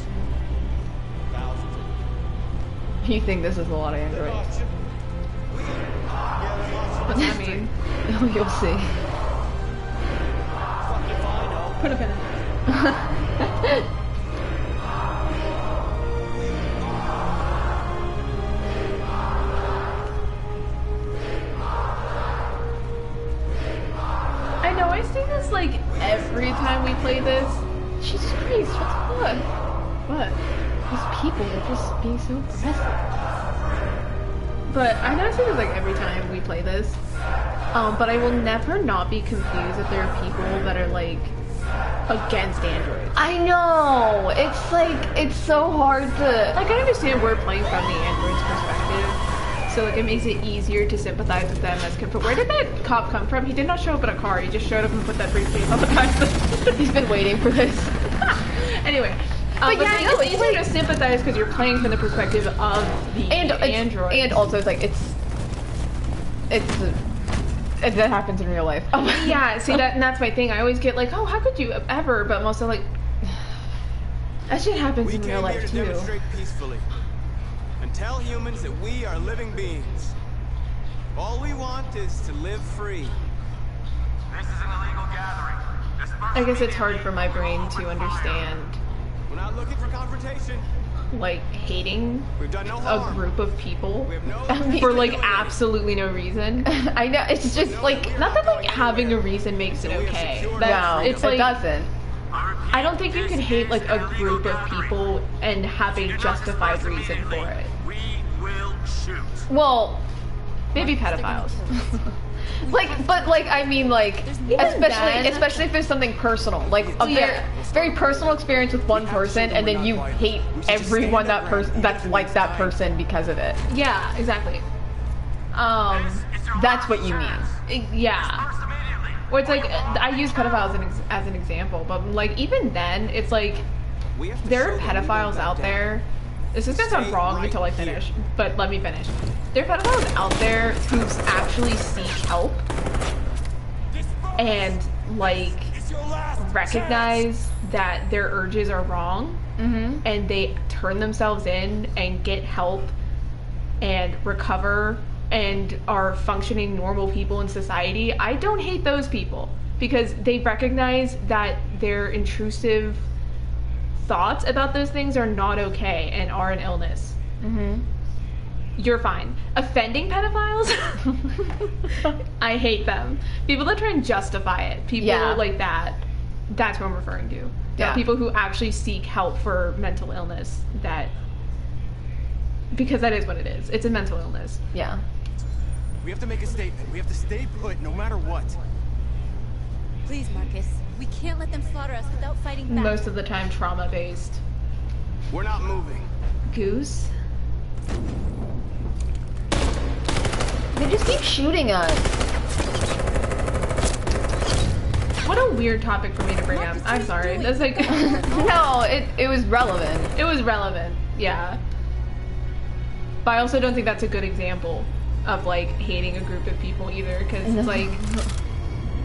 thousands. You think this is a lot of androids? What's that mean? Oh, you'll see. Put a pin in it. I know, I say this like every time we play this. Jesus Christ, what's what? What? These people are just being so aggressive. But I know I say this like every time we play this. But I will never not be confused that there are people that are like against androids. I know. It's like it's so hard to. Like I understand we're playing from the android's perspective, so like it makes it easier to sympathize with them as compared. Where did that cop come from? He did not show up in a car. He just showed up and put that briefcase on the back. He's been waiting for this. Anyway. But yeah, it's easier to sympathize because you're playing from the perspective of the android. And also, it's like that happens in real life. Yeah, see and that's my thing. I always get like, oh, how could you ever? But most of like, that shit happens in real life too. We came here to demonstrate peacefully and tell humans that we are living beings. All we want is to live free. This is an illegal gathering. I guess it's hard for my brain to understand. We're not looking for confrontation. Like hating a group of people no for like absolutely no reason. I know, it's just like not that like having a reason makes it okay. No, it's like, it doesn't. I don't think you can hate like a group of people and have a justified reason for it. We will shoot. Well, maybe pedophiles. But I mean, like, especially if there's something personal, like a very personal experience with one person, and then you hate everyone that's like that person because of it. Yeah, exactly. That's what you mean. Yeah. Or it's like I use pedophiles as an example, but like even then, it's like there are pedophiles out there. This is gonna sound wrong until I finish, but let me finish. There are pedophiles out there who actually seek help and like recognize that their urges are wrong, and they turn themselves in and get help and recover and are functioning normal people in society. I don't hate those people because they recognize that their intrusive thoughts about those things are not okay and are an illness. You're fine. Offending pedophiles, I hate them. People that try and justify it, people like that, that's what I'm referring to. People who actually seek help for mental illness, because that is what it is. It's a mental illness. Yeah. We have to make a statement. We have to stay put no matter what. Please, Marcus. We can't let them slaughter us without fighting back. Most of the time trauma-based. We're not moving. Goose? They just keep shooting us. What a weird topic for me to bring up. I'm sorry. That's like no, it was relevant. It was relevant, yeah. But I also don't think that's a good example of like hating a group of people either, because it's like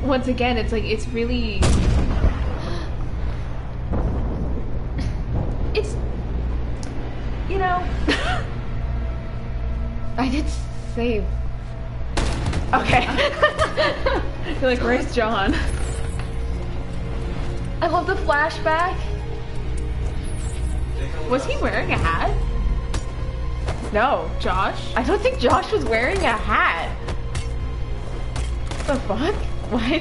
once again, it's like it's really it's you know I did save. Okay. You're like, where's John? I love the flashback. Was he wearing a hat? No. Josh? I don't think Josh was wearing a hat. What the fuck? Why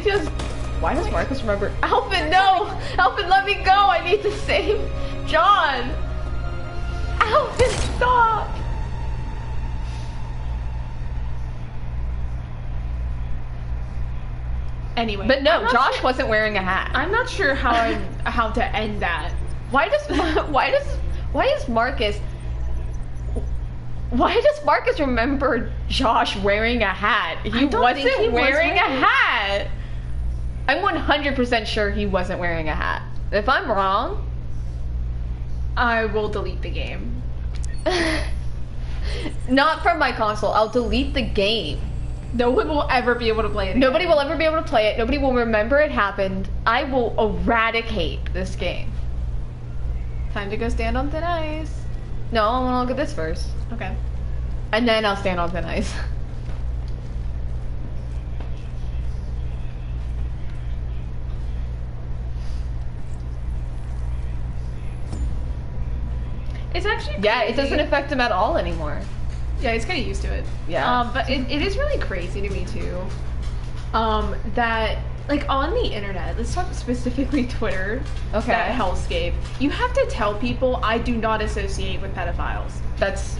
does Marcus remember? Alvin, no! Alvin, let me go! I need to save John! Alvin, stop! Anyway, but no, Josh wasn't wearing a hat. I'm not sure how to end that. Why does Marcus remember Josh wearing a hat? He wasn't wearing a hat. I'm 100% sure he wasn't wearing a hat. If I'm wrong, I will delete the game. Not from my console. I'll delete the game. No one will ever be able to play it again. Nobody will ever be able to play it. Nobody will remember it happened. I will eradicate this game. Time to go stand on thin ice. No, I want to look at this first. Okay. And then I'll stand on thin ice. It's actually crazy. Yeah, it doesn't affect him at all anymore. Yeah, he's kind of used to it. Yeah. But it is really crazy to me too. That like on the internet, let's talk specifically Twitter, Okay. that hellscape, you have to tell people I do not associate with pedophiles.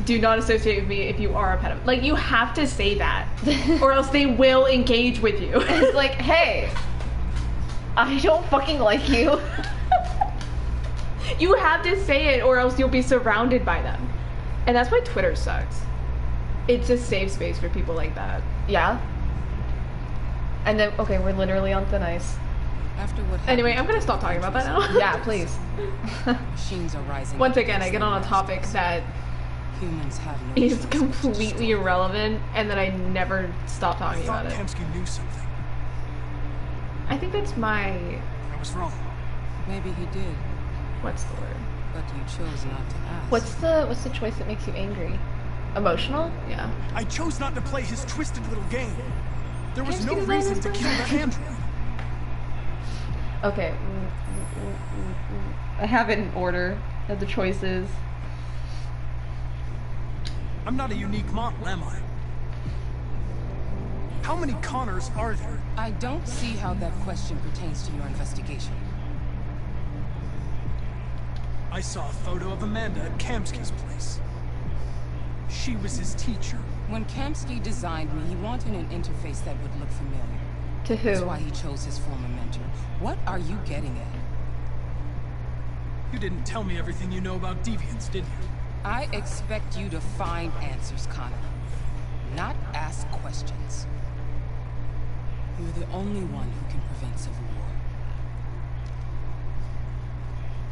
Do not associate with me if you are a pedophile. Like, you have to say that, or else they will engage with you. It's like, hey, I don't fucking like you. You have to say it, or else you'll be surrounded by them. And that's why Twitter sucks. It's a safe space for people like that. Yeah. And then, okay, we're literally on thin ice. After what Anyway, I'm gonna stop talking about that now. Yeah, please. Machines are rising. Once again, I get on a topic that humans have no is choice completely irrelevant, and that I never stop talking about it. Kamsky knew something. I think that's my... I was wrong. Maybe he did. What's the word? But you chose not to ask. What's the choice that makes you angry? Emotional? Yeah. I chose not to play his twisted little game. There was Kamsky no designed reason this to kill the android. Okay. I have it in order of the choices. I'm not a unique model, am I? How many Connors are there? I don't see how that question pertains to your investigation. I saw a photo of Amanda at Kamsky's place. She was his teacher. When Kamsky designed me, he wanted an interface that would look familiar. To who? That's why he chose his former mentor. What are you getting at? You didn't tell me everything you know about deviants, did you? I expect you to find answers, Connor. Not ask questions. You're the only one who can prevent civil war.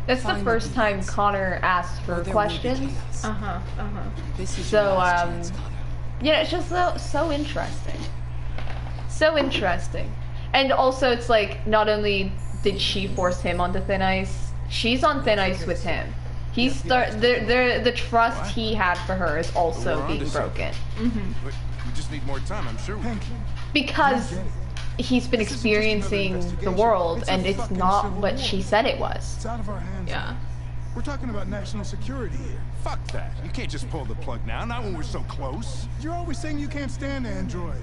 That's the Find first time deviants. Connor asked for Or there will be questions. chaos. This is So, your last chance, Connor. yeah, it's just so interesting. So interesting. And also, it's like, not only did she force him onto thin ice, she's on thin ice with him. The trust he had for her is also We're being onto broken. But we just need more time, I'm sure. Because he's been experiencing the world, and it's not what she said it was. It's out of our hands. Yeah. We're talking about national security here. Fuck that. You can't just pull the plug now, not when we're so close. You're always saying you can't stand androids.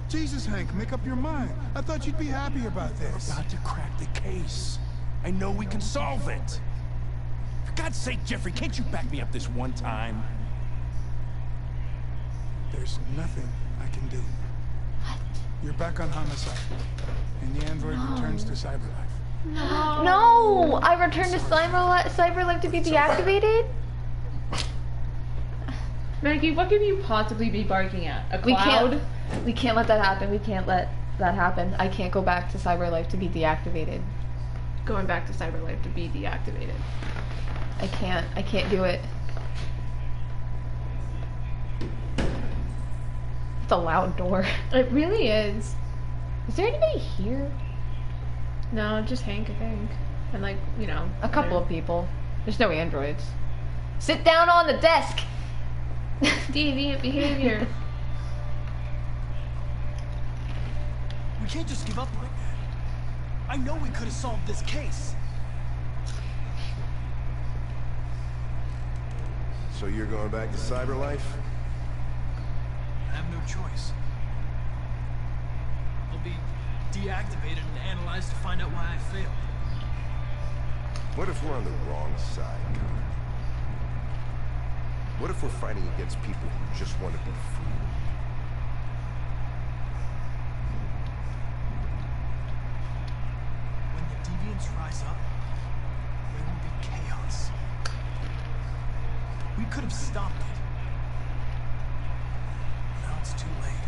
Jesus, Hank, make up your mind. I thought you'd be happy about this. Got to crack the case. I know we can solve it. For God's sake, Jeffrey, can't you back me up this one time? There's nothing I can do. You're back on homicide, and the android returns to cyberlife. No! I returned to cyberlife to be deactivated? Maggie, what could you possibly be barking at? A cloud? We can't let that happen. We can't let that happen. I can't go back to cyberlife to be deactivated. Going back to cyberlife to be deactivated. I can't do it. It's a loud door. It really is. Is there anybody here? No, just Hank, I think. And like, you know, A couple of people. There's no androids. Sit down on the desk! deviant behavior. We can't just give up like that. I know we could have solved this case. So you're going back to cyberlife? I have no choice. I'll be deactivated and analyzed to find out why I failed. What if we're on the wrong side, Connor? What if we're fighting against people who just want to be free? When the deviants rise up, there will be chaos. We could have stopped it. Now it's too late.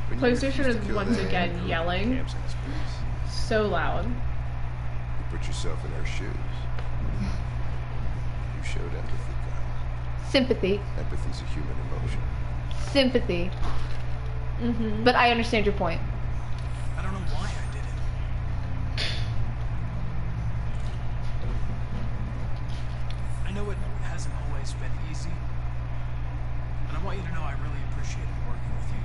When you PlayStation refuse is to kill once that again android, yelling. Cam's in his place. So loud. You put yourself in her shoes. You showed empathy, Connor. Sympathy. Empathy's a human emotion. Sympathy. Mm-hmm. But I understand your point. I don't know why I did it. I know it hasn't always been easy. And I want you to know I really appreciated working with you.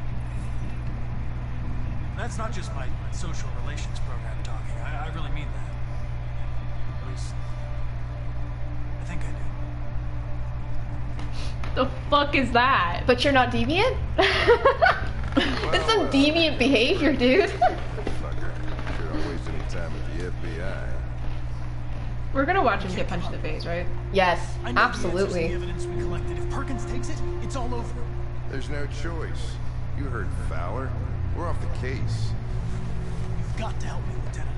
That's not just my social relations program talking. I really mean that. At least, I think I do. The fuck is that? But you're not deviant? That's some deviant behavior, dude. Fucker. Sure don't waste any time at the FBI. We're gonna watch him get punched in the face, right? Yes, I know absolutely. The evidence we collected. If Perkins takes it, it's all over. There's no choice. You heard Fowler. We're off the case. You've got to help me, Lieutenant.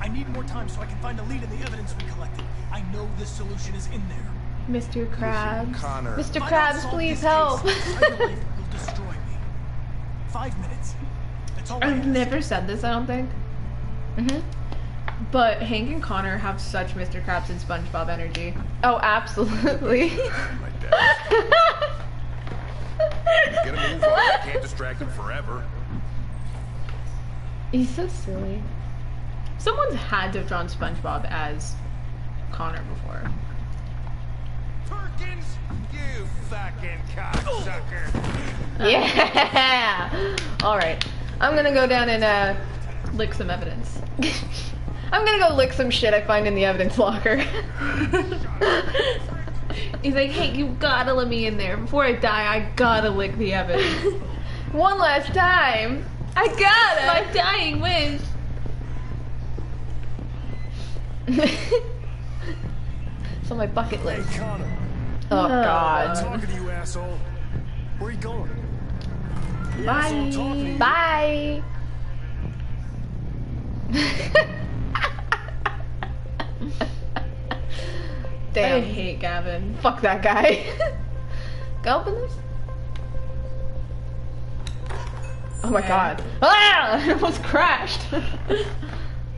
I need more time so I can find a lead in the evidence we collected. I know this solution is in there. Mr. Krabs. Connor. Mr. Krabs, please help. I believe it will destroy me. 5 minutes. That's all I I've ask. never said this, I don't think. Mm-hmm. But Hank and Connor have such Mr. Krabs and SpongeBob energy. Oh, absolutely. My dad. Get a move on. I can't distract him forever. He's so silly. Someone's had to have drawn SpongeBob as Connor before. Perkins, you fucking cocksucker. Yeah! Alright. I'm gonna go down and, lick some evidence. I'm gonna go lick some shit I find in the evidence locker. He's like, hey, you gotta let me in there. Before I die, I gotta lick the evidence. One last time! I gotta! My dying wish! It's on my bucket list. Hey, Connor. Oh, God. I'm talking to you, asshole. Where are you going? The Bye. asshole talking to you. Bye! Damn. I hate Gavin. Fuck that guy. Go open this. Oh my god. Ah! It almost crashed.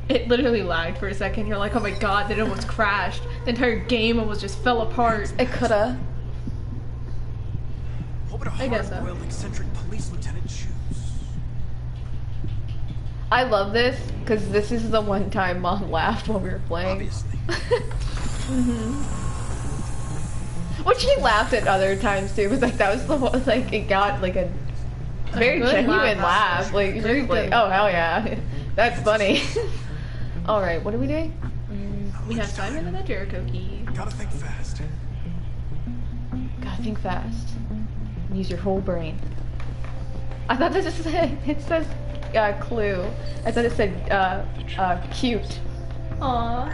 It literally lagged for a second. You're like, oh my god, that almost crashed. The entire game almost just fell apart. It coulda. What would a I guess so. hard-boiled eccentric police lieutenant choose? I love this because this is the one time Mom laughed while we were playing. Obviously. Which she laughed at other times too, but like that was the one, like it got like a very good genuine laugh. laugh. Like, Very she was like, good. oh hell yeah, that's funny. All right, what are we doing? We have Simon and the Jericho key. Gotta think fast. Gotta think fast. Use your whole brain. I thought this said it says clue. I thought it said cute. Aww.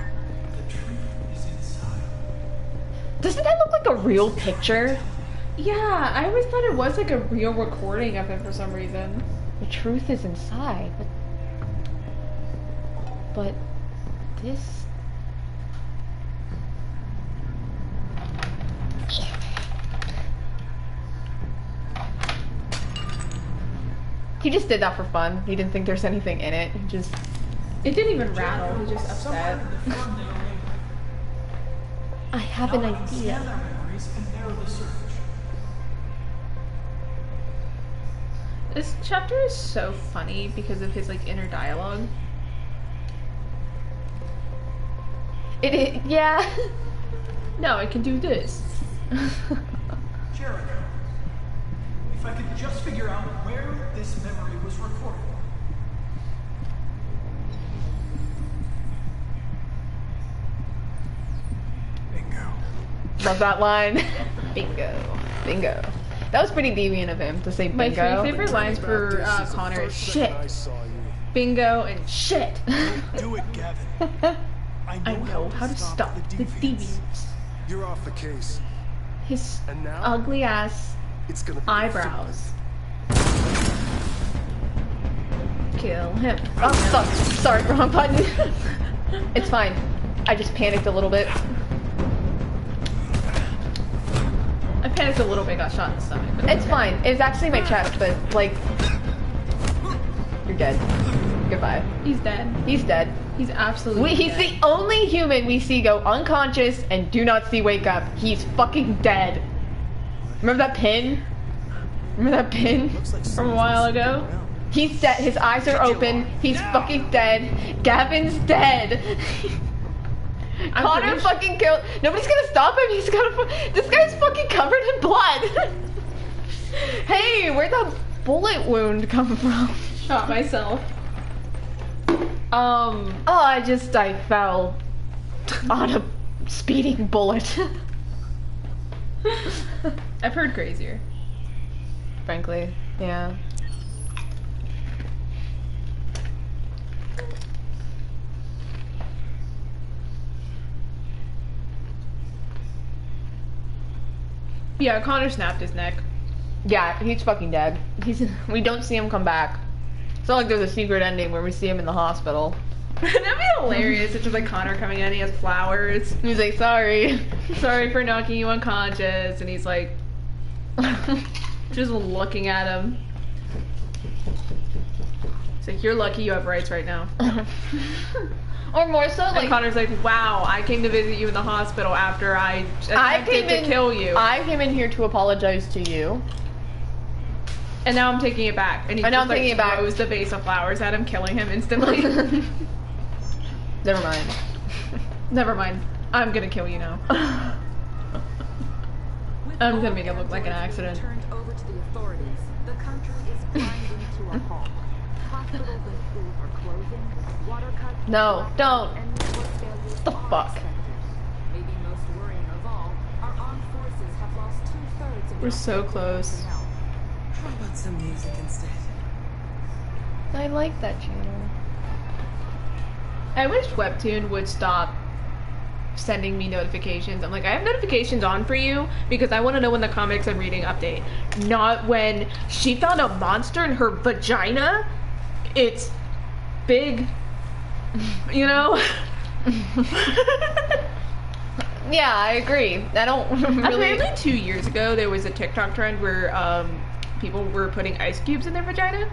Doesn't that look like a real picture? Yeah, I always thought it was like a real recording of him for some reason. The truth is inside, but this. He just did that for fun. He didn't think there's anything in it. He just. It didn't even rattle. He just upset. I have an idea. This chapter is so funny because of his like inner dialogue. It is, yeah. No, I can do this. Jericho, if I could just figure out where this memory was recorded. Bingo. Love that line. Bingo. Bingo. That was pretty deviant of him to say My bingo. three favorite lines for Connor is shit, bingo, and shit. Do it, Gavin. I know how to stop the deviants. You're off the case. His And now ugly ass it's gonna be eyebrows. Kill him. Oh, sorry, wrong button. It's fine. I just panicked a little bit. I panicked a little bit, got shot in the stomach. But It's fine. It's actually my chest, but like, you're dead. Goodbye. He's dead. He's dead. He's absolutely He's dead. the only human we see go unconscious and do not see wake up. He's fucking dead. Remember that pin? Remember that pin? From a while ago. He's dead. His eyes are open. He's fucking dead. Gavin's dead. Connor fucking killed. Nobody's gonna stop him. He's gonna. This guy's fucking covered in blood. Hey, where'd the bullet wound come from? Shot myself. Oh, I fell on a speeding bullet. I've heard crazier. Frankly, yeah. Yeah, Connor snapped his neck. Yeah, he's fucking dead. We don't see him come back. It's not like there's a secret ending where we see him in the hospital. That'd be hilarious. It's just like Connor coming in, he has flowers. He's like, sorry. Sorry for knocking you unconscious. And he's like, just looking at him. It's like, you're lucky you have rights right now. Or more so, like, and Connor's like, wow, I came to visit you in the hospital after I attempted to kill you. I came in here to apologize to you. And now I'm taking it back. And he just like throws the vase of flowers at him, killing him instantly. Never mind. Never mind. I'm gonna kill you now. I'm gonna make it look like an accident. Turned over to the authorities. The country is grinding to a halt. Hospitals and schools are closing. Water cuts. No, don't. What the fuck? Maybe most worrying of all, our armed forces have lost 2/3 of We're so close. How about some music instead? I like that channel. I wish Webtoon would stop sending me notifications. I'm like, I have notifications on for you because I want to know when the comics I'm reading update. Not when she found a monster in her vagina. It's big, you know? Yeah, I agree. I don't really... Apparently 2 years ago, there was a TikTok trend where people were putting ice cubes in their vagina.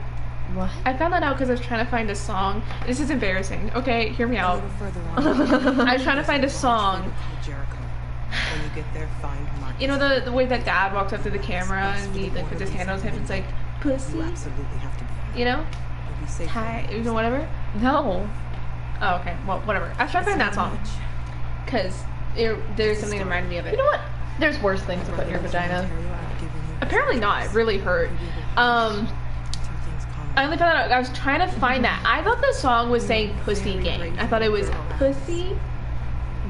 What? I found that out because I was trying to find a song. This is embarrassing. Okay, hear me out. I was trying to find a song. When you get there, find Marcus. You know the way that dad walks up to the camera and he like puts his hand on his hip and it's like, pussy? You absolutely have to be. You know? Hi, you know, whatever? No. Oh, okay. Well, whatever. I was trying to find that song. Because there's something that reminded me of it. You know what? There's worse things to put in your vagina. Apparently not. It really hurt. I only found out, I was trying to find that. I thought the song was saying pussy gang. I thought it was pussy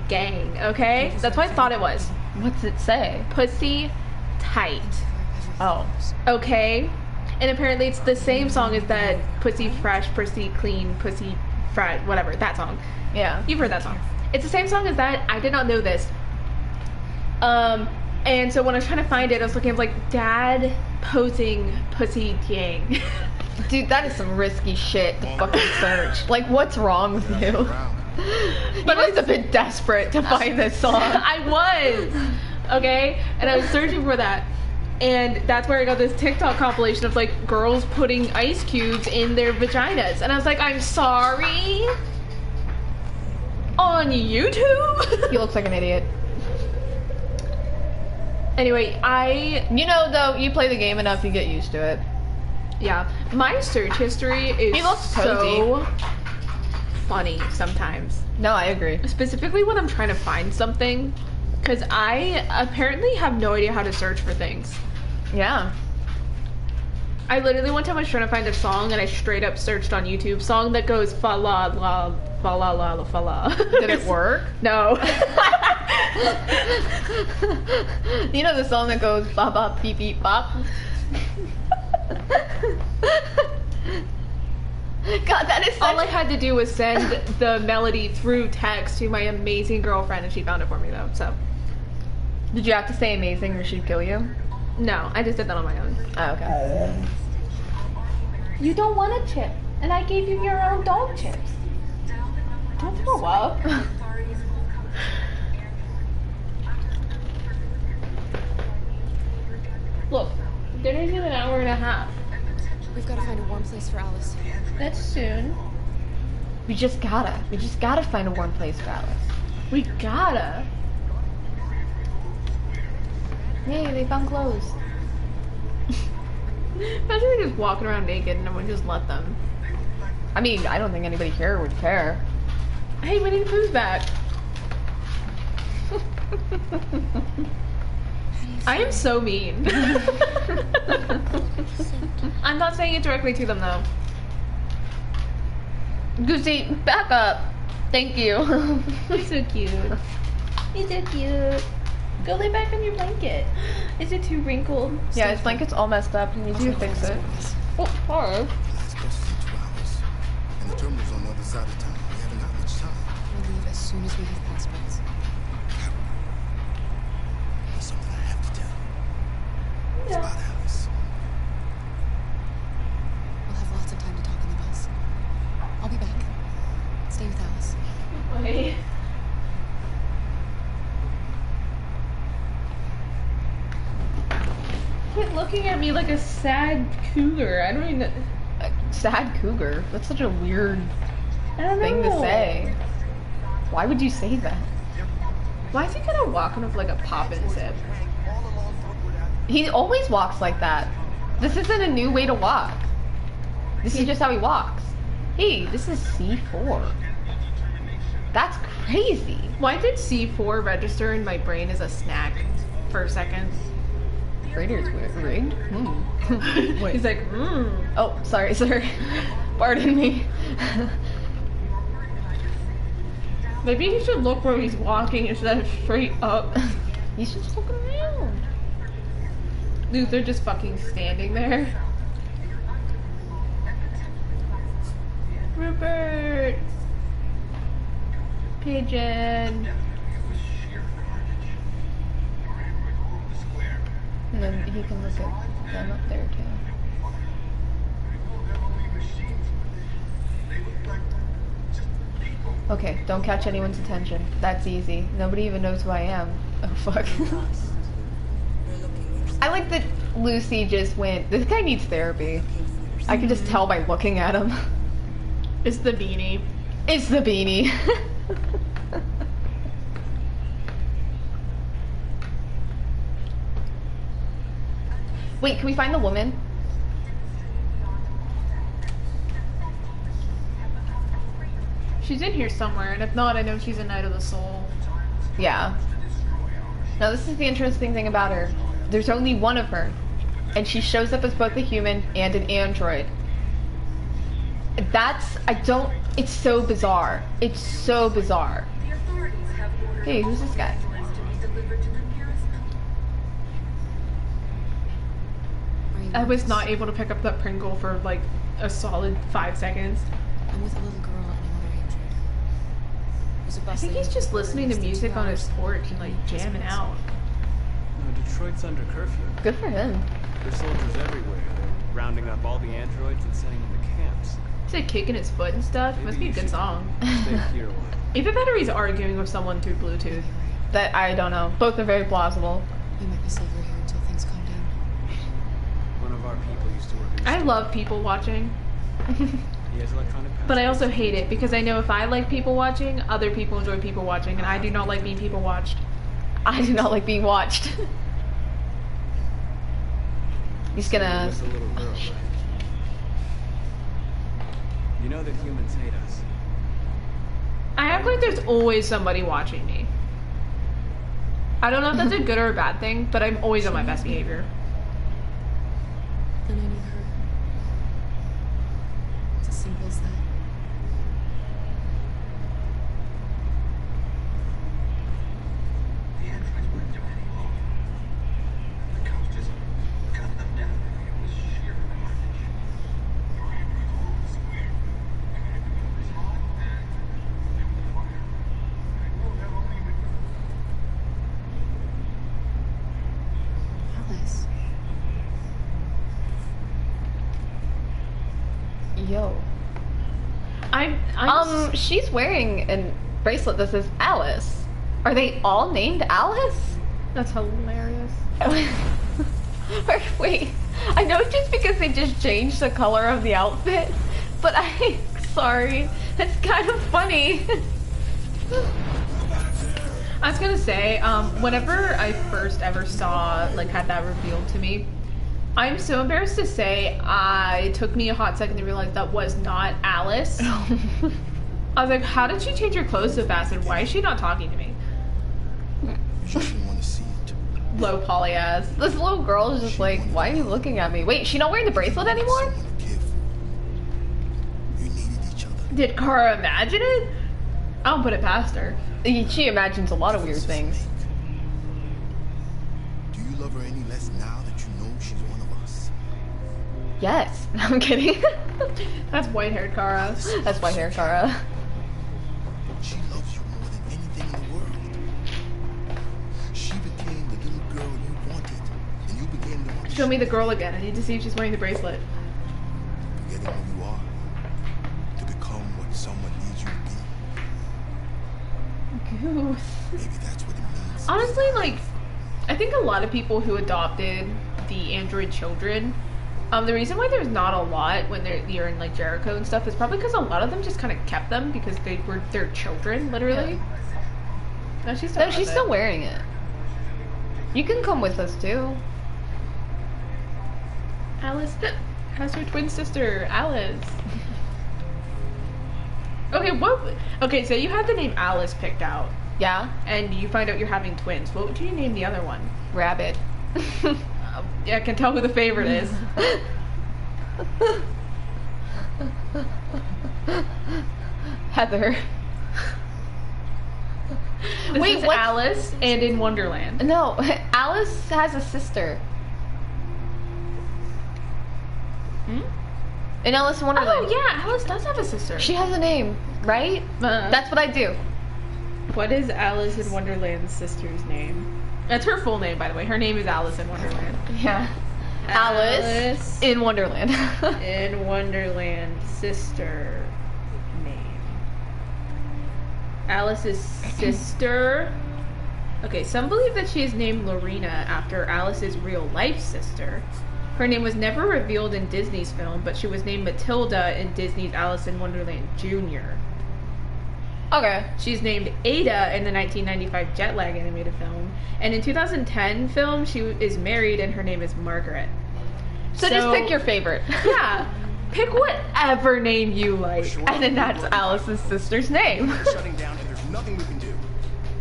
gang, okay? That's what I thought it was. What's it say? Pussy tight. Oh. Okay? And apparently it's the same song as that pussy fresh, pussy clean, pussy fried, whatever, that song. Yeah. You've heard that song. It's the same song as that. I did not know this. And so when I was trying to find it, I was looking at like dad posing pussy gang. Dude, that is some risky shit to fucking search. Like, what's wrong with you? But I was a bit desperate to find this song. I was. Okay? And I was searching for that. And that's where I got this TikTok compilation of like girls putting ice cubes in their vaginas. And I was like, I'm sorry? On YouTube? He looks like an idiot. Anyway, You know, though, you play the game enough, you get used to it. Yeah, my search history is so funny sometimes. No, I agree. Specifically when I'm trying to find something, because I apparently have no idea how to search for things. Yeah. I literally one time I was trying to find a song and I straight up searched on YouTube, song that goes fa la la fa la la la fa la. Did it work? No. You know the song that goes ba ba beep beep bop? God, that is all I had to do was send the melody through text to my amazing girlfriend and she found it for me though, so. Did you have to say amazing or she'd kill you? No, I just did that on my own. Oh, okay. You don't want a chip, and I gave you your own dog chips. Don't throw up. Look, dinner's in an hour and a half. We've got to find a warm place for Alice. That's soon. We just gotta find a warm place for Alice. We gotta. Yay, they found clothes. Imagine they just walking around naked and no one just let them. I mean, I don't think anybody here would care. Hey, we need food back. I am so mean. I'm not saying it directly to them though. Goosey, back up. Thank you. You're so cute. You're so cute. Go lay back on your blanket. Is it too wrinkled? Yeah, his blanket's all messed up. He needs you to fix it. Oh, sorry. Last bus is in 2 hours. And the terminal's on the other side of town. We haven't got much time. We'll leave as soon as we have passports. There's something I have to tell you. looking at me like a sad cougar? I don't even... Sad cougar? That's such a weird thing to know. say. Why would you say that? Why is he kind of walking with like a pop in his hip? He always walks like that. This isn't a new way to walk. This is just how he walks. Hey, this is C4. That's crazy. Why did C4 register in my brain as a snack for a second? Raiders rigged? He's like, Oh, sorry, sir. Pardon me. Maybe he should look where he's walking instead of straight up. He's just looking around. Luther just fucking standing there. Rupert! Pigeon! And then he can look at them up there too. Okay, don't catch anyone's attention. That's easy. Nobody even knows who I am. Oh fuck. I like that Lucy just went, this guy needs therapy. I can just tell by looking at him. It's the beanie. It's the beanie. Wait, can we find the woman? She's in here somewhere, and if not, I know she's a Knight of the Soul. Yeah. Now this is the interesting thing about her. There's only one of her. And she shows up as both a human and an android. It's so bizarre. It's so bizarre. Hey, who's this guy? I was not able to pick up that Pringle for like a solid 5 seconds. I'm with a little girl and another android. There's a bus I think he's just listening to music on his porch and like jamming out. No, Detroit's under curfew. Good for him. There's soldiers everywhere. They're rounding up all the androids and sending them to camps. He's like kicking his foot and stuff. Maybe Must be a you good should song. Stay here a while. Either that or he's arguing with someone through Bluetooth. That I don't know. Both are very plausible. We might be safer here until things calm down. One of our people used to work in I love people watching. He has electronic passports. But I also hate it because I know if I like people watching, other people enjoy people watching, and I do not like being people watched. I do not like being watched. He's gonna... Just a little girl, right? You know that humans hate us. I act like there's always somebody watching me. I don't know if that's a good or a bad thing, but I'm always on my best behavior. Then I need her. It's as simple as that. The androids weren't doing any looking. The cops just cut them down. It was sheer carnage. Alice. Yo. She's wearing a bracelet that says Alice. Are they all named Alice? That's hilarious. Wait, I know it's just because they just changed the color of the outfit, but sorry, it's kind of funny. I was gonna say, whenever I first ever saw, like, had that revealed to me, I'm so embarrassed to say, it took me a hot second to realize that was not Alice. I was like, how did she change her clothes so fast, and why is she not talking to me? You didn't want to see it. Low poly ass. This little girl is just like, why are you looking at me? Wait, she not wearing the bracelet anymore? You needed each other. Did Kara imagine it? I don't put it past her. She imagines a lot of weird things. Do you love her any less now that you know she's one of us? Yes. I'm kidding. That's white-haired Kara. That's white-haired Kara. She loves you more than anything in the world. She became the little girl you wanted, and you became the one. Show me the girl again. I need to see if she's wearing the bracelet. Forgetting who you are to become what someone needs you to be. Goose. Maybe that's what it means. Honestly, like, I think a lot of people who adopted the android children. The reason why there's not a lot when you're in like Jericho and stuff is probably because a lot of them just kind of kept them because they're children, literally. Yeah. No, she's still wearing it. You can come with us too. Alice has her twin sister, Alice. Okay, so you had the name Alice picked out. Yeah. And you find out you're having twins. What would you name the other one? Rabbit. Yeah, I can tell who the favorite is. Heather. Wait, what? Alice and in Wonderland. No, Alice has a sister. In Alice in Wonderland. Oh yeah, Alice does have a sister. She has a name, right? That's what I do. What is Alice in Wonderland's sister's name? That's her full name, by the way. Her name is Alice in Wonderland. Yeah. Alice in Wonderland. In Wonderland, sister name. Alice's sister. Okay, some believe that she is named Lorena after Alice's real life sister. Her name was never revealed in Disney's film, but she was named Matilda in Disney's Alice in Wonderland Jr. Okay. She's named Ada in the 1995 Jet Lag animated film. And in 2010 film, she is married and her name is Margaret. So just pick your favorite. Yeah. Pick whatever name you like. Sure. And then that's Alice's sister's name. Shutting down and there's nothing we can do.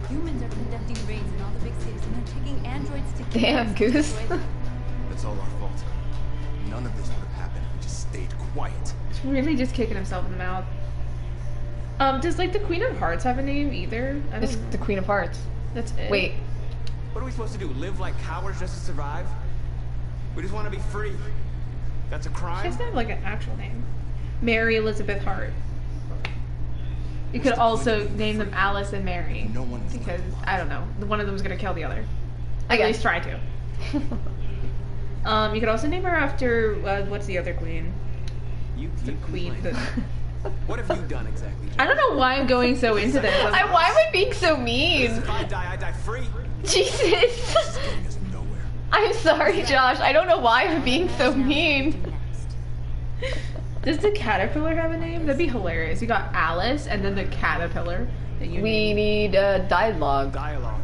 Humans are conducting raids in all the big cities and they're taking androids to kill Damn, us, Goose. destroy them. That's all our fault. None of this would have happened if we just stayed quiet. He's really just kicking himself in the mouth. Does like the Queen of Hearts have a name either? It's the Queen of Hearts. That's it. Wait. What are we supposed to do? Live like cowards just to survive? We just want to be free. That's a crime? She doesn't have like an actual name. Mary Elizabeth Hart. You could also name them Alice and Mary. No one because I don't know, one of them is gonna kill the other. At least try to. You could also name her after what's the other queen? The queen. What have you done exactly, Josh? I don't know why I'm going so into this. Why am I being so mean? If I die free. Jesus. I'm sorry, Josh. I don't know why I'm being so mean. Does the caterpillar have a name? That'd be hilarious. You got Alice and then the caterpillar. That you we need dialogue. Dialogue.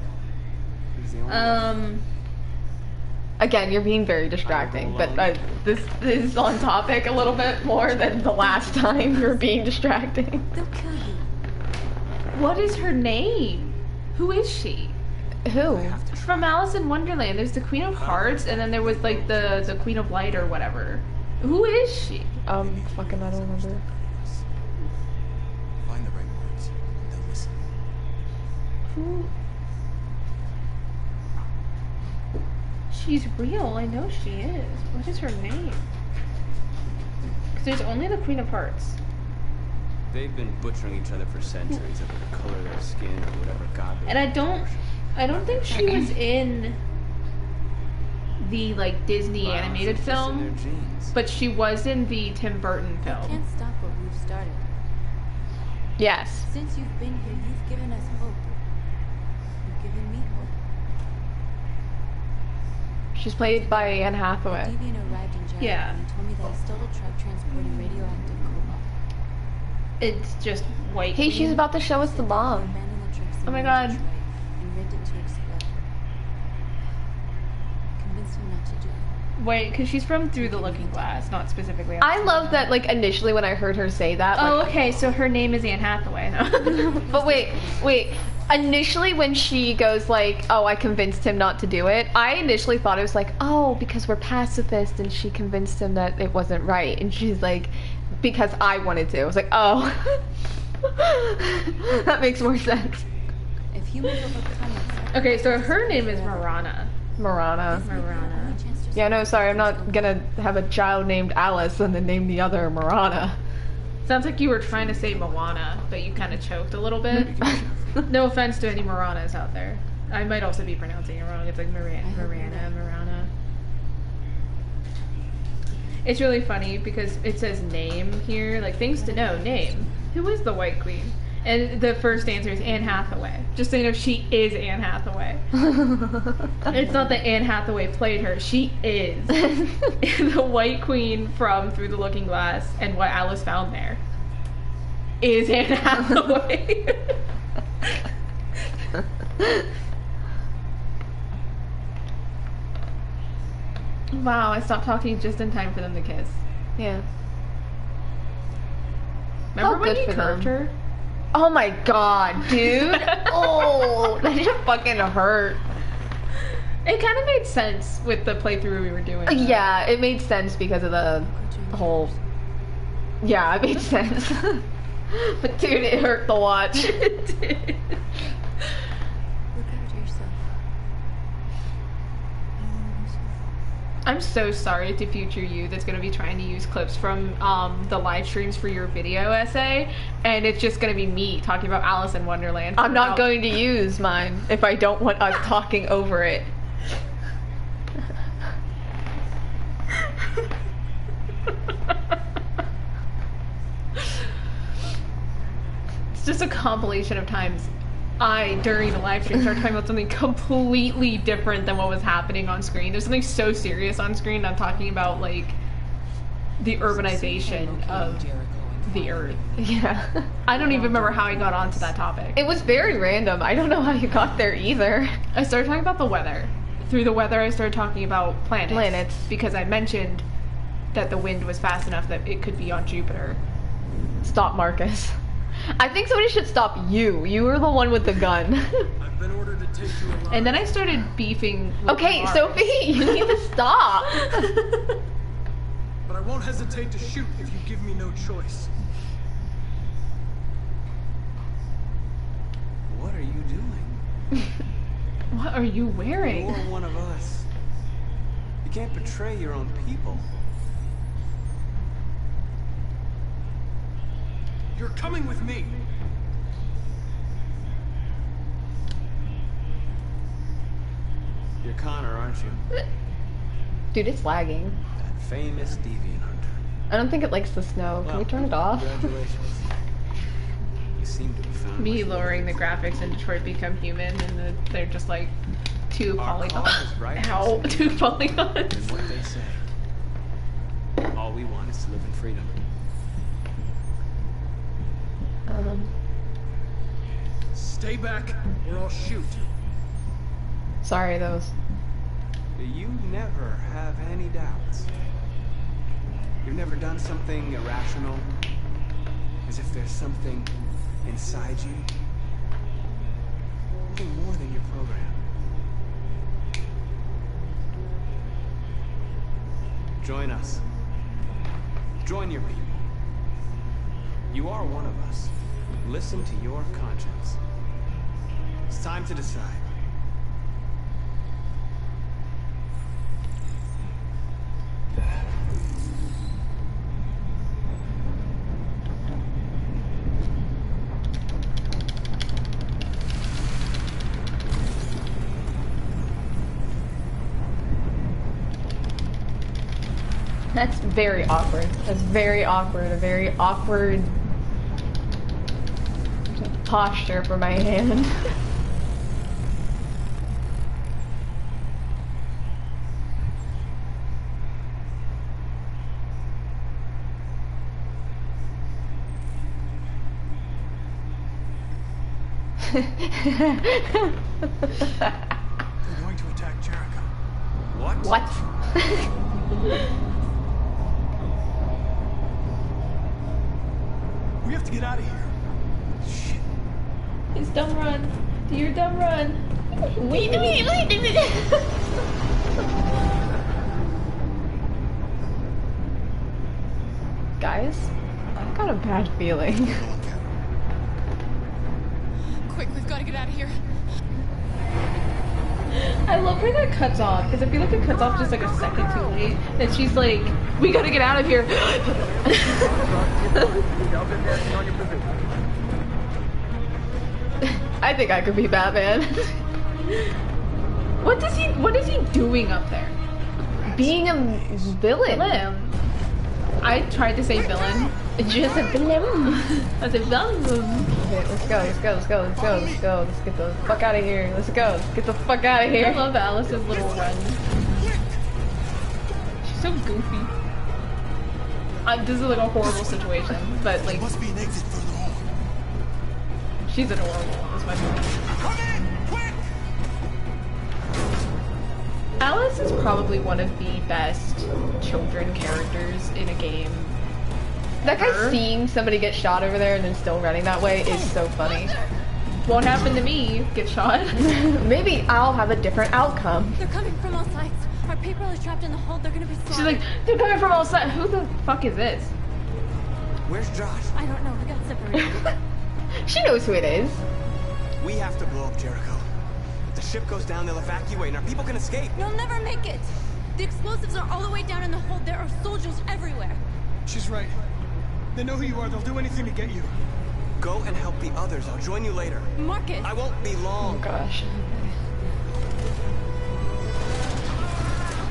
Again, you're being very distracting, but this is on topic a little bit more than the last time you're being distracting. They'll kill you. What is her name? Who is she? Who? From Alice in Wonderland. There's the Queen of Hearts, and then there was like the Queen of Light or whatever. Who is she? Fucking I don't remember. Find the right words, and they'll listen. Who? She's real. I know she is. What is her name? Because there's only the Queen of Hearts. They've been butchering each other for centuries over the color of their skin or whatever god they And I don't think she was in the like Disney animated film, but she was in the Tim Burton You film. can't stop what we've started. Yes. Since you've been here, you've given us hope. You've given me hope. She's played by Anne Hathaway. Deviant arrived in Jericho Yeah. and told me that he stole a truck transporting radioactive cobalt. It's just white. Hey, she's about to show us the bomb. Abandoned the truck Oh my somewhere in god. Detroit and rigged it to explode. Convinced him not to do it. Wait, because she's from Through the Looking Glass, not specifically. I love that, like, initially when I heard her say that. Like, Oh, okay, so her name is Anne Hathaway. No. But wait. Initially when she goes like, oh, I convinced him not to do it, I initially thought it was like, oh, because we're pacifist and she convinced him that it wasn't right. And she's like, because I wanted to. I was like, oh. That makes more sense. If humans overcome it, Okay, so her name is Marana. Marana. Marana. Yeah, no, sorry, I'm not gonna have a child named Alice and then name the other Marana. Sounds like you were trying to say Moana, but you kind of choked a little bit. No offense to any Maranas out there. I might also be pronouncing it wrong. It's like Marana. It's really funny because it says name here, like things to know, name. Who is the White Queen? And the first answer is Anne Hathaway. Just so you know, she is Anne Hathaway. It's not that Anne Hathaway played her. She is. The White Queen from Through the Looking Glass and What Alice Found There is Anne Hathaway. Wow, I stopped talking just in time for them to kiss. Yeah. Remember How when good he for curved them. her? Oh my god, dude. Oh, that just fucking hurt. It kind of made sense with the playthrough we were doing. Though. Yeah, it made sense because of the whole... Yeah, it made sense. But dude, it hurt to watch. It did. Look after yourself. I'm so sorry to future you that's going to be trying to use clips from the live streams for your video essay, and it's just going to be me talking about Alice in Wonderland. I'm not going to use mine if I don't want us talking over it. It's just a compilation of times during the live stream, started talking about something completely different than what was happening on screen. There's something so serious on screen. I'm talking about, like, the urbanization of the Earth. Yeah. I don't even remember how I got onto that topic. It was very random. I don't know how you got there either. I started talking about the weather. Through the weather, I started talking about planets. Because I mentioned that the wind was fast enough that it could be on Jupiter. Stop, Marcus. I think somebody should stop you. You were the one with the gun. I've been ordered to take you alive. And then I started beefing with Okay, Mars. Sophie, you need to stop. But I won't hesitate to shoot if you give me no choice. What are you doing? What are you wearing? You're one of us. You can't betray your own people. You're coming with me. You're Connor, aren't you? Dude, it's lagging. That famous deviant hunter. I don't think it likes the snow. Can we turn it off? Congratulations. You seem to have found Me what you lowering the wanted. graphics in Detroit Become Human, and they're just like 2 Our polygons. cause is righteous Ow, and 2 polygons. And what they say. All we want is to live in freedom. Stay back, or I'll shoot. Sorry, those. You never have any doubts. You've never done something irrational, as if there's something inside you, something more than your program. Join us. Join your people. You are one of us. Listen to your conscience. It's time to decide. That's very awkward. That's very awkward. A very awkward posture for my hand. They're going to attack Jericho. What? We have to get out of here. Shit. It's dumb run. Do your dumb run. Wait a minute. Guys, I've got a bad feeling. Quick, we've got to get out of here. I love where that cuts off, because I feel like it cuts off just like a second too late. And she's like, we gotta get out of here. I think I could be Batman. What is he doing up there? Being a villain. I tried to say villain. Just a villain. I said villain. Okay, let's go. Let's get the fuck out of here. Let's go. Let's get the fuck out of here. I love Alice's little run. She's so goofy. This is like a horrible situation, but like, must be an exit further on. she's adorable. That's my point. Alice is probably one of the best children characters in a game. That guy seeing somebody get shot over there and then still running that way is so funny. Won't happen to me. Get shot. Maybe I'll have a different outcome. They're coming from all sides. Our people are trapped in the hold. They're gonna be slaughtered. She's like, they're coming from all sides. Who the fuck is this? Where's Josh? I don't know. We got separated. She knows who it is. We have to blow up Jericho. If the ship goes down, they'll evacuate and our people can escape. You'll never make it. The explosives are all the way down in the hold. There are soldiers everywhere. She's right. They know who you are. They'll do anything to get you. Go and help the others. I'll join you later. Marcus! I won't be long. Oh gosh.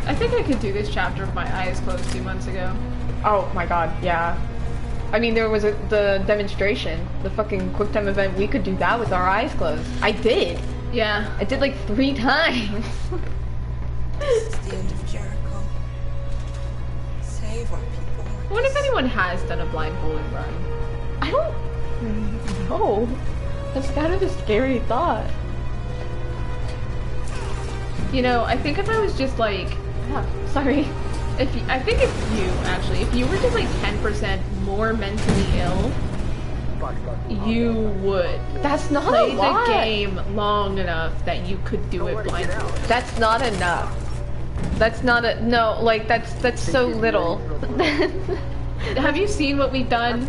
I think I could do this chapter with my eyes closed 2 months ago. Oh my god, yeah. I mean, there was the demonstration, the fucking QuickTime event. We could do that with our eyes closed. I did. Yeah. I did like 3 times. This is the end of Jericho. Save our people. What if anyone has done a blindfolded run? I don't know. That's kind of a scary thought. You know, I think if I was just like, sorry, I think if you were just like 10% more mentally ill, you would. That's not play a lot. the game long enough that you could do it blindfolded. That's not enough. That's not a no. Like that's so little. Have you seen what we've done?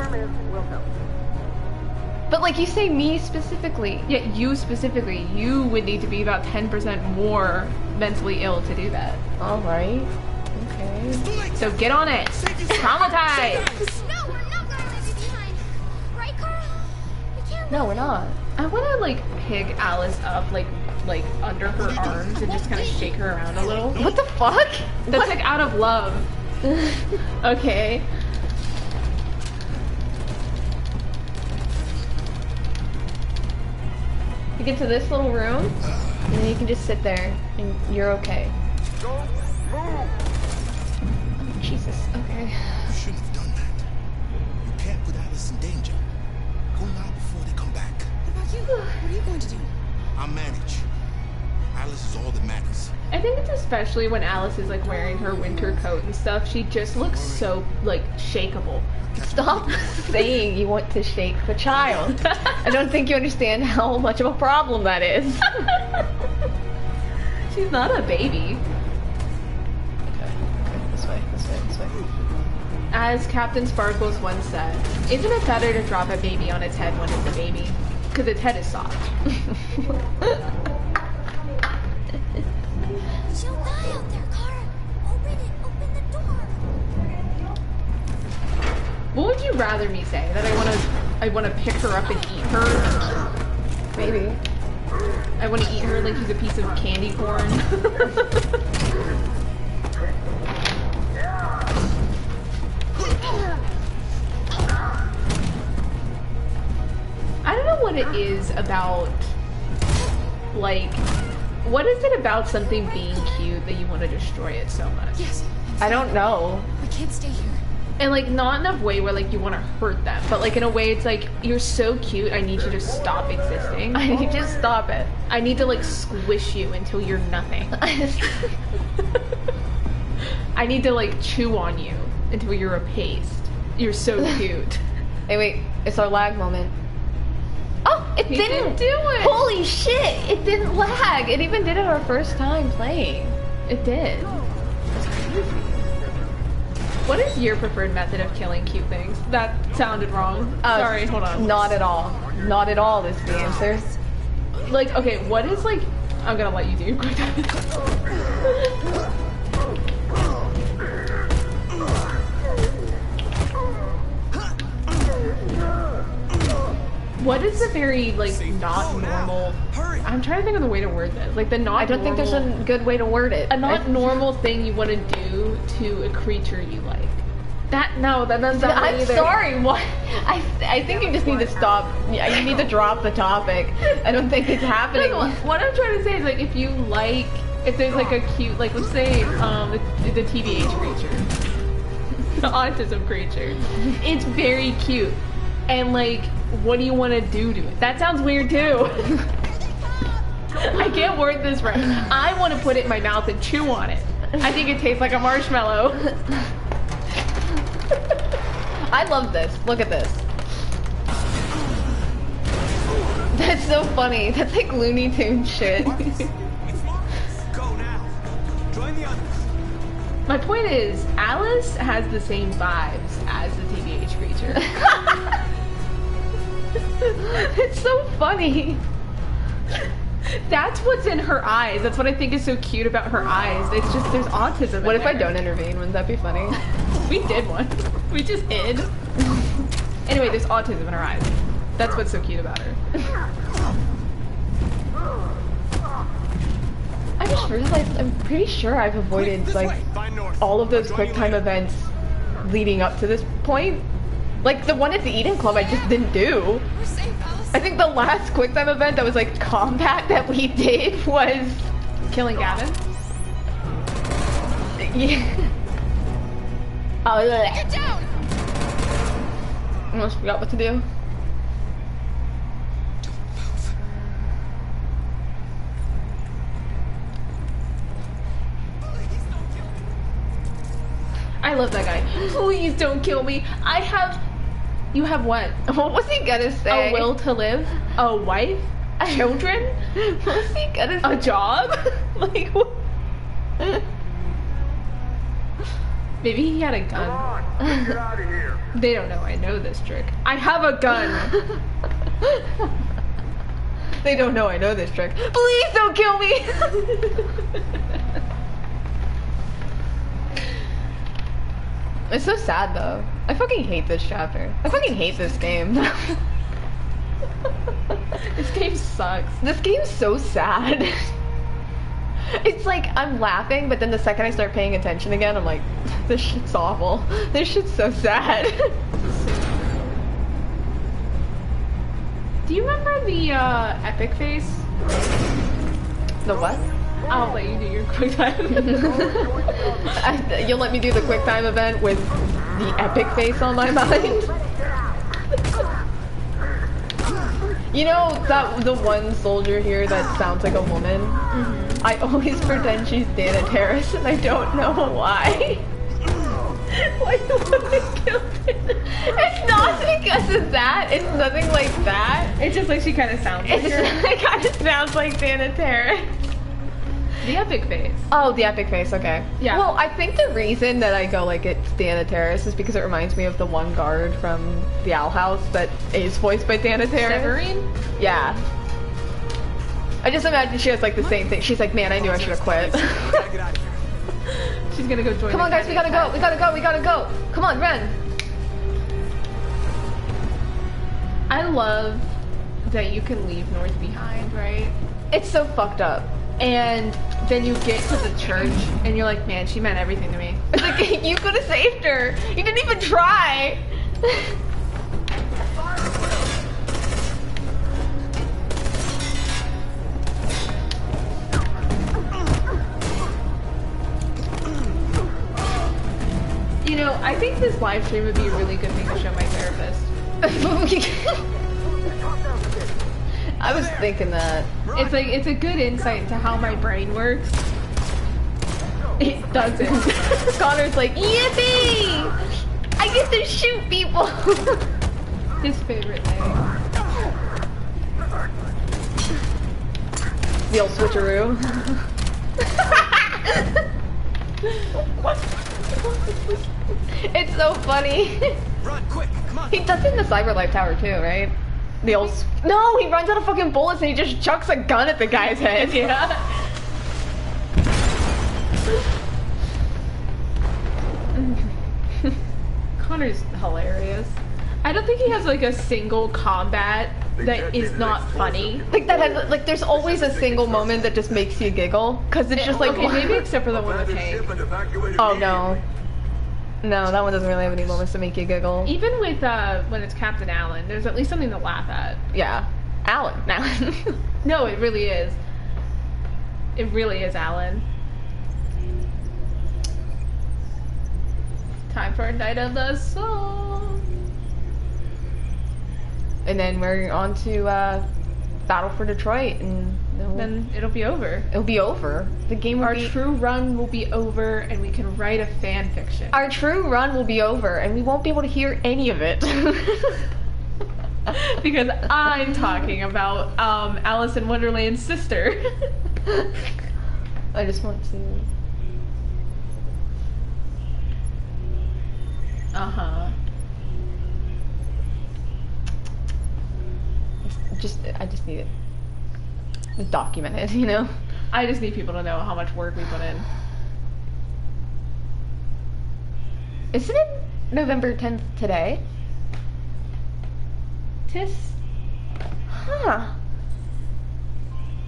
But like you say, me specifically. Yeah, you specifically. You would need to be about 10% more mentally ill to do that. All right. Okay. So get on it. Traumatized. No, we're not gonna leave you behind. Right, Carl? We can't. No, we're not. I want to like pick Alice up like under her arms and just kind of shake her around a little. What the fuck? That's like out of love. Okay. You get to this little room, and then you can just sit there, and you're okay. Jesus. Okay. You shouldn't have done that. You can't put Alice in danger. Go now before they come back. What about you? What are you going to do? I'll manage. Alice is all that matters. I think it's especially when Alice is like wearing her winter coat and stuff, she just looks so like shakeable. Stop saying you want to shake the child. I don't think you understand how much of a problem that is. She's not a baby. Okay, this way. As Captain Sparkles once said, isn't it better to drop a baby on its head when it's a baby? Because its head is soft. She'll die out there, Cara. Open the door. What would you rather me say? That I wanna pick her up and eat her? Maybe. I wanna eat her like she's a piece of candy corn. I don't know what it is about, like, what is it about something being cute that you want to destroy it so much? Yes. I don't know. We can't stay here. And like, not in a way where like you want to hurt them, but like in a way it's like, you're so cute, I need you to stop existing. I need you to stop it. I need to like squish you until you're nothing. I need to like chew on you until you're a paste. You're so cute. Hey, wait. It's our lag moment. Oh, it didn't do it. Holy shit! It didn't lag. It even did it our first time playing. It did. What is your preferred method of killing cute things? That sounded wrong. Sorry, hold on. Not at all. Not at all is the answer. Like, okay, what is like... I'm gonna let you do. What is the very, like, not normal... I'm trying to think of the way to word this. Like, the not I don't think there's a good way to word it. A not normal thing you want to do to a creature you like. That doesn't sound I'm either. sorry, what? I think you just need to stop. Yeah, you need to drop the topic. I don't think it's happening. What I'm trying to say is, like, if there's like a cute, like, let's say, the TBH creature, the autism creature, it's very cute, and like, what do you want to do to it? That sounds weird too. I can't word this right. I want to put it in my mouth and chew on it. I think it tastes like a marshmallow. I love this. Look at this. That's so funny. That's like Looney Tunes shit. Go now. Join the others. My point is, Alice has the same vibes as the TBH creature. It's so funny. That's what's in her eyes. That's what I think is so cute about her eyes. It's just there's autism. What in if I there. don't intervene? Wouldn't that be funny? We did one. We just hid. Anyway, there's autism in her eyes. That's what's so cute about her. I just realized I'm pretty sure I've avoided like all of those quick time events leading up to this point. Like the one at the Eden Club I just didn't do. I think the last quick time event that was like combat that we did was killing Gavin. Yeah. Oh, Get down! I almost forgot what to do. I love that guy. Please don't kill me. You have what? What was he gonna say? A will to live? A wife? Children? What was he gonna say? A job? Like, what? Maybe he had a gun. Come on, get out of here. They don't know I know this trick. I have a gun. They don't know I know this trick. Please don't kill me! It's so sad though. I fucking hate this chapter. I fucking hate this game. This game sucks. This game's so sad. It's like I'm laughing, but then the second I start paying attention again, I'm like, this shit's awful. This shit's so sad. Do you remember the epic face? The what? I'll let you do your quick time. You'll let me do the quick time event with the epic face on my mind? You know that the one soldier here that sounds like a woman? Mm-hmm. I always pretend she's Dana Terrace and I don't know why. Why do you want to kill her? It's not because of that. It's nothing like that. It's just like she kind of sounds like her. It kind of sounds like Dana Terrace. The epic face. Oh, the epic face, okay. Yeah. Well, I think the reason that I go like it's Dana Terrace is because it reminds me of the one guard from the Owl House that is voiced by Dana Terrace. Severine? Yeah. I just imagine she has like the same thing. She's like, man, I knew I should have quit. She's gonna go join. Come on, guys, we gotta go. We gotta go. We gotta go. Come on, run. I love that you can leave North behind, right? It's so fucked up. And then you get to the church and you're like, man, she meant everything to me. It's like, you could have saved her. You didn't even try. You know, I think this live stream would be a really good thing to show my therapist. I was thinking that. It's like, it's a good insight into how my brain works. It doesn't. Connor's like, yippee! I get to shoot people! His favorite thing. The old switcheroo. It's so funny. Run, quick, come on. He does it in the Cyberlife Tower too, right? The old... No, he runs out of fucking bullets and he just chucks a gun at the guy's head. Yeah. Connor's hilarious. I don't think he has like a single combat that is not funny. Like that has, like there's always a single moment that just makes you giggle. Cause it's just like... Okay, maybe except for the one with Hank. Oh no. No, that one doesn't really have any moments to make you giggle. Even with when it's Captain Allen, there's at least something to laugh at. Yeah. Alan. No, it really is. It really is Alan. Time for a night of the soul. And then we're on to Battle for Detroit, and then it'll be over. It'll be over. The game will Our true run will be over, and we can write a fan fiction. Our true run will be over, and we won't be able to hear any of it. Because I'm talking about Alice in Wonderland's sister. I just want to... Uh-huh. I just need it documented, you know? I just need people to know how much work we put in. Isn't it November 10th today? Tis. Huh.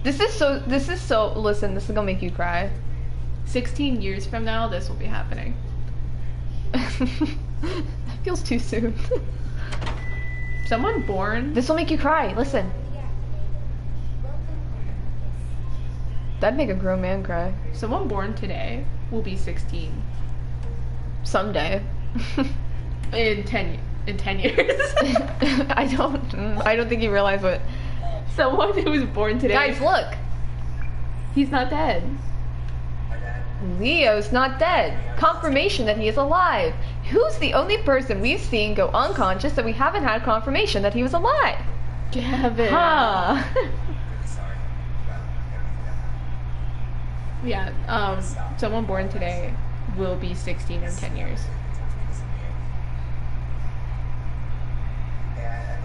This is so, listen, this is gonna make you cry. 16 years from now, this will be happening. That feels too soon. Someone born... This will make you cry, listen. That'd make a grown man cry. Someone born today will be 16. Someday. In 10 years. I don't think you realize what... Someone who was born today... Guys, look! He's not dead. Leo's not dead. Confirmation that he is alive. Who's the only person we've seen go unconscious that we haven't had confirmation that he was alive? Gavin. Huh. Yeah, someone born today will be 16 in 10 years.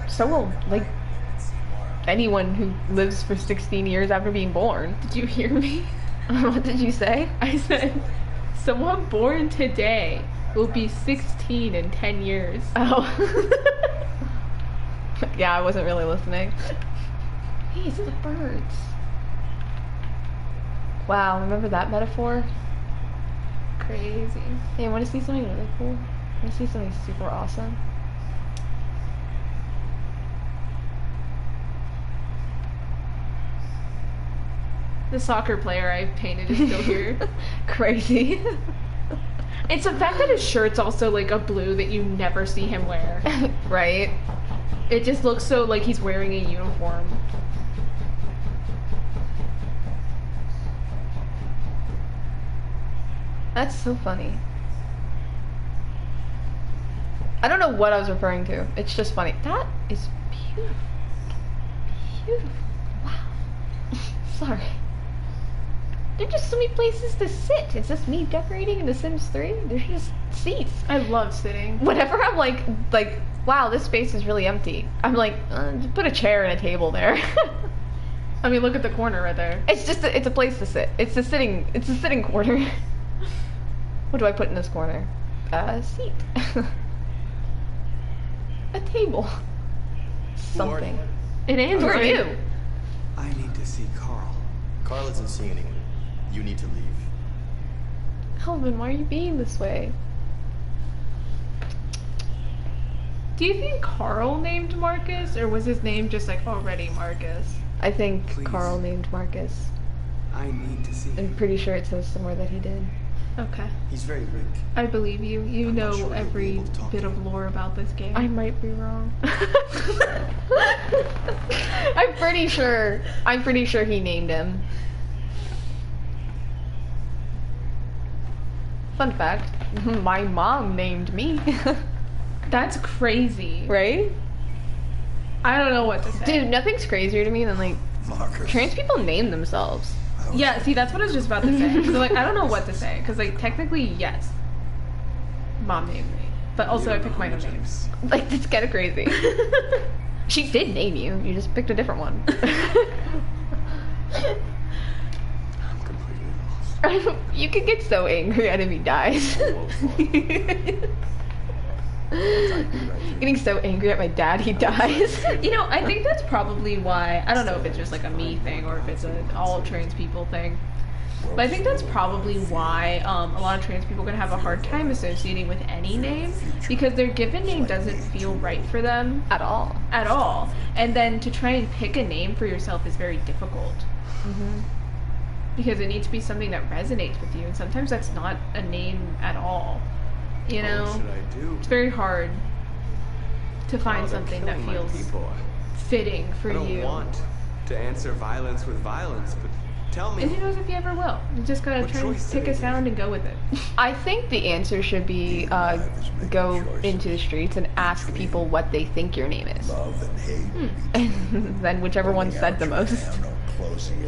So will, like, anyone who lives for 16 years after being born. Did you hear me? What did you say? I said, someone born today will be 16 in 10 years. Oh. Yeah, I wasn't really listening. Hey, it's the birds. Wow, remember that metaphor? Crazy. Hey, want to see something really cool? Want to see something super awesome? The soccer player I painted is still here. Crazy. It's the fact that his shirt's also like a blue that you never see him wear. Right? It just looks so like he's wearing a uniform. That's so funny. I don't know what I was referring to. It's just funny. That is beautiful. Beautiful. Wow. Sorry. There's just so many places to sit. Is this me decorating in The Sims 3? There's just seats. I love sitting. Whenever I'm like, wow, this space is really empty. I'm like, just put a chair and a table there. I mean, look at the corner right there. It's just, it's a place to sit. It's a sitting corner. What do I put in this corner? A seat. A table. Something. An android. Who are you? I need to see Carl. Carl isn't seeing anyone. You need to leave. Alvin, why are you being this way? Do you think Carl named Marcus, or was his name just like already Marcus? I think Please. Carl named Marcus. I need to see I'm him. pretty sure it says somewhere that he did. Okay. He's very weak. I believe you. You I'm know not sure you'll be every able to talk bit to of him. lore about this game. I might be wrong. I'm pretty sure he named him. Fun fact, my mom named me. That's crazy. Right? I don't know what to say. Dude, nothing's crazier to me than like Marcus. trans people name themselves. Yeah, see, that's what I was just about to say. So, like, I don't know what to say. Because, like, technically, yes. Mom named me. But also, I picked my own names. Like, that's kind of crazy. She did name you. You just picked a different one. I'm completely lost. You could get so angry at him he dies. Getting so angry at my dad he dies. You know, I think that's probably why. I don't know if it's just like a me thing or if it's an all trans people thing. But I think that's probably why a lot of trans people are going to have a hard time associating with any name, because their given name doesn't feel right for them At all. at all. And then to try and pick a name for yourself is very difficult. Because it needs to be something that resonates with you, and sometimes that's not a name at all. You know? What should I do? It's very hard to find Oh, they're something that killing my feels people. fitting for I don't you. want to answer violence with violence, but tell me. And who knows if you ever will. You just gotta What try and choice do pick they a sound and go with it. I think the answer should be go into the streets and ask people what they think your name is. Love and hate. And then whichever one said the most.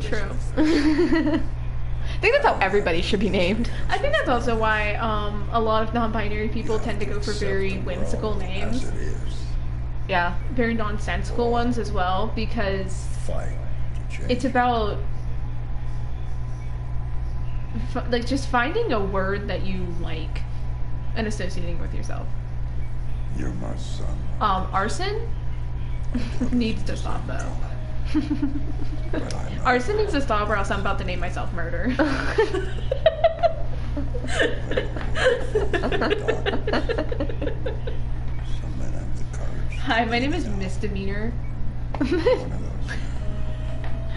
True. I think that's how everybody should be named. I think that's also why a lot of non-binary people tend to go for very whimsical names. Yeah. Very nonsensical ones as well, because it's about like just finding a word that you like and associating it with yourself. You're my son. Arson needs to stop though. Arson needs to stop, or else I'm about to name myself Murder. Hi, my name is Misdemeanor.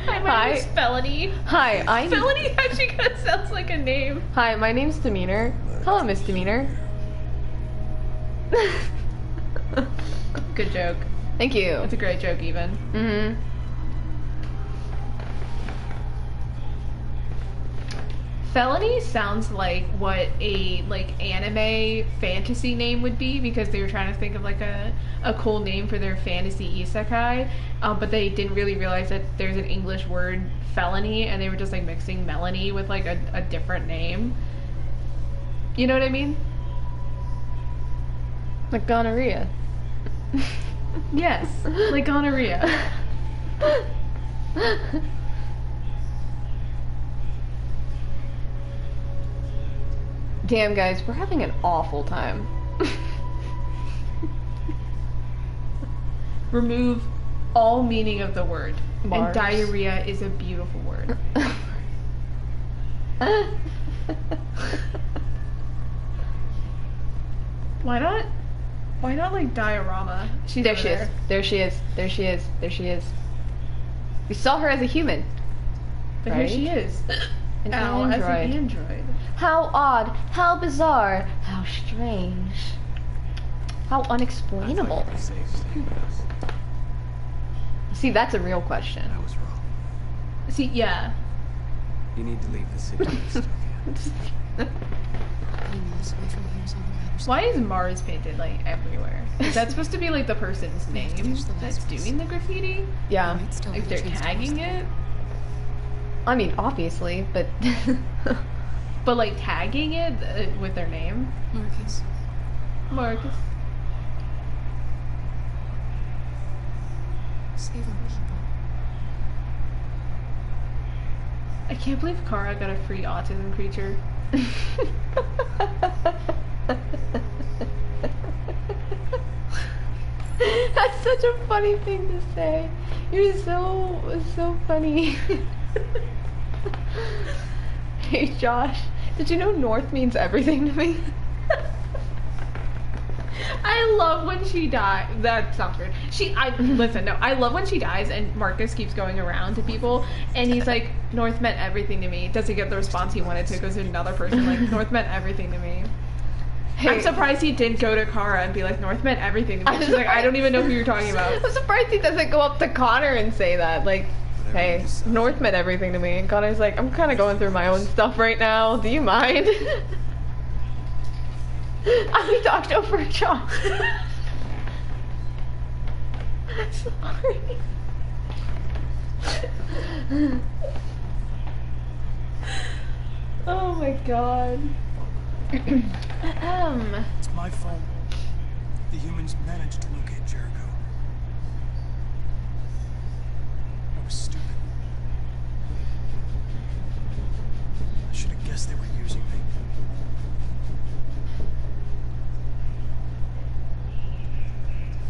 Hi, my name is Felony. Hi, I'm... Felony actually kind of sounds like a name. Hi, my name's Demeanor. Hello, Misdemeanor. Good joke. Thank you. That's a great joke, even. Mm-hmm. Felony sounds like what a anime fantasy name would be, because they were trying to think of like a cool name for their fantasy isekai, but they didn't really realize that there's an English word felony, and they were just like mixing Melanie with like a different name. You know what I mean? Like gonorrhea. Yes, like gonorrhea. Damn, guys, we're having an awful time. Remove all meaning of the word. Mars. And diarrhea is a beautiful word. Why not like diorama? She's There over she is. There she is. There she is. There she is. We saw her as a human. But right? here she is. An Ow, as android. an android. How odd. How bizarre. How strange. How unexplainable. See, that's a real question. I was wrong. See, yeah. You need to leave the city. You still can. Why is Mars painted like everywhere? Is that supposed to be like the person's name that's doing the graffiti? Yeah. Like they're tagging it? I mean, obviously, but... But like tagging it with their name? Marcus. Save our people. I can't believe Kara got a free autism creature. That's such a funny thing to say. You're so funny. Hey Josh, did you know North means everything to me? I love when she dies. That sounds weird. Listen, no, I love when she dies and Marcus keeps going around to people and he's like, North meant everything to me. Doesn't get the response he wanted to, goes to another person like, North meant everything to me. Hey. I'm surprised he didn't go to Kara and be like, North meant everything to me. She's like, I don't even know who you're talking about. I'm surprised he doesn't go up to Connor and say that. Like, hey, North meant everything to me. And Connor's like, I'm kind of going through my own stuff right now. Do you mind? I talked over Josh. Sorry. Oh my god. It's my fault. The humans managed to locate Jericho. I was stupid. I should have guessed they were using me.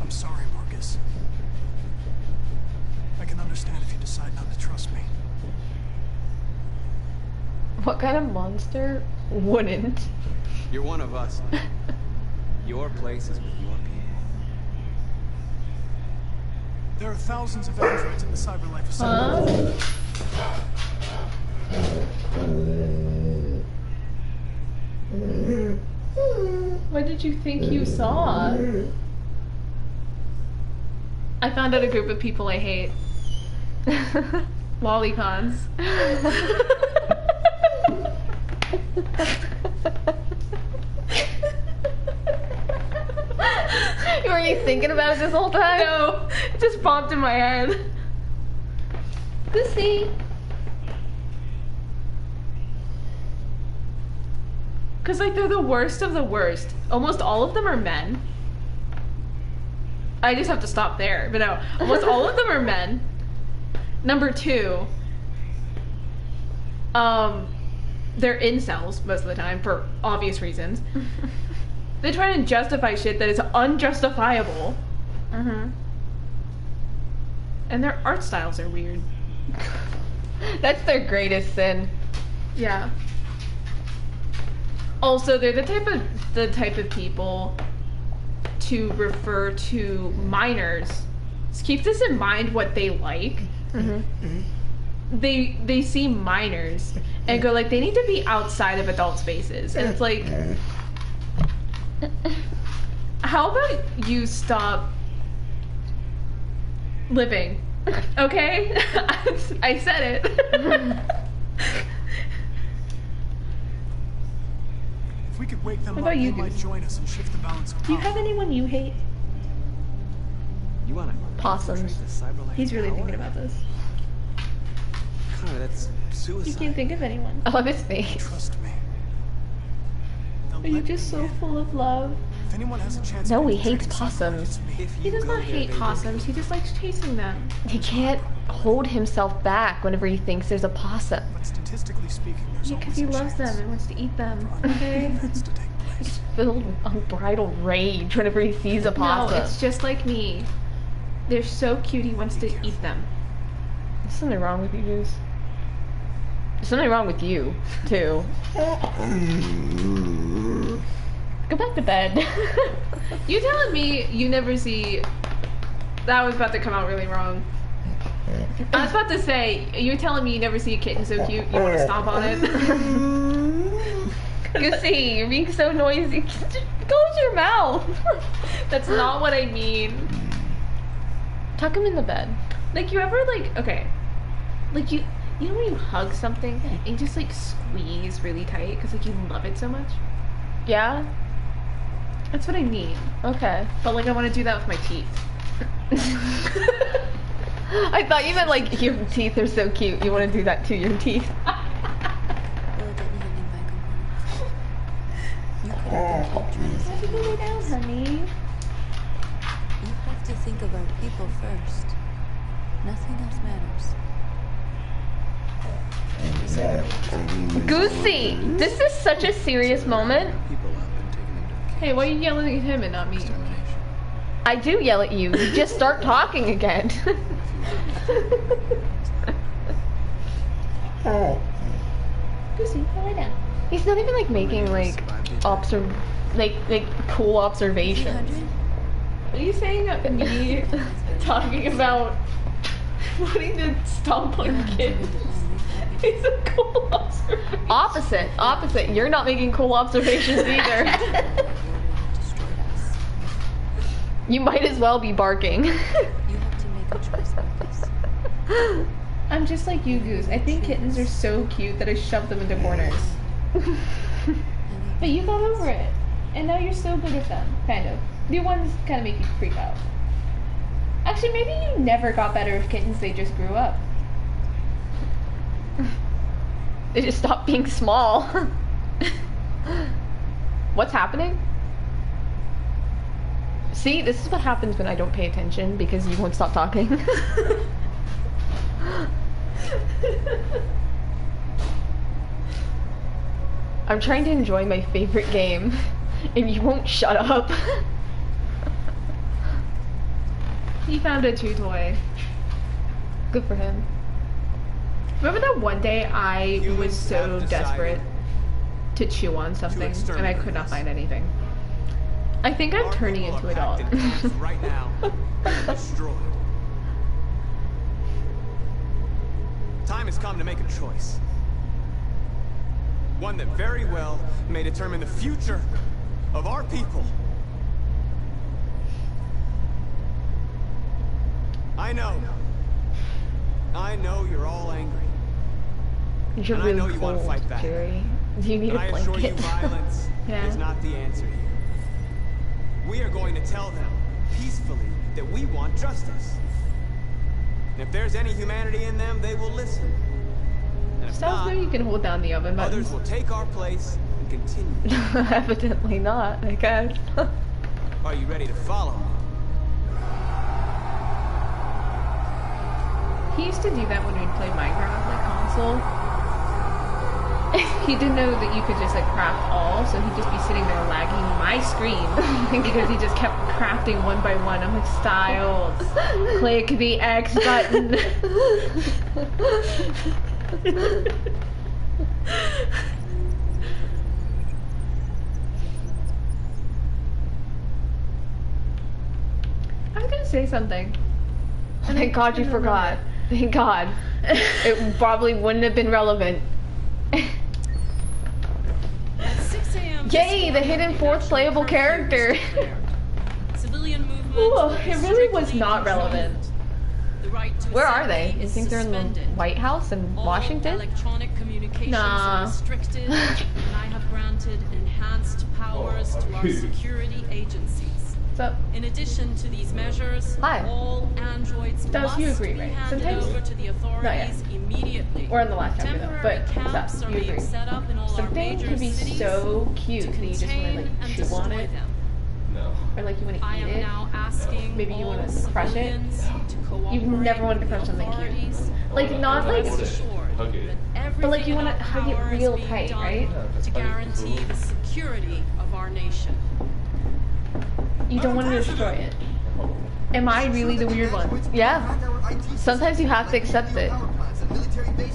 I'm sorry, Marcus. I can understand if you decide not to trust me. What kind of monster wouldn't? You're one of us. Your place is with your people. There are thousands of androids in the Cyberlife Assembly. What did you think you saw? I found out a group of people I hate. Lolicons. Were you thinking about it this whole time? No, it just popped in my head. Goosey. Cause like they're the worst of the worst. Almost all of them are men. I just have to stop there, but no, almost all of them are men. Number 2, they're incels most of the time for obvious reasons. They try to justify shit that is unjustifiable. And their art styles are weird. That's their greatest sin. Yeah. Also, they're the type of people to refer to minors. Just keep this in mind what they like. They see minors and go like they need to be outside of adult spaces, and it's like, how about you stop living? Okay? I said it. If we could wake them What up, about they you, might Goose? join us and shift the balance of Do you power. have anyone you hate? You wanna Possums. infiltrate the Cyberlife He's really tower? thinking about this. Connor, that's You suicide. can't think of anyone. I love his face. Trust me. Are you just so full of love? If anyone has a chance, No, of he hates infiltrating Cyberlife, possums. it's me. If He you does go not there, hate they will possums. He just likes chasing them. He can't hold himself back whenever he thinks there's a possum. But statistically speaking, there's Yeah, because always he a loves them chance and wants to eat them. for Okay? events to take place. Filled with unbridled rage whenever he sees a No, possum. it's just like me. They're so cute. He wants to eat them. There's something wrong with you, Goose. There's something wrong with you, too. Go back to bed. You telling me you never see? That was about to come out really wrong. I was about to say, you're telling me you never see a kitten so cute, you want to stomp on it? Goosey, you're being so noisy. Just close your mouth. That's not what I mean. Tuck him in the bed. Like, you ever, like, okay. Like, you know when you hug something and you just, like, squeeze really tight because, like, you love it so much? Yeah? That's what I mean. Okay. But, like, I want to do that with my teeth. I thought you meant like your teeth are so cute. You want to do that to your teeth. Lay down, honey. You have to think about people first. Nothing else matters. Goosey, this is such a serious moment. Hey, why are you yelling at him and not me? I do yell at you. You just start talking again. Goosey, lay down. He's not even like making like cool observations. Are you saying that me talking about wanting to stomp on kids is a cool observation? Opposite. You're not making cool observations either. You might as well be barking. You have to make a choice, Marcus. I'm just like you, Goose. I think kittens are so cute that I shove them into corners. But you got over it. And now you're so good with them, kind of. New ones kind of make you freak out. Actually, maybe you never got better with kittens, they just grew up. They just stopped being small. What's happening? See, this is what happens when I don't pay attention because you won't stop talking. I'm trying to enjoy my favorite game, and you won't shut up. He found a chew toy. Good for him. Remember that one day I was so desperate to chew on something and I could not find anything. I think I'm turning into a dog. Right now, destroyed. Time has come to make a choice. One that very well may determine the future of our people. I know you're all angry. You're and really I know you want to fight back. Jerry. Do you need And a I assure you, blanket? violence Yeah. is not the answer here. We are going to tell them peacefully that we want justice. And if there's any humanity in them, they will listen. And if Sounds not, like you can hold down the oven buttons. others will take our place and continue. Evidently not, I guess. Are you ready to follow me? He used to do that when we'd play Minecraft, like console. He didn't know that you could just like craft all, so he'd just be sitting there lagging my screen because he just kept crafting one by one. I'm like, Styles, click the X button. I was gonna say something. Thank God you forgot. Thank God. It probably wouldn't have been relevant. At 6 a.m. Yay, the hidden fourth playable character. Civilian movement. Ooh, it really was not relevant. The right to Where are they? assembly You is think they're in the suspended. White House in All Washington? electronic communications Nah. are restricted, and I have granted enhanced powers to our security agencies. What's up? In addition to these measures, Hi. all androids That was must you agree, be right? handed Sometimes? over to the authorities immediately. Or in the last chapter though, Temporary but camps stop, are you being agree. set up in all our Something major can be cities so cute to that you just want to contain like and chew on destroy it. them. No. Or like you want to I eat am it. now asking Maybe you all want to crush it. civilians to cooperate You've never wanted to crush with something cute. authorities. Like not like, Rest assured Hug it. that but like you everything want to in our hug it power is real being tight, done right? to guarantee the security of our nation. You don't want to destroy it. Am I really the weird one? Yeah. Sometimes you have to accept it.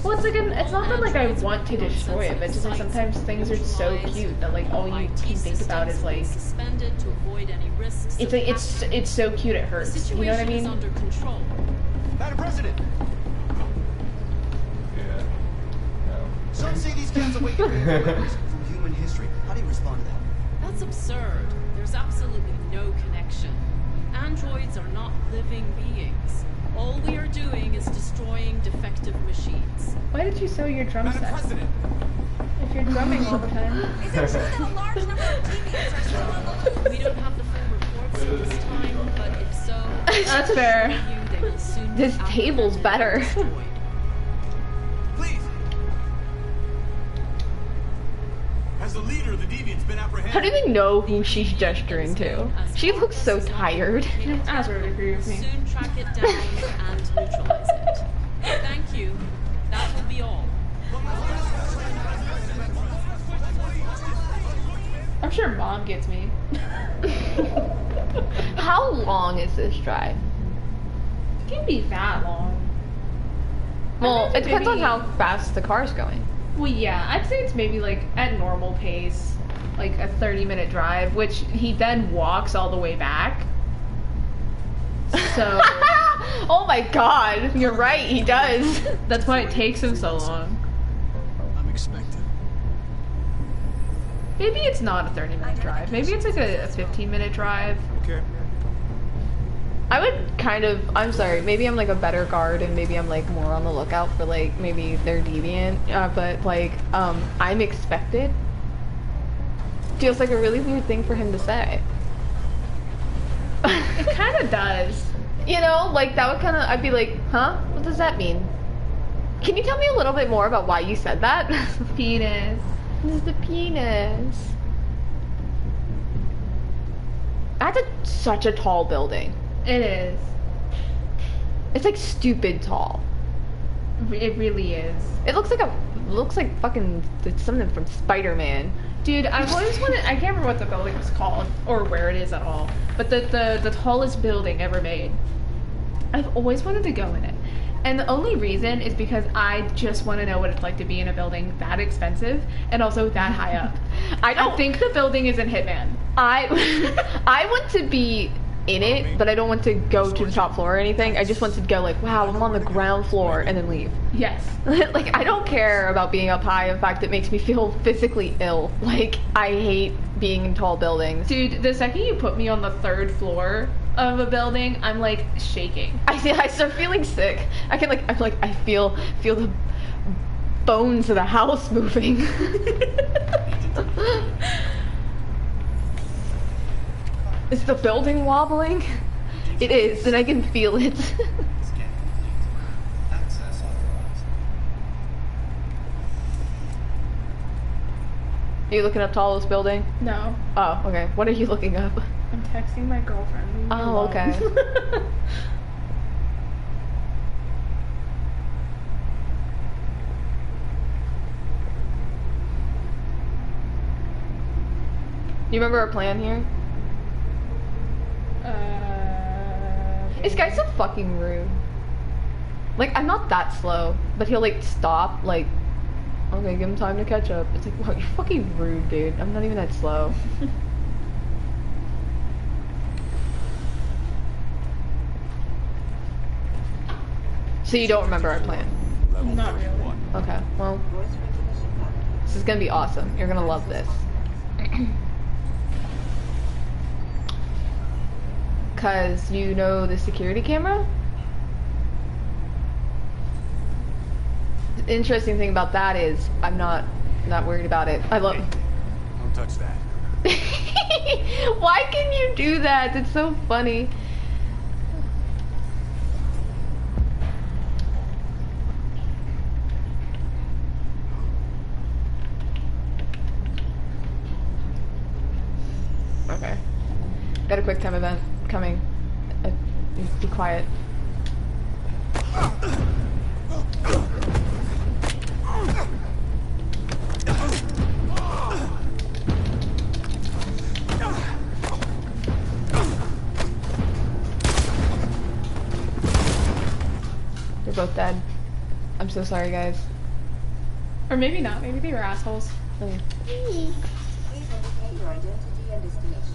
Well, it's like it's not that like I want to destroy it, but just like sometimes things are so cute that like all you can think about is like Suspended to avoid any risks. it's like it's so cute it hurts. You know what I Situation is mean? under control. Madam President, Yeah. No. Some say these cats awaken memories from human history. How do you respond to that? That's absurd. There's absolutely no connection. Androids are not living beings. All we are doing is destroying defective machines. Why did you sew your drum set? If you're drumming all the time. Is it true that a large number of deviants are still on the loose? We don't have the full reports at this time, but if so, That's fair. they will soon be This table's better. please. Has the leader of the deviants been apprehended? How do we know who she's gesturing to? She looks so tired. Azra would agree with me. Soon track it down and neutralize it. Thank you. That will be all. I'm sure Mom gets me. How long is this drive? It can't be that long. Well, I think it depends on maybe- how fast the car's going. Well, yeah, I'd say it's maybe like at normal pace, like a 30-minute drive, which he then walks all the way back. So Oh my god, you're right, he does. that's why it takes him so long. I'm expected. Maybe it's not a 30-minute drive. Maybe it's like a 15-minute drive. Okay. I would kind of, I'm sorry, maybe I'm like a better guard and maybe I'm like more on the lookout for like, maybe they're deviant, but like, I'm expected feels like a really weird thing for him to say. It kind of does. You know, like that would kind of, I'd be like, huh? What does that mean? Can you tell me a little bit more about why you said that? Penis. This is the penis. That's such a tall building. It is. It's like stupid tall. It really is. It looks like fucking something from Spider-Man. Dude, I've always wanted, I can't remember what the building is called or where it is at all, but the tallest building ever made. I've always wanted to go in it. And the only reason is because I just want to know what it's like to be in a building that expensive and also that high up. I think the building is in Hitman. I want to be in it, but I don't want to go to the top floor or anything. I just want to go like, wow, I'm on the ground floor, and then leave. Yes. Like, I don't care about being up high. In fact, it makes me feel physically ill. Like, I hate being in tall buildings. Dude, the second you put me on the 3rd floor of a building, I'm like shaking. I start feeling sick. I feel the bones of the house moving. Is the building wobbling? It is, and I can feel it. Are you looking up tallest building? No. Oh, okay. What are you looking up? I'm texting my girlfriend. Leave me Oh, alone. okay. You remember our plan here? This guy's so fucking rude. Like, I'm not that slow, but he'll like stop, like, okay, give him time to catch up. It's like, wow, you're fucking rude, dude. I'm not even that slow. So you don't remember our plan? Not really. Okay, well, this is gonna be awesome. You're gonna love this. Cause you know the security camera? The interesting thing about that is I'm not worried about it. I love. Don't touch that. Why can you do that? It's so funny. Okay. Got a quick time event coming. Be quiet. They're both dead. I'm so sorry, guys. Or maybe not. Maybe they were assholes. Okay. Please indicate your identity and destination.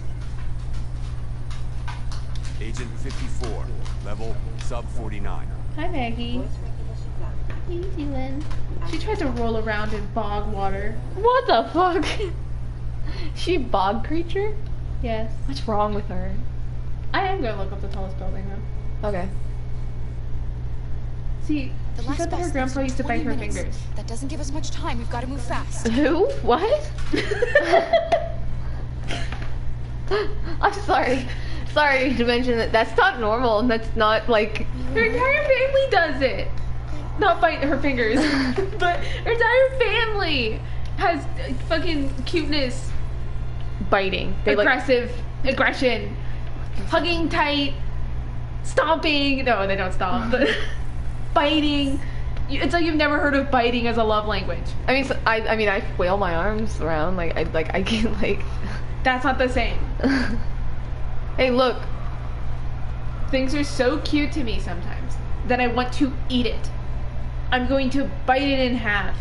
Agent 54, level sub 49. Hi, Maggie. Voice recognition done. How you doing? She tries to roll around in bog water. What the fuck? She a bog creature? Yes. What's wrong with her? I am gonna look up the tallest building though. Okay. See, she said that her grandpa used to bite her fingers. That doesn't give us much time. We've got to move fast. Who? What? I'm sorry. Sorry to mention that that's not normal and that's not like... Her entire family does it! Not bite her fingers, but her entire family has fucking cuteness. Biting. They aggression, hugging tight, stomping. No, they don't stomp, but biting. It's like you've never heard of biting as a love language. I mean, I flail my arms around I can like. That's not the same. Hey, look. Things are so cute to me sometimes that I want to eat it. I'm going to bite it in half,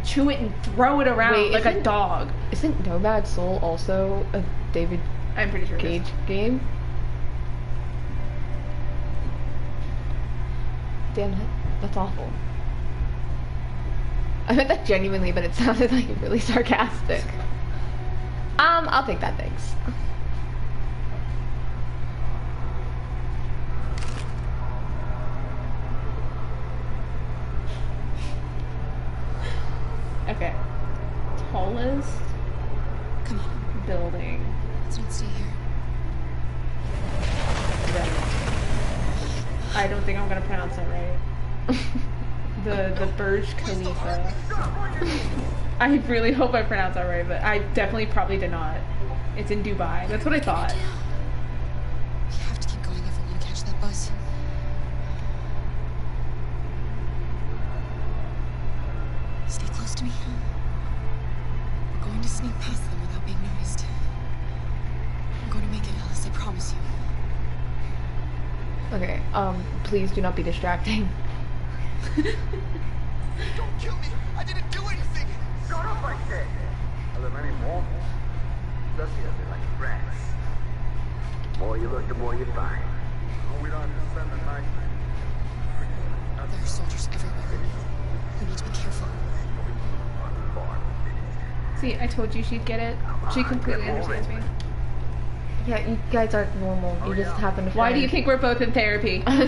chew it, and throw it around like a dog. Isn't Nomad Soul also a David I'm pretty sure Cage game? Damn it. That's awful. I meant that genuinely, but it sounded like really sarcastic. I'll take that, thanks. Okay. Tallest Come on. building. Let's not stay here. I don't think I'm gonna pronounce that right. the Burj Khalifa. I really hope I pronounced that right, but I definitely probably did not. It's in Dubai. That's what I thought. We have to keep going if we want to catch that bus. Stay close to me. We're going to sneak past them without being noticed. I'm going to make it, Alice. I promise you. Okay, please do not be distracting. Don't kill me! I didn't do anything! Shut up, I said! Are there many more? Look here, they're like rats. The more you look, the more you find. Oh, we don't have to spend the night. There are soldiers everywhere. We need to be careful. See, I told you she'd get it. She completely understands me. Yeah, you guys aren't normal. You just happen to find... Why do you think we're both in therapy? I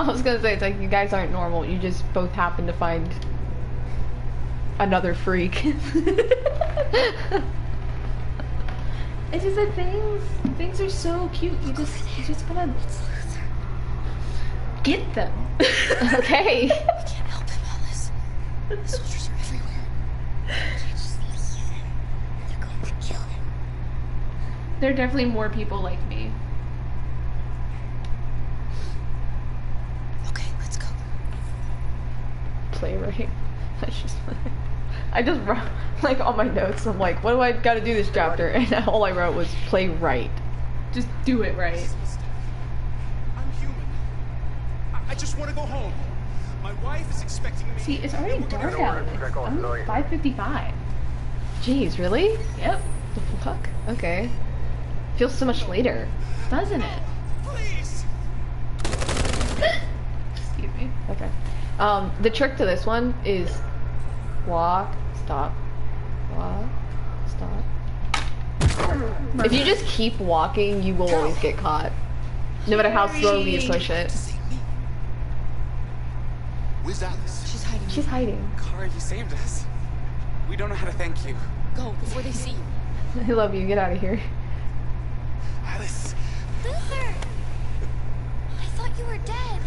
was gonna say, it's like, you guys aren't normal. You just both happen to find another freak. It's just that things are so cute. You just gotta get them. Okay. We can't help him, Alice. The soldiers are everywhere. You can't just leave him. They're going to kill him. There are definitely more people like me. Okay, let's go. Playwright. I just wrote, like, on my notes, I'm like, what do I gotta do this chapter? And all I wrote was playwright. Just do it right. I'm human. I just want to go home. My wife is expecting me. See, it's already dark out. It's almost 5:55. Jeez, really? Yep. The fuck? Okay. Feels so much later. Doesn't it? Please. Excuse me. Okay. The trick to this one is walk, stop, walk, stop. If you just keep walking, you will always get caught. No matter how slowly you push it. Where's Alice? She's hiding. She's hiding. Kara, you saved us. We don't know how to thank you. Go before they see you. I love you. Get out of here. Alice. Luther! I thought you were dead.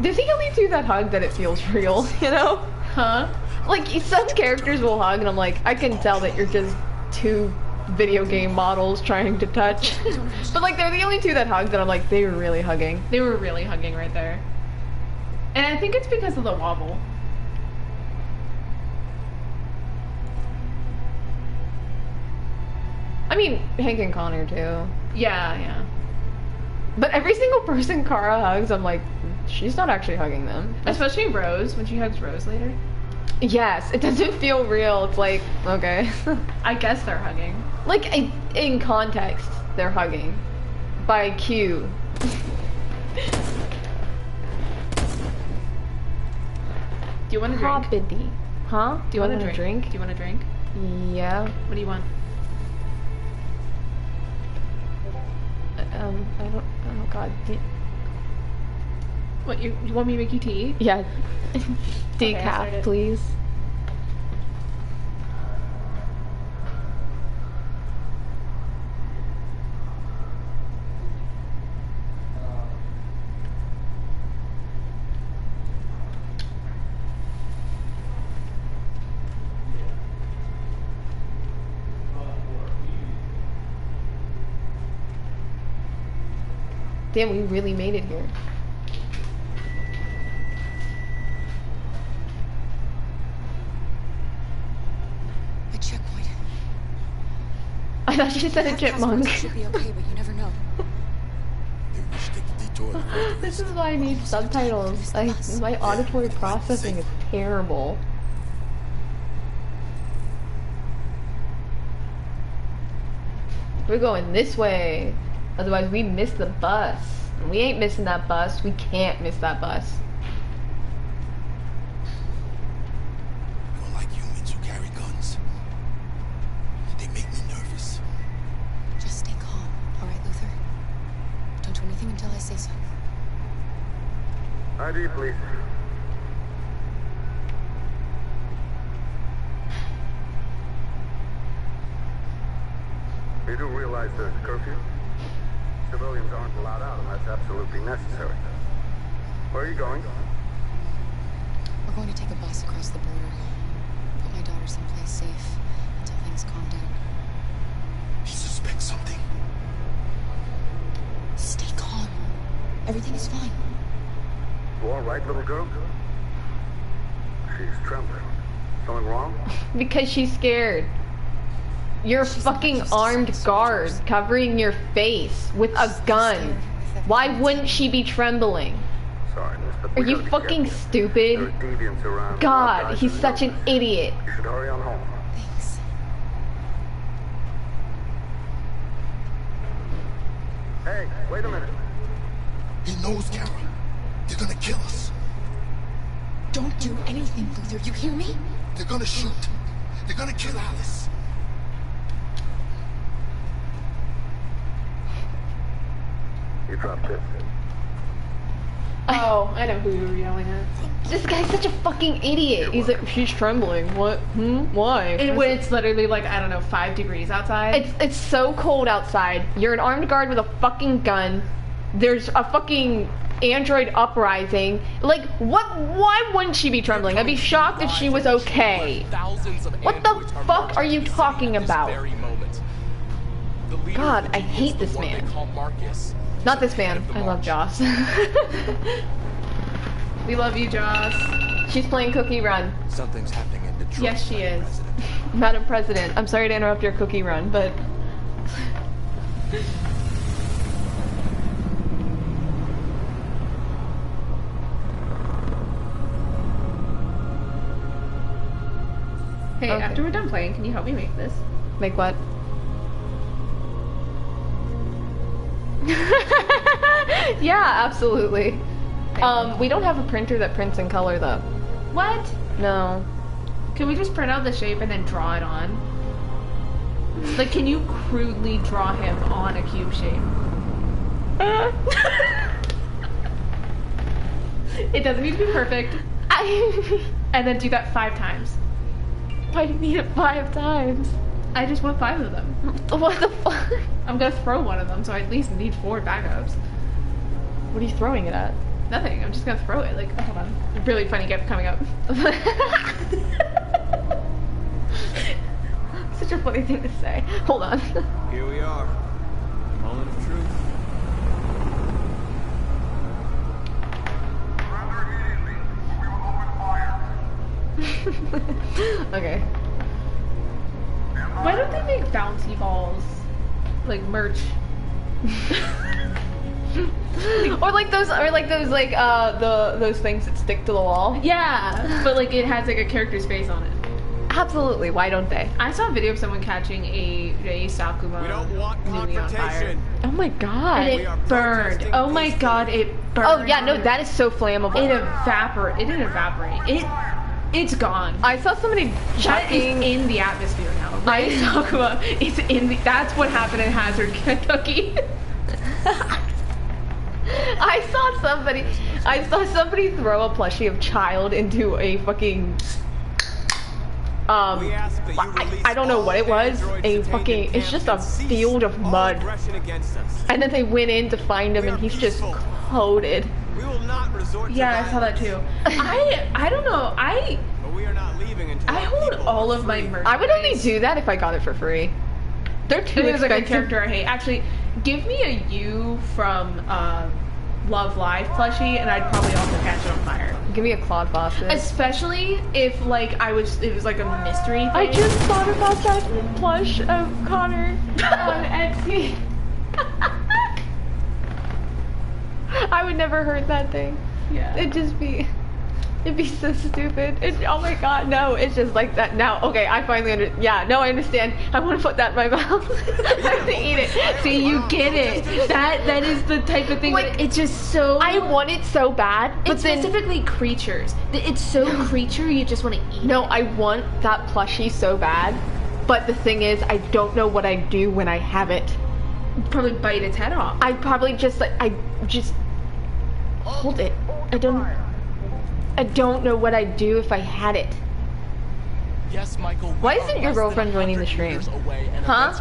Does he only do that hug that it feels real, you know? Huh? Like, some characters will hug and I'm like, I can tell that you're just two video game models trying to touch. But like, they're the only two that hugged and I'm like, they were really hugging. They were really hugging right there. And I think it's because of the wobble. I mean, Hank and Connor too. Yeah. But every single person Kara hugs, I'm like, she's not actually hugging them. Especially Rose, when she hugs Rose later. Yes, it doesn't feel real. It's like, okay. I guess they're hugging. Like, in context, they're hugging. By cue. Do you want a drink? Hobbity. Huh? Do you want a drink? Do you want a drink? Yeah. What do you want? I don't, oh god. What, you want me to make you tea? Yeah. Okay, I Decaf, started. please. Damn, we really made it here. A checkpoint. I thought she said a chipmunk. Should be okay, but you never know. Maybe we should take the detour. This is why I need subtitles. My auditory processing is terrible. We're going this way. Otherwise we miss the bus. And we ain't missing that bus. We can't miss that bus. I don't like humans who carry guns. They make me nervous. Just stay calm, all right, Luther? Don't do anything until I say so. ID, please. You do realize there's curfew? Civilians aren't allowed out unless absolutely necessary. Where are you going? We're going to take a bus across the border. Put my daughter someplace safe until things calm down. He suspects something. Stay calm. Everything is fine. You all right, little girl? She's trembling. Something wrong? Because she's scared. You're a fucking armed guard covering your face with a gun. Why wouldn't she be trembling? Sorry, Miss Are you fucking stupid? God, he's such an idiot. You should hurry on home. Thanks. Hey, wait a minute. He knows, Kara. They're gonna kill us. Don't do anything, Luther. You hear me? They're gonna shoot. They're gonna kill Alice. You dropped it. Oh, I know who you were yelling at. This guy's such a fucking idiot. He's like, she's trembling. What? Why? And when it's literally like, I don't know, 5 degrees outside. It's so cold outside. You're an armed guard with a fucking gun. There's a fucking android uprising. Like, what? Why wouldn't she be trembling? I'd be shocked if she was okay. What the fuck are you talking about? God, I hate this man. Not this man. I love Joss. We love you, Joss. She's playing Cookie Run. Something's happening in Detroit. Yes, she is. Madam President, I'm sorry to interrupt your Cookie Run, but... Hey, Okay. after we're done playing, can you help me make this? Make what? Yeah, absolutely. We don't have a printer that prints in color, though. What? No. Can we just print out the shape and then draw it on? Like, can you crudely draw him on a cube shape? It doesn't need to be perfect. And then do that 5 times. Why do you need it 5 times? I just want 5 of them. What the fuck? I'm gonna throw one of them, so I at least need 4 backups. What are you throwing it at? Nothing, I'm just gonna throw it. Like, oh, hold on. A really funny gift coming up. Such a funny thing to say. Hold on. Here we are. Moment of truth. Okay. Why don't they make bouncy balls? Like merch. or like those those things that stick to the wall. Yeah, but like it has like a character's face on it. Absolutely. Why don't they? I saw a video of someone catching a Sakuma. We don't want newly on fire. confrontation. Oh my god. And it burned. Oh my god, it burned. Oh yeah, no, that is so flammable. It didn't evaporate. It's gone. I saw somebody That chucking is in the atmosphere now. Right? Sakuma is in the. That's what happened in Hazard, Kentucky. I saw somebody throw a plushie of Child into a fucking I don't know what it was. A fucking it's just a field of mud. And then they went in to find him and he's just coated. We will not resort to Yeah, I saw that too. I don't know. But we are not leaving until I hold all of my merchandise. I would only do that if I got it for free. They're too It was like a expensive. character I hate. Actually, give me a you from Love Live plushie, and I'd probably also catch it on fire. Give me a Claude Fawcett. Especially if like it was like a mystery thing. I just thought about that plush of Connor on Etsy. I would never hurt that thing. Yeah. It'd be so stupid. Oh my god, no, it's just like that now. Okay, I finally I understand. I want to put that in my mouth. I have to eat it. See, you get it. That is the type of thing Like, that it's just so. I want it so bad, but It's then specifically creatures. It's so creature, you just want to eat. no, I want that plushie so bad. But the thing is, I don't know what I'd do when I have it. You'd probably bite its head off. I'd probably just hold it. I don't know what I'd do if I had it. Yes, Michael. Why isn't your girlfriend joining the stream? Huh?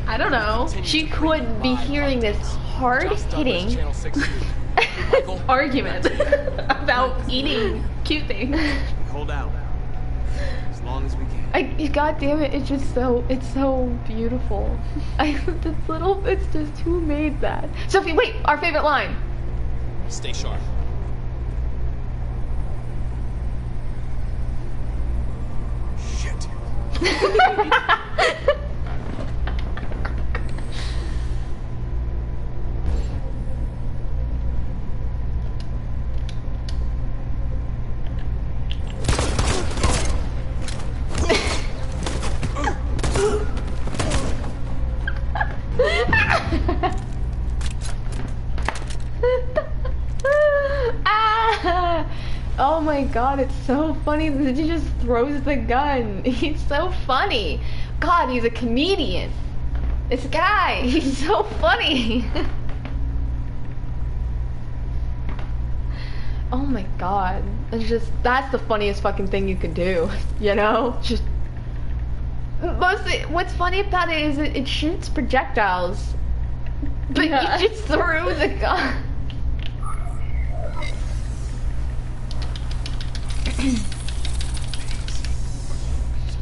I don't know. She could be hearing this hard-hitting argument about eating cute things. Hold out. As long as we can. God damn it! It's so beautiful. It's just who made that? Sophie, wait! Our favorite line. Stay sharp. Shit. god, it's so funny that he just throws the gun. He's so funny. God, he's a comedian. This guy, he's so funny. Oh my god. That's the funniest fucking thing you could do. You know? Just mostly, what's funny about it is it shoots projectiles. But Yeah. you just threw the gun.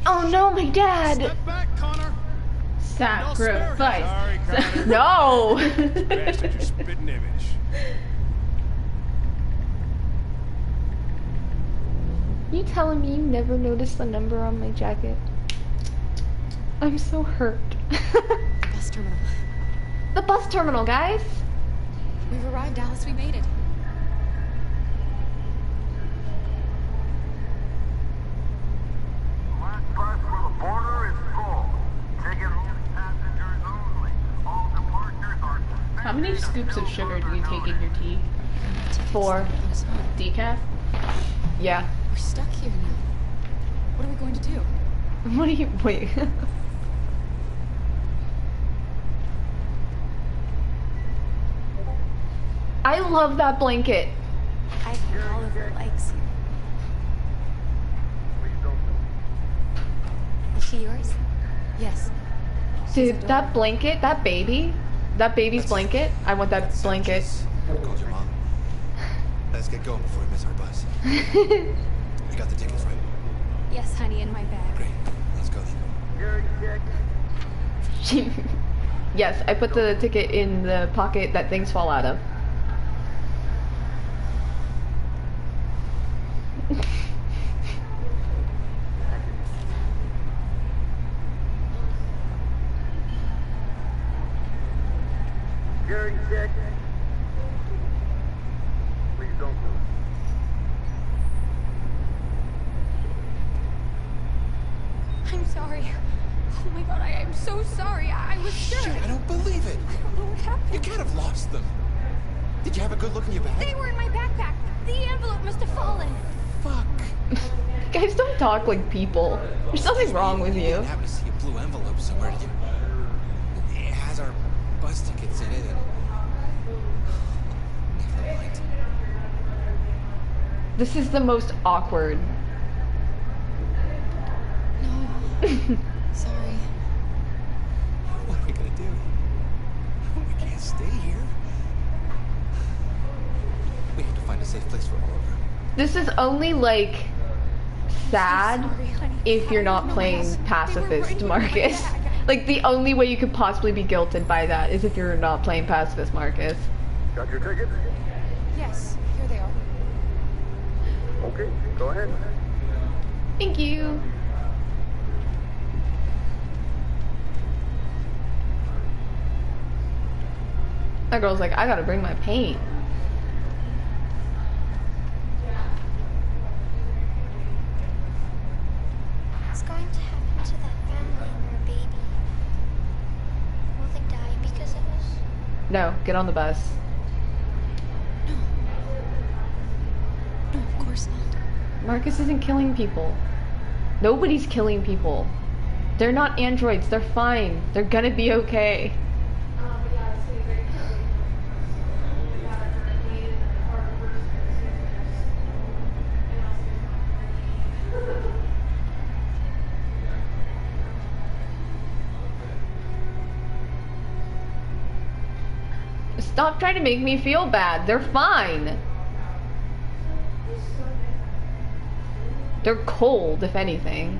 Oh no, my dad! Step back, Connor. Sacrifice. Sorry, Connor. No! Bastard, your spitting image. You telling me you never noticed the number on my jacket? I'm so hurt. Bus terminal. The bus terminal, guys! We've arrived, Alice. We made it. Last bus for the border is full. Ticket passengers only. All departures are suspended. How many scoops of sugar do you take in your tea? 4. Decaf? Yeah. We're stuck here now. What are we going to do? What are you... Wait. I love that blanket. I think Oliver likes you. Is she yours? Yes. Dude, that blanket, that baby's blanket, I want that blanket. Called your mom. Let's get going before we miss our bus. You got the tickets, right? Yes, honey, in my bag. Great. Let's go then. Yes, I put the ticket in the pocket that things fall out of. Security check. Please don't move. I'm sorry. Oh my god, I am so sorry. I was sure. Shit, I don't believe it. I don't know what happened. You can't have lost them. Did you have a good look in your bag? They were in my backpack. The envelope must have fallen. Fuck. Guys, don't talk like people. There's nothing wrong with You you. didn't happen to see a blue envelope somewhere, did you? It has our bus tickets in it and... Never mind. This is the most awkward. No. Sorry. What are we gonna do? We can't stay here. We have to find a safe place for Oliver. This is only like sad Sorry, honey. if you're not playing pacifist, Marcus. Like the only way you could possibly be guilted by that is if you're not playing pacifist, Marcus. Got your tickets? Yes, here they are. Okay, go ahead. Thank you. That girl's like, I gotta bring my paint. What's going to happen to that family and their baby? Will they die because of us? No, get on the bus. No, of course not. Marcus isn't killing people. Nobody's killing people. They're not androids. They're fine. They're gonna be okay. Stop trying to make me feel bad. They're fine. They're cold, if anything.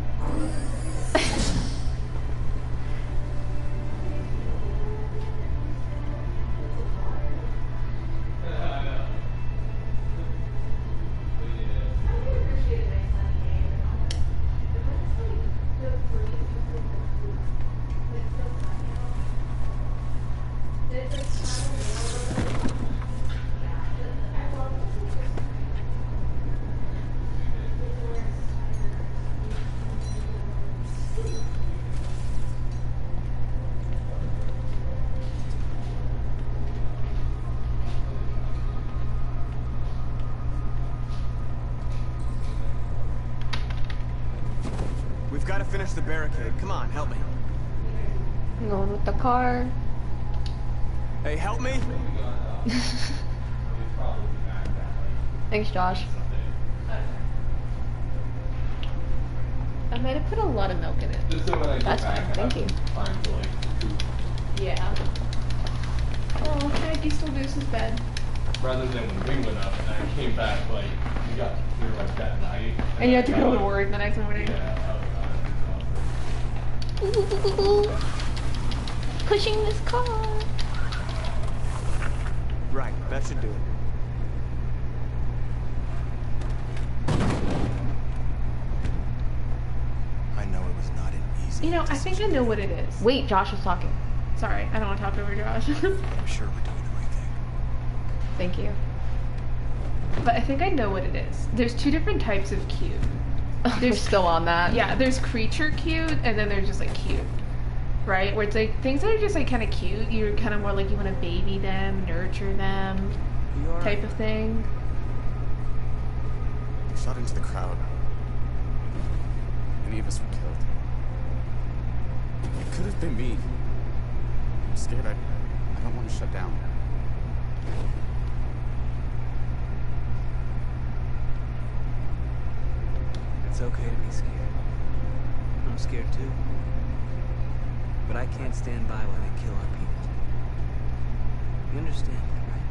We've got to finish the barricade. Come on, help me. I'm going with the car. Hey, help me! Thanks, Josh. I might have put a lot of milk in it. That's fine, thank you. Yeah. Oh, Maggie still goes to bed. Rather than when we went up and I came back, like, we were like that night. And you had to go to work the next morning. Yeah, Pushing this car. Right, that should do it. I know it was not an easy. You know, I think I know what it is. Wait, Josh was talking. Sorry, I don't want to talk over Josh. I'm sure we're doing the right thing. Thank you. But I think I know what it is. There's two different types of cute. We're still on that. Yeah, there's creature cute, and then there's just like cute. Right? Where it's like things that are just like kind of cute, you're kind of more like you want to baby them, nurture them, type of thing. They shot into the crowd. Any of us were killed. It could have been me. I'm scared. I don't want to shut down. It's okay to be scared. I'm scared too. But I can't stand by while they kill our people. You understand that, right?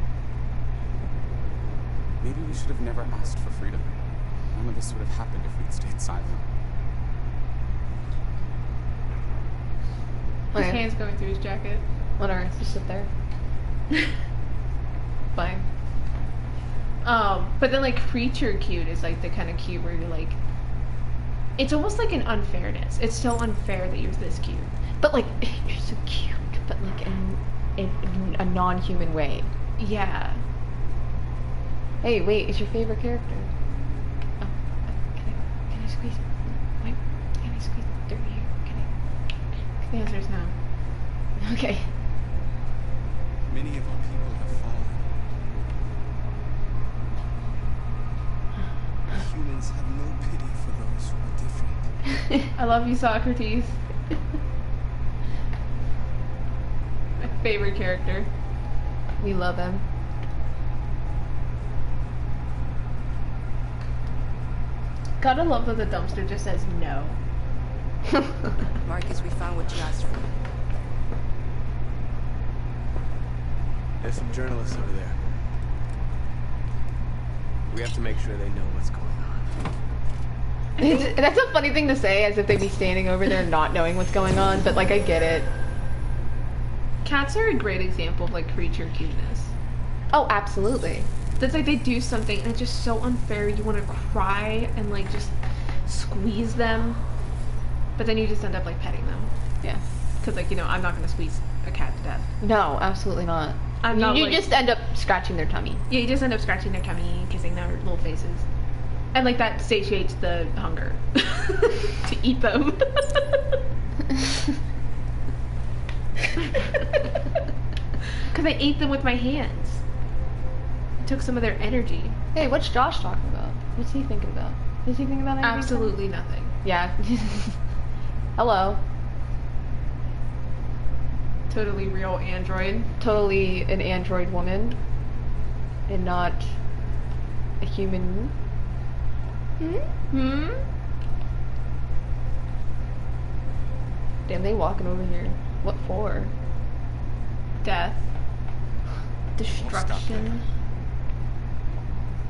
Maybe we should have never asked for freedom. None of this would have happened if we'd stayed silent. His hand's going through his jacket. Whatever, just sit there. Fine. But then like creature cute is like the kind of cute where you're like, it's almost like an unfairness. It's so unfair that you're this cute. But like, you're so cute, but like in a non-human way. Yeah. Hey, wait, it's your favorite character. Oh, can I squeeze? Wait, can I squeeze through here? Can I? The answer is no. Okay. Many of our people have fallen. Humans have no pity for those who are different. I love you, Socrates. My favorite character. We love him. Gotta love that the dumpster just says no. Marcus, we found what you asked for. There's some journalists over there. We have to make sure they know what's going on. That's a funny thing to say, as if they'd be standing over there not knowing what's going on, but like, I get it. Cats are a great example of like creature cuteness. Oh, absolutely. That's like they do something and it's just so unfair. You want to cry and like just squeeze them, but then you just end up like petting them. Yeah. Because like, you know, I'm not going to squeeze a cat to death. No, absolutely not. You just end up scratching their tummy. Yeah, you just end up scratching their tummy, kissing their little faces. And like that satiates the hunger to eat them. Because I ate them with my hands. I took some of their energy. Hey, what's Josh talking about? What's he thinking about? Is he thinking about anything? Absolutely nothing. Yeah. Hello. Totally real android. Totally an android woman. And not a human. Damn, they walking over here. What for? Death. Destruction.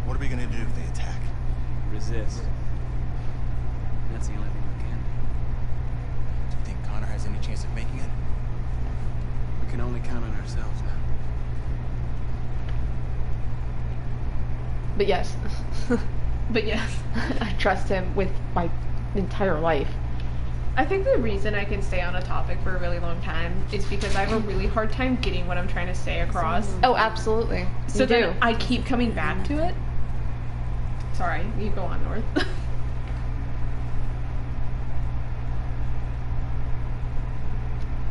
What are we gonna do if they attack? Resist. That's the only thing we can do. Do you think Connor has any chance of making it? We can only count on ourselves now. But yes. But yes. I trust him with my entire life. I think the reason I can stay on a topic for a really long time is because I have a really hard time getting what I'm trying to say across. Oh, absolutely. So then I keep coming back to it. Sorry, you go on, North.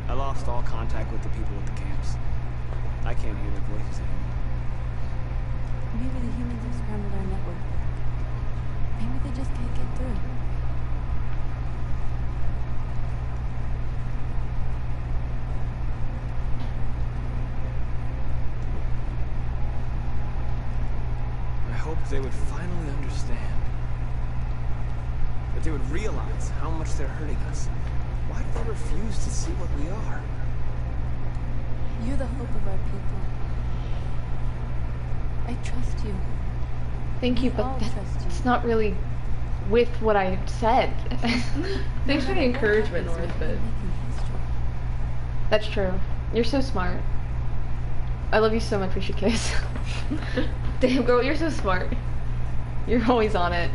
I lost all contact with the people at the camps. I can't hear their voices anymore. Maybe the humans have scrambled our network. Maybe they just can't get through. If they would finally understand. If they would realize how much they're hurting us. Why do they refuse to see what we are? You're the hope of our people. I trust you. Thank you, but that's not really with what I said. Thanks for the encouragement, North, but... That's true. You're so smart. I love you so much, we should kiss. Damn, girl, you're so smart. You're always on it.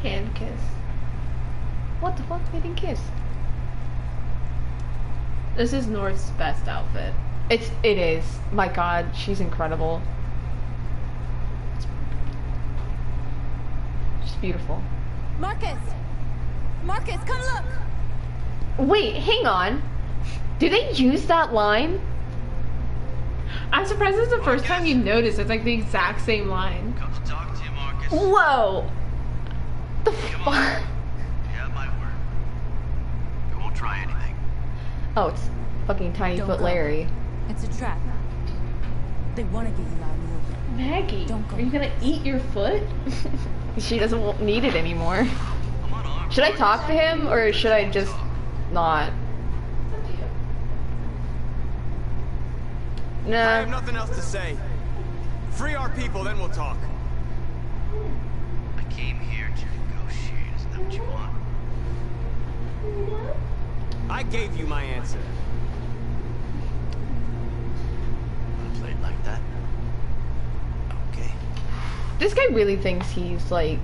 Hand kiss. What the fuck? They didn't kiss. This is North's best outfit. It is. My god, she's incredible. She's beautiful. Marcus! Marcus, come look! Wait, hang on. Did they use that line? I'm surprised it's the first time you noticed. It's like the exact same line. Come to talk to you, Marcus. Whoa! The fuck? Yeah, it might work. We won't try anything. Oh, it's fucking Tiny Don't Foot go. Larry. It's a trap. They want to get you out in the open. Maggie, Don't go. are you gonna eat your foot? She doesn't need it anymore. Should I talk to him or should I just not? I No. have nothing else to say. Free our people, then we'll talk. I came here to negotiate. Isn't that what you want? I gave you my answer. Wanna play it like that? Okay. This guy really thinks he's like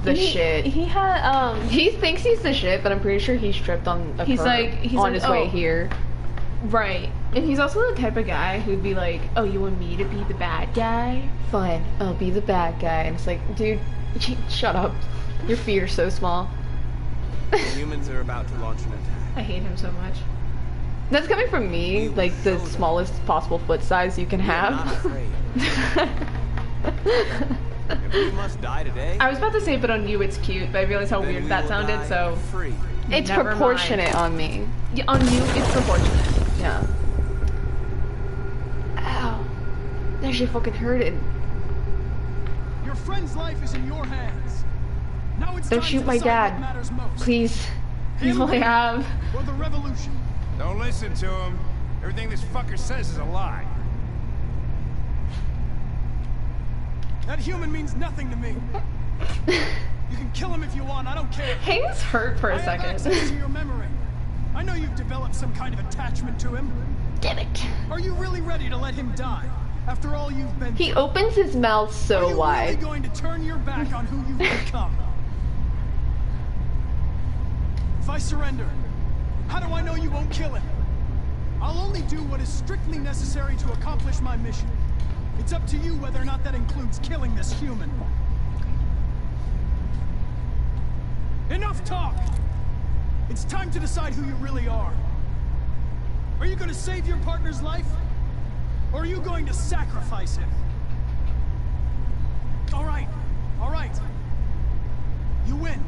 the shit. He had He thinks he's the shit, but I'm pretty sure he's tripped on a He's curb like- he's on like, his way oh. here. right, and he's also the type of guy who'd be like, "Oh, you want me to be the bad guy?" Fine, I'll be the bad guy. And it's like, dude, shut up. Your feet are so small. The humans are about to launch an attack. I hate him so much. That's coming from me, like the smallest possible foot size you can We are not have. afraid. If we must die today, I was about to say, but on you it's cute, but I realized how then weird we that will sounded. die So free. It's Never mind. proportionate on me. Yeah, on you it's proportionate. Yeah. Ow. That shit fucking hurted. Your friend's life is in your hands. Now it's Don't time shoot to my decide dad. what matters most. Please. He's Him all I have. or the revolution. Don't listen to him. Everything this fucker says is a lie. That human means nothing to me. You can kill him if you want, I don't care. Hayden's hurt for a I have second. access to your memory. I know you've developed some kind of attachment to him. Damn it. Are you really ready to let him die? After all you've been He through? opens his mouth Are so you wide. really going to turn your back on who you've become? If I surrender, how do I know you won't kill him? I'll only do what is strictly necessary to accomplish my mission. It's up to you whether or not that includes killing this human. Enough talk! It's time to decide who you really are. Are you going to save your partner's life? Or are you going to sacrifice him? All right. You win.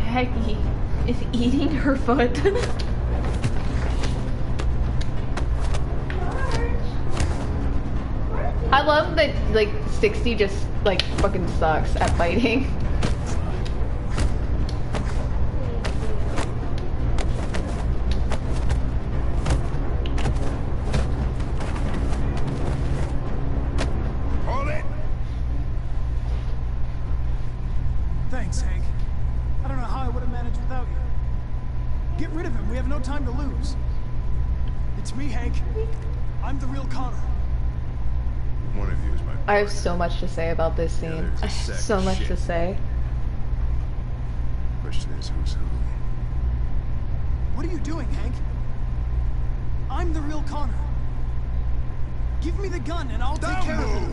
Maggie is eating her foot. I love that, like, 60 just, like, fucking sucks at fighting. Hold it! Thanks, Hank. I don't know how I would have managed without you. Get rid of him. We have no time to lose. It's me, Hank. I'm the real Connor. One of you is my I have so much to say about this scene. there's a I have sack so of much shit. to say. question is who's who. What are you doing, Hank? I'm the real Connor. Give me the gun and I'll take care of it.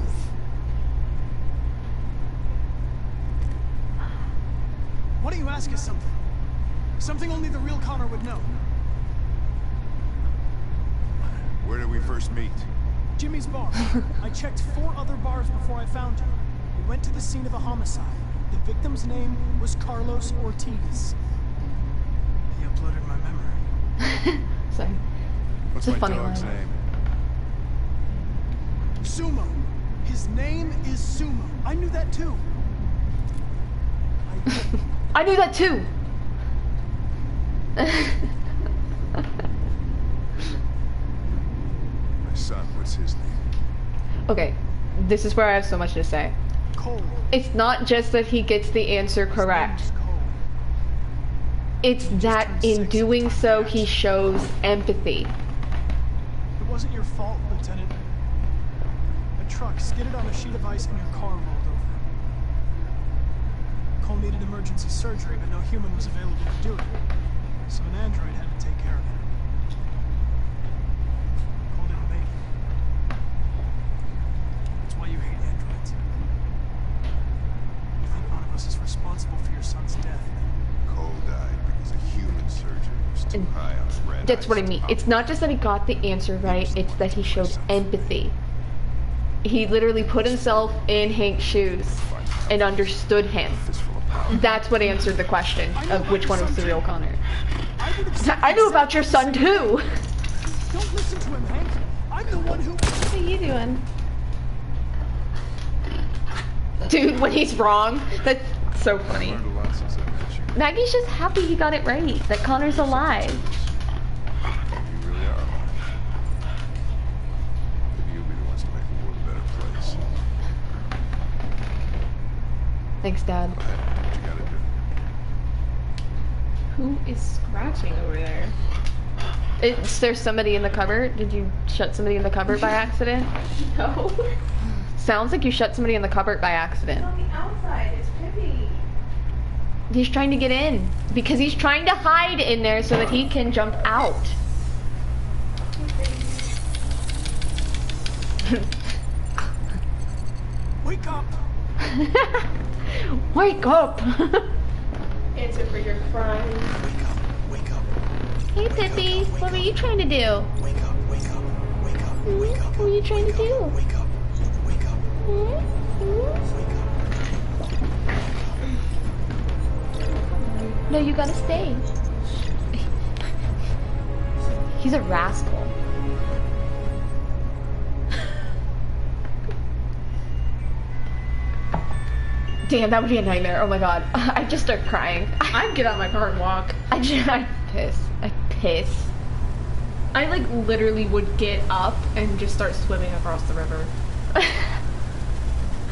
Why don't you ask us something? Something only the real Connor would know. Where did we first meet? Jimmy's bar. I checked 4 other bars before I found you. We went to the scene of a homicide. The victim's name was Carlos Ortiz. He uploaded my memory. Sorry. What's It's a my funny dog's line. name? Sumo. His name is Sumo. I knew that too. I knew that too. My son, what's his name? Okay, this is where I have so much to say. Cole. It's not just that he gets the answer correct. It's that in doing so, he shows empathy. It wasn't your fault, Lieutenant. A truck skidded on a sheet of ice and your car rolled over. Cole needed emergency surgery, but no human was available to do it. So an android had to take care of it. Cole didn't make it. That's why you hate androids. You think one of us is responsible for your son's death. Cole died because a human surgeon was too high on the red. That's what I mean. It's not just that he got the answer right, it's that he showed empathy. He literally put himself in Hank's shoes and understood him. That's what answered the question of which one was the real Connor. I knew about your son too! Don't listen to him, Hank. I'm the one who... What are you doing? Dude, when he's wrong, that's so funny. Maggie's just happy he got it right, that Connor's alive. You really are alive. Maybe you'll be the ones to make the world a better place. Thanks, Dad. What you gotta do? Who is scratching over there? There's somebody in the cupboard. Did you shut somebody in the cupboard by accident? No. Sounds like you shut somebody in the cupboard by accident. It's on the outside. It's Pippi. He's trying to get in. Because he's trying to hide in there so that he can jump out. Wake up! Wake up! Answer for your crimes. Wake up. Hey Pippi, what were you trying to do? Wake up. Wake up. Wake up. Wake up. What were you trying to do? Wake up. Wake up. No, you gotta stay. He's a rascal. Damn, that would be a nightmare. Oh my god. I'd just start crying. I'd get out of my car and walk. I'd piss. I'd piss. I like literally would get up and just start swimming across the river.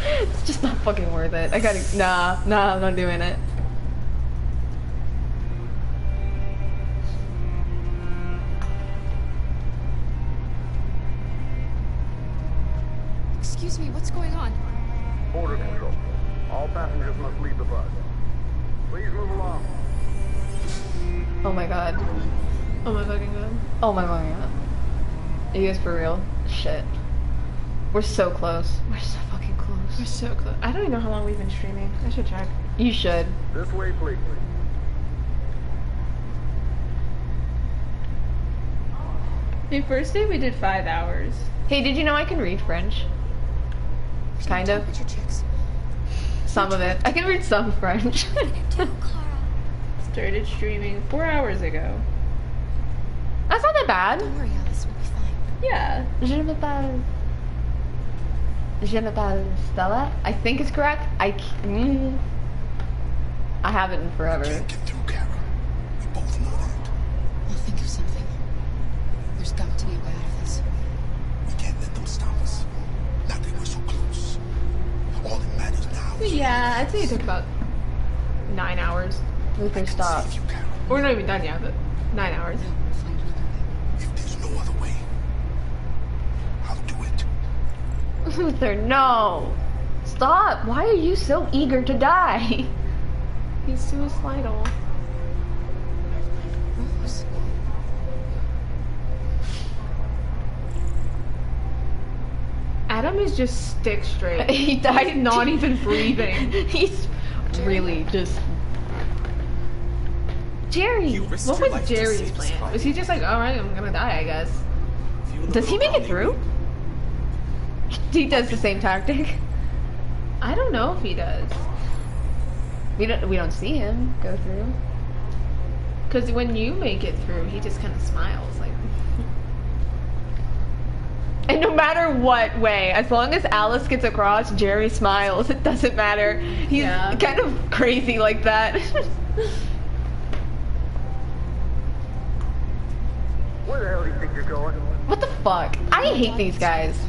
It's just not fucking worth it. I gotta, nah, I'm not doing it. Excuse me, what's going on? Border control. All passengers must leave the bus. Please move along. Oh my god. Oh my fucking god. Oh my fucking god. Are you guys for real? Shit. We're so close. We're so fucking close. We're so close. I don't even know how long we've been streaming. I should check. You should. This way, please. The first day we did 5 hours. Hey, did you know I can read French? Kind of. Some of it. I can read some French. Started streaming 4 hours ago. That's not that bad. Don't worry, Alice, we'll be fine. Yeah. Je m'appelle Stella. I think it's correct. I haven't in forever. Can't get through, Kara. We both know that. I'll think of something. There's got to be a way out of this. We can't let them stop us. Not that we're so close. All that matters now is Yeah, I'd say it took about 9 hours. Luther, stop. We're not even done yet, but 9 hours. if there's no other way. I'll do it. Luther, no. Stop. Why are you so eager to die? He's suicidal. Rose. Adam is just stick straight. He died not even breathing. He's really just... Jerry! What was Jerry's plan? Was he just like, alright, I'm gonna die, I guess? Does he make it through? He does the same tactic. I don't know if he does. We don't see him go through. Because when you make it through, he just kind of smiles like. And no matter what way, as long as Alice gets across, Jerry smiles. It doesn't matter. He's kind of crazy like that. Where the hell do you think you're going? What the fuck? I hate these guys.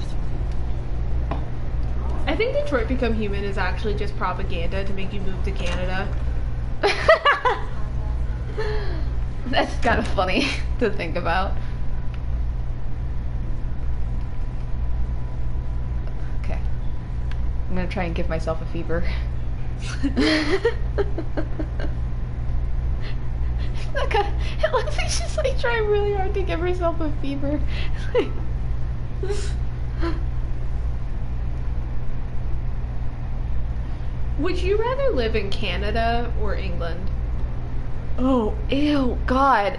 I think Detroit Become Human is actually just propaganda to make you move to Canada. That's kind of funny to think about. Okay. I'm gonna try and give myself a fever. It looks like she's like trying really hard to give herself a fever. Would you rather live in Canada or England? Oh, ew, God.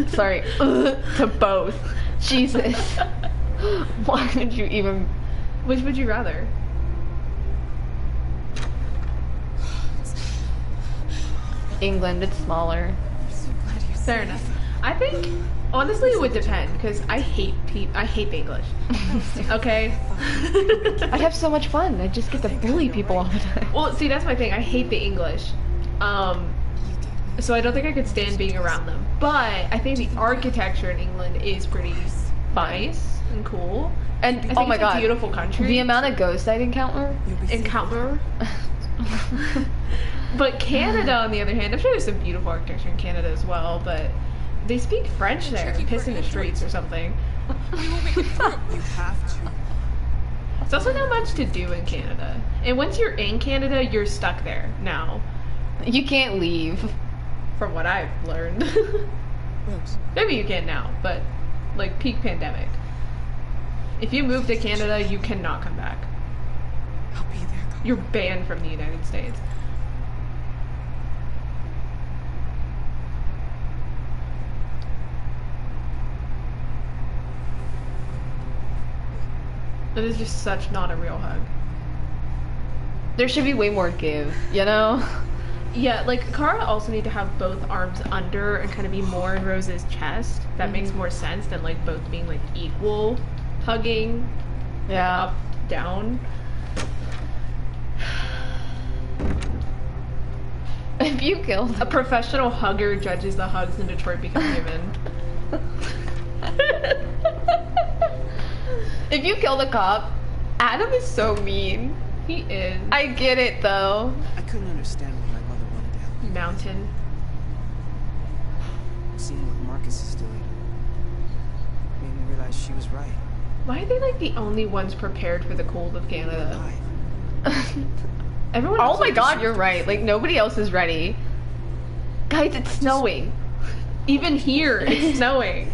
Sorry. To both. Jesus. Why would you even... Which would you rather? England, it's smaller. Fair enough. I think, honestly, it would depend, because I hate English. Okay? I'd have so much fun. I'd just get to bully people all the time. Well, see, that's my thing. I hate the English. So I don't think I could stand being around them. But I think the architecture in England is pretty nice and cool. And I think oh my it's God, a beautiful country. The amount of ghosts I'd encounter. But Canada, on the other hand, I'm sure there's some beautiful architecture in Canada as well, but they speak French there and piss in the streets or something. You have to. It's also not much to do in Canada. And once you're in Canada, you're stuck there now. You can't leave. From what I've learned. Maybe you can now, but like peak pandemic. If you move to Canada, you cannot come back. I'll be there. You're banned from the United States. That is just such not a real hug. There should be way more give, you know? Yeah, like, Kara also need to have both arms under and kind of be more in Rose's chest. That makes more sense than, like, both being, like, equal hugging. Yeah. Up, down. If you killed a professional hugger judges the hugs in Detroit Become Human. If you kill the cop, Adam is so mean. He is. I get it though. I couldn't understand why my mother wanted to help. Mountain. Seeing what Marcus is doing made me realize she was right. Why are they like the only ones prepared for the cold of Canada? Everyone Oh my God, you're right. Like nobody else is ready. Guys, it's snowing. Even here, it's snowing.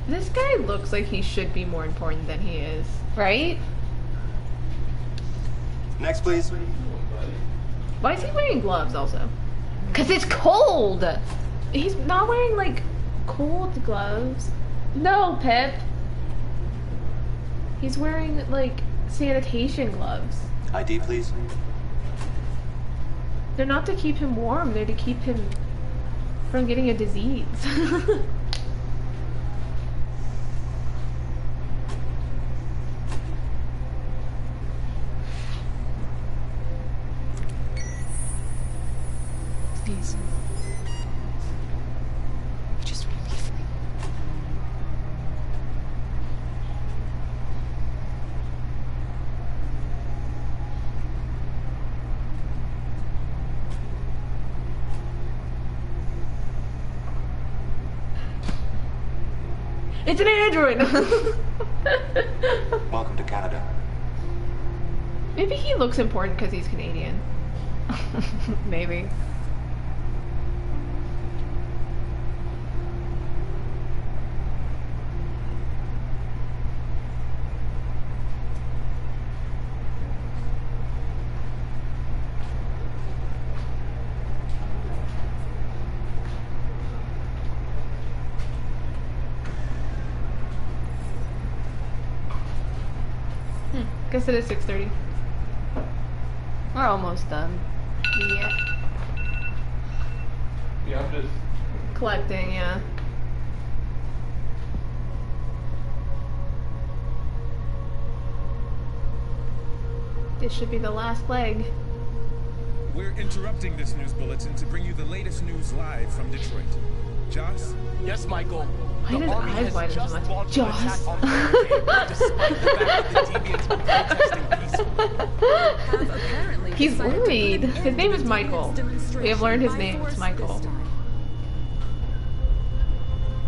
This guy looks like he should be more important than he is. Right? Next, please. Why is he wearing gloves also? Because it's cold! He's not wearing, like, cold gloves. No, Pip. He's wearing, like, sanitation gloves. ID, please. They're not to keep him warm, they're to keep him from getting a disease. Please. I just want to be free. It's an android! Welcome to Canada. Maybe he looks important because he's Canadian. Maybe. Guess it is 6:30. We're almost done. Yeah. Yeah, I'm just Collecting, yeah. This should be the last leg. We're interrupting this news bulletin to bring you the latest news live from Detroit. Joss? Yes, Michael. Why The his army eyes has widen so just much? launched an Joss. attack on Barricade, despite the fact that the deviants were protesting peacefully. He's worried. His name is Michael. We have learned his name. It's Michael.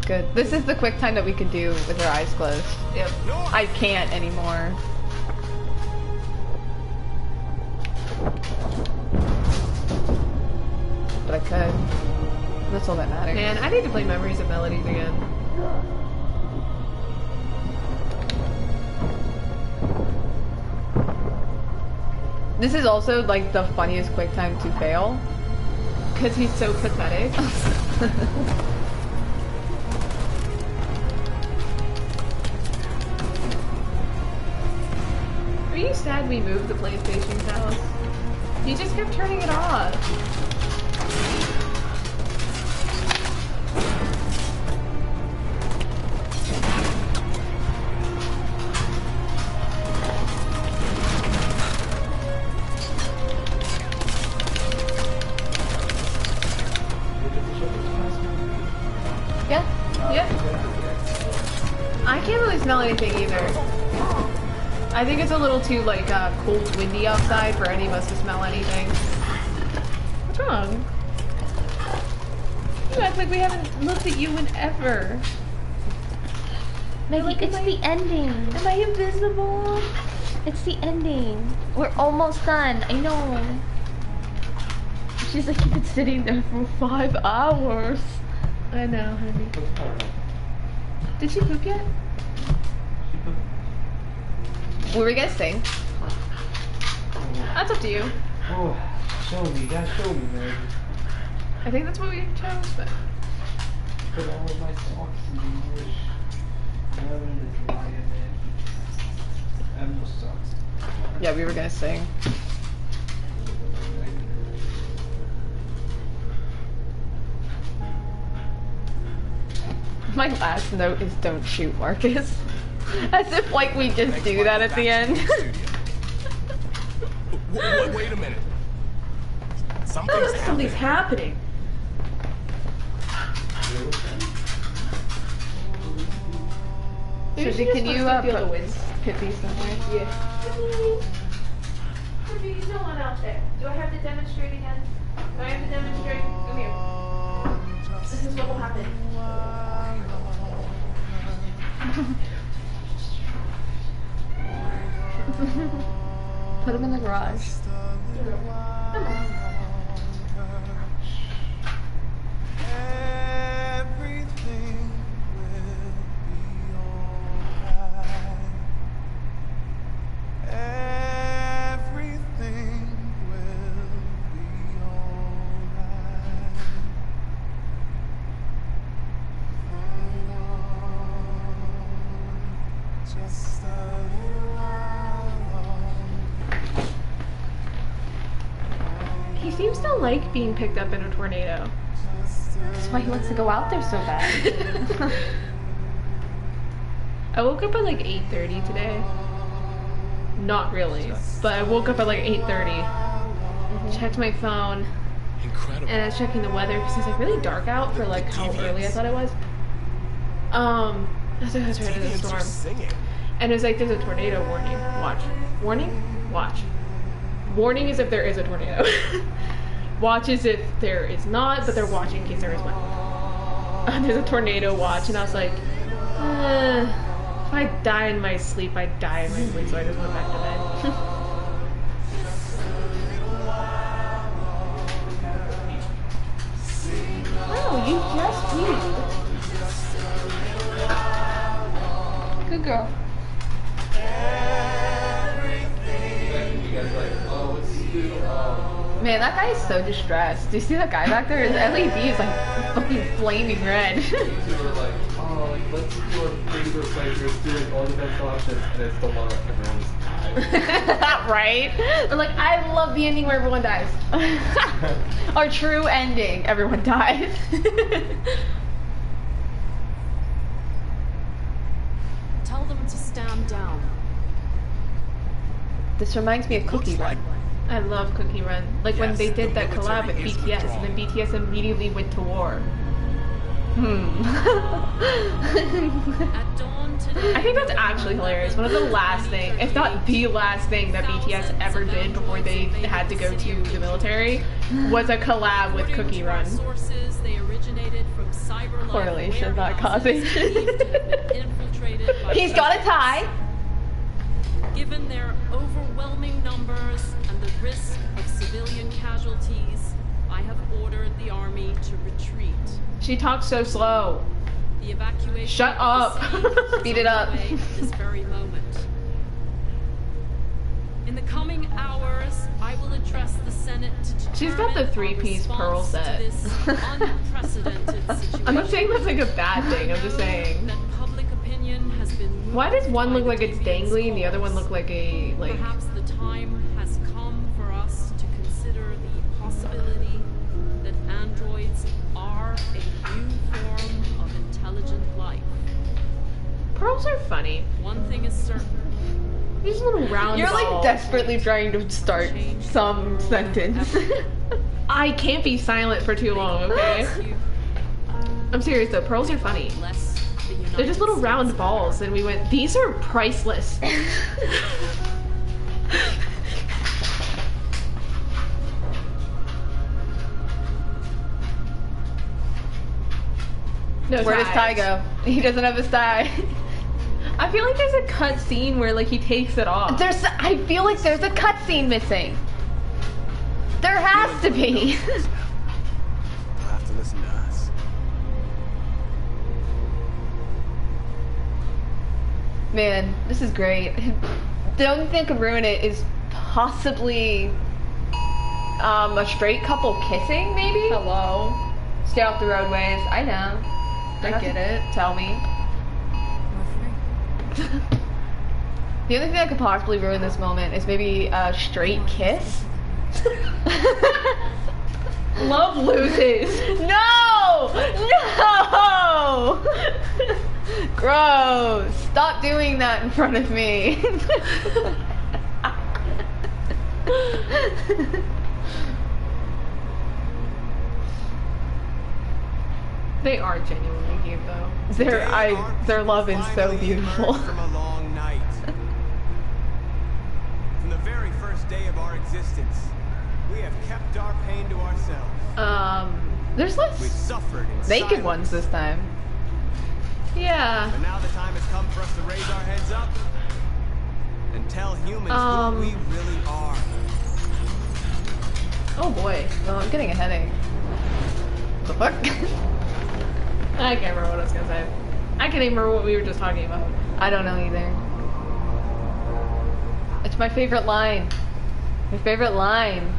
Good. This is the quick time that we can do with our eyes closed. Yep. I can't anymore. But I could. That's all that matters. Man, I need to play Memories of Melodies again. This is also like the funniest quick time to fail. Because he's so pathetic. Are you sad we moved the PlayStation's house? You just kept turning it off. Yeah. Yeah. I can't really smell anything either. I think it's a little too like cold, windy outside for any of us to smell anything. What's wrong? You act like we haven't looked at you in ever. Maggie, it's the ending. Am I invisible? It's the ending. We're almost done. I know. She's like, you've been sitting there for 5 hours. I know, honey. Did she poop yet? What were we gonna sing? That's up to you. Oh, show me. You gotta show me, man. I think that's what we chose, but... Put all of my socks in English. Heaven is lying, man. I have no socks. Yeah, we were gonna sing. My last note is don't shoot Marcus. As if like we just do that at the end. Wait a minute. Something's happening. Susie, can you put these somewhere? Yeah. There's no one out there. Do I have to demonstrate again? Do I have to demonstrate? Come here. This is what will happen. Put him in the garage. Come on. He seems to like being picked up in a tornado. That's why he wants to go out there so bad. I woke up at like 8:30 today. Not really, but I woke up at like 8:30. Checked my phone. Incredible. And I was checking the weather because it's like really dark out for like how early I thought it was. I was like, I was ready for the storm. And it was like, there's a tornado warning. Watch. Warning? Watch. Warning is if there is a tornado. Watch is if there is not, but they're watching in case there is one. There's a tornado watch, and I was like, if I die in my sleep, I die in my sleep, so I just went back to bed. No, you just peed. Good girl. Man, that guy is so distressed. Do you see that guy back there? His LED is like fucking flaming red. These two are like, oh, like, let's do our favorite playthroughs, do like all the best options, and it's the one where everyone just dies. Right? But like, I love the ending where everyone dies. Our true ending, everyone dies. Tell them to stand down. This reminds me of Cookie Run. I love Cookie Run. Like when they did that collab with BTS, and then BTS immediately went to war. At dawn today, I think that's actually hilarious. One of the last thing, if not the last thing that BTS ever did before they had to go to the military, was a collab with Cookie Run. sources, they originated from cyber Correlation, not causation. infiltrated by He's got a tie. Given their overwhelming numbers and the risk of civilian casualties, I have ordered the army to retreat. She talks so slow. The evacuation Shut of the up. city is Speed it up. underway at this very moment. In the coming hours, I will address the Senate to determine She's got the three-piece pearl response set. to this unprecedented situation. I'm not saying that's like a bad thing, I'm just saying. That public opinion has been moved Why does one by look the like it's deviant's dangly and the other one cause. look like a, like... Perhaps the time has come for us to consider the possibility that androids are a new form of intelligent life. Pearls are funny. One thing is certain. These little round You're like balls. desperately trying to start some sentence. I can't be silent for too long, okay? I'm serious though, pearls are funny. They're just little round balls, and we went, these are priceless. No Where does Ty go? He doesn't have his tie. I feel like there's a cut scene where like he takes it off. I feel like there's a cutscene missing. There has to be. They'll have to listen to us. Man, this is great. The only thing that could ruin it is possibly a straight couple kissing, maybe? Hello. Stay off the roadways. I know. I get it. Tell me. The only thing that could possibly ruin this moment is maybe a straight kiss. Love loses. No! No! Gross. Stop doing that in front of me. They are genuinely cute though. Their love is so beautiful. From a long night. From the very first day of our existence, we have kept our pain to ourselves. There's We've less suffered in naked silence. ones this time. Yeah. But now the time has come for us to raise our heads up and tell humans who we really are. Oh boy. Oh, I'm getting a headache. The fuck? I can't remember what I was gonna say. I can't even remember what we were just talking about. I don't know either. It's my favorite line. My favorite line.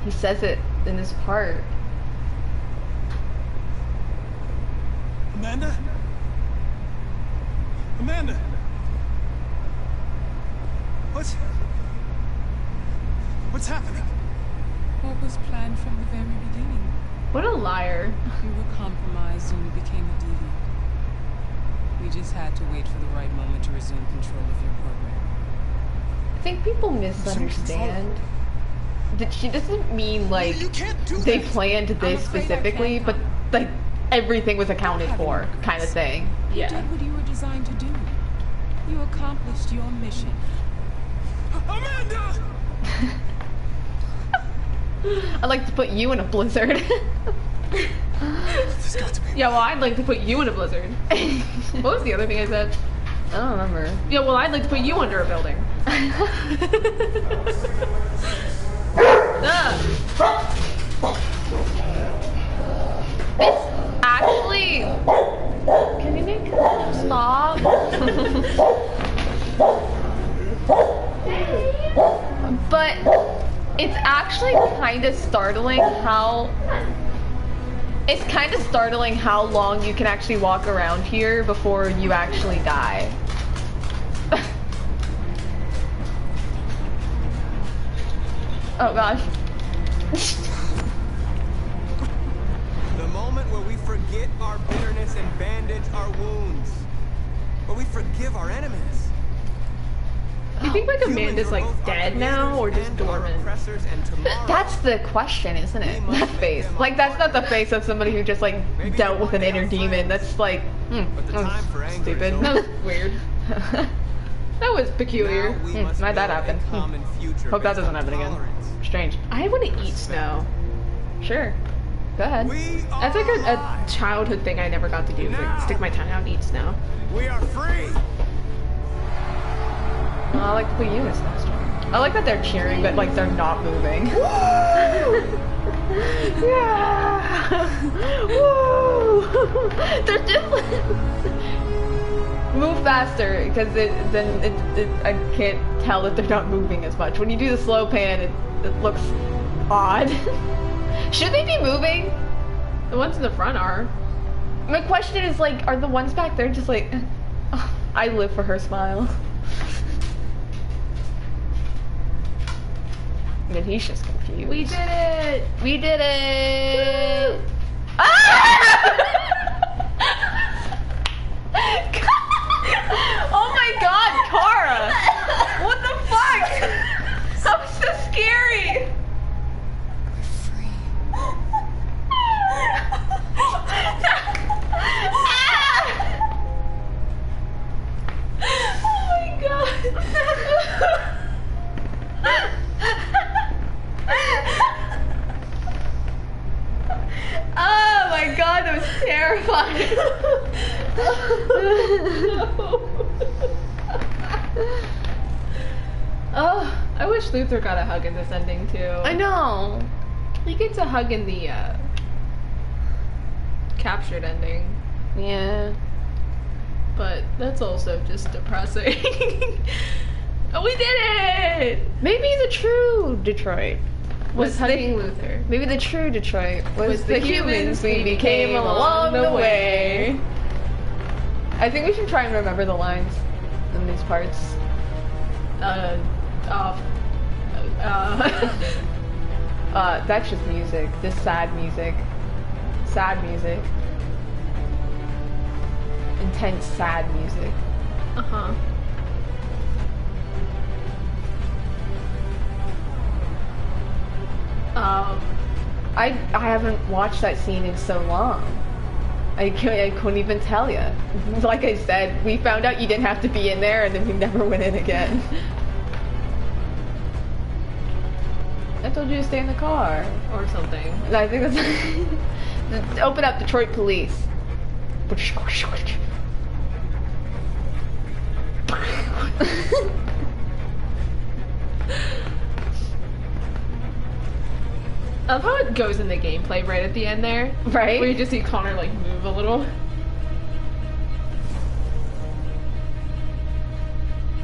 He says it in this part. Amanda? Amanda! What's happening? What was planned from the very beginning? What a liar. You were compromised and you became a deviant. We just had to wait for the right moment to resume control of your program. I think people misunderstand. That she doesn't mean like they planned this specifically, but like everything was accounted for, kind of thing. You did what you were designed to do. You accomplished your mission. Amanda! I'd like to put you in a blizzard. Yeah, well, I'd like to put you in a blizzard. What was the other thing I said? I don't remember. Yeah, well, I'd like to put you under a building. It's actually... Can you make him stop? But it's actually kind of startling how... It's kind of startling how long you can actually walk around here before you actually die. Oh gosh. The moment where we forget our bitterness and bandage our wounds. Where we forgive our enemies. Do you think like Amanda's like dead now or just dormant? That's the question, isn't it? That face. Like that's not the face of somebody who just like dealt with an inner demon. That's like, that was stupid. That was weird. That was peculiar. Why'd that happen? Hope that doesn't happen again. Strange. I want to eat snow. Sure. Go ahead. That's like a childhood thing I never got to do. Like stick my tongue out and eat snow. We are free. Oh, I like the units next door. I like that they're cheering, but like they're not moving. Yeah. Woo. They're different. Move faster, because I can't tell that they're not moving as much. When you do the slow pan, it looks odd. Should they be moving? The ones in the front are. My question is like, are the ones back there just like, oh, I live for her smile. And he's just confused. We did it! We did it! Woo! Oh my god, Kara! What the fuck? That was so scary! Oh my god! Oh my god, that was terrifying! Oh, I wish Luther got a hug in this ending too. I know. He gets a hug in the captured ending. Yeah. But that's also just depressing. Oh, we did it! Maybe the true Detroit was hugging Luther. Maybe the true Detroit was the humans we became along the way. I think we should try and remember the lines in these parts. That's just music. This sad music. Sad music. Intense sad music. Uh-huh. I haven't watched that scene in so long. I couldn't even tell you. Like I said, we found out you didn't have to be in there, and then we never went in again. I told you to stay in the car. Or something. I think that's... Open up, Detroit police. I love how it goes in the gameplay right at the end there. Right? Where you just see Connor like move a little.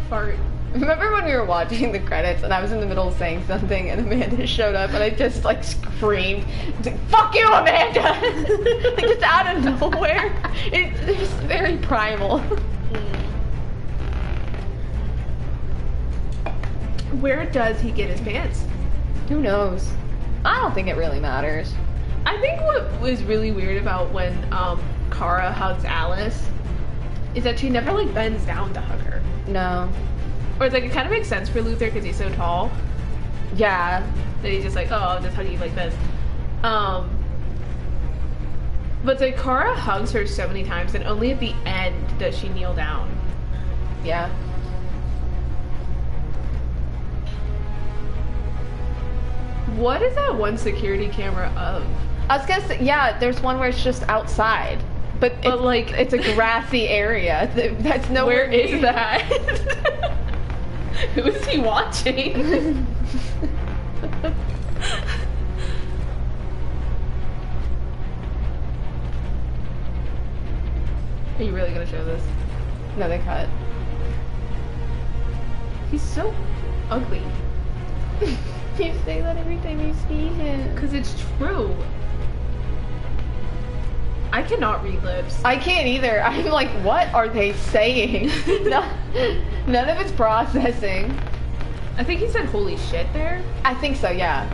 Fart. Remember when we were watching the credits and I was in the middle of saying something and Amanda showed up and I just like screamed, like, "Fuck you, Amanda!" Like just out of nowhere. It's very primal. Where does he get his pants? Who knows? I don't think it really matters. I think what was really weird about when Kara hugs Alice is that she never like bends down to hug her. No. Or it's like it kind of makes sense for Luther because he's so tall. Yeah. That he's just like, oh, I'll just hug you like this. But it's like Kara hugs her so many times and only at the end does she kneel down. Yeah. What is that one security camera of? I was gonna say, yeah, there's one where it's just outside. But like, it's a grassy area. That's nowhere. Where is that? Who is he watching? Are you really gonna show this? No, they cut. He's so ugly. You say that every time you see him. Because it's true. I cannot read lips. I can't either. I'm like, what are they saying? None of it's processing. I think he said holy shit there. I think so, yeah.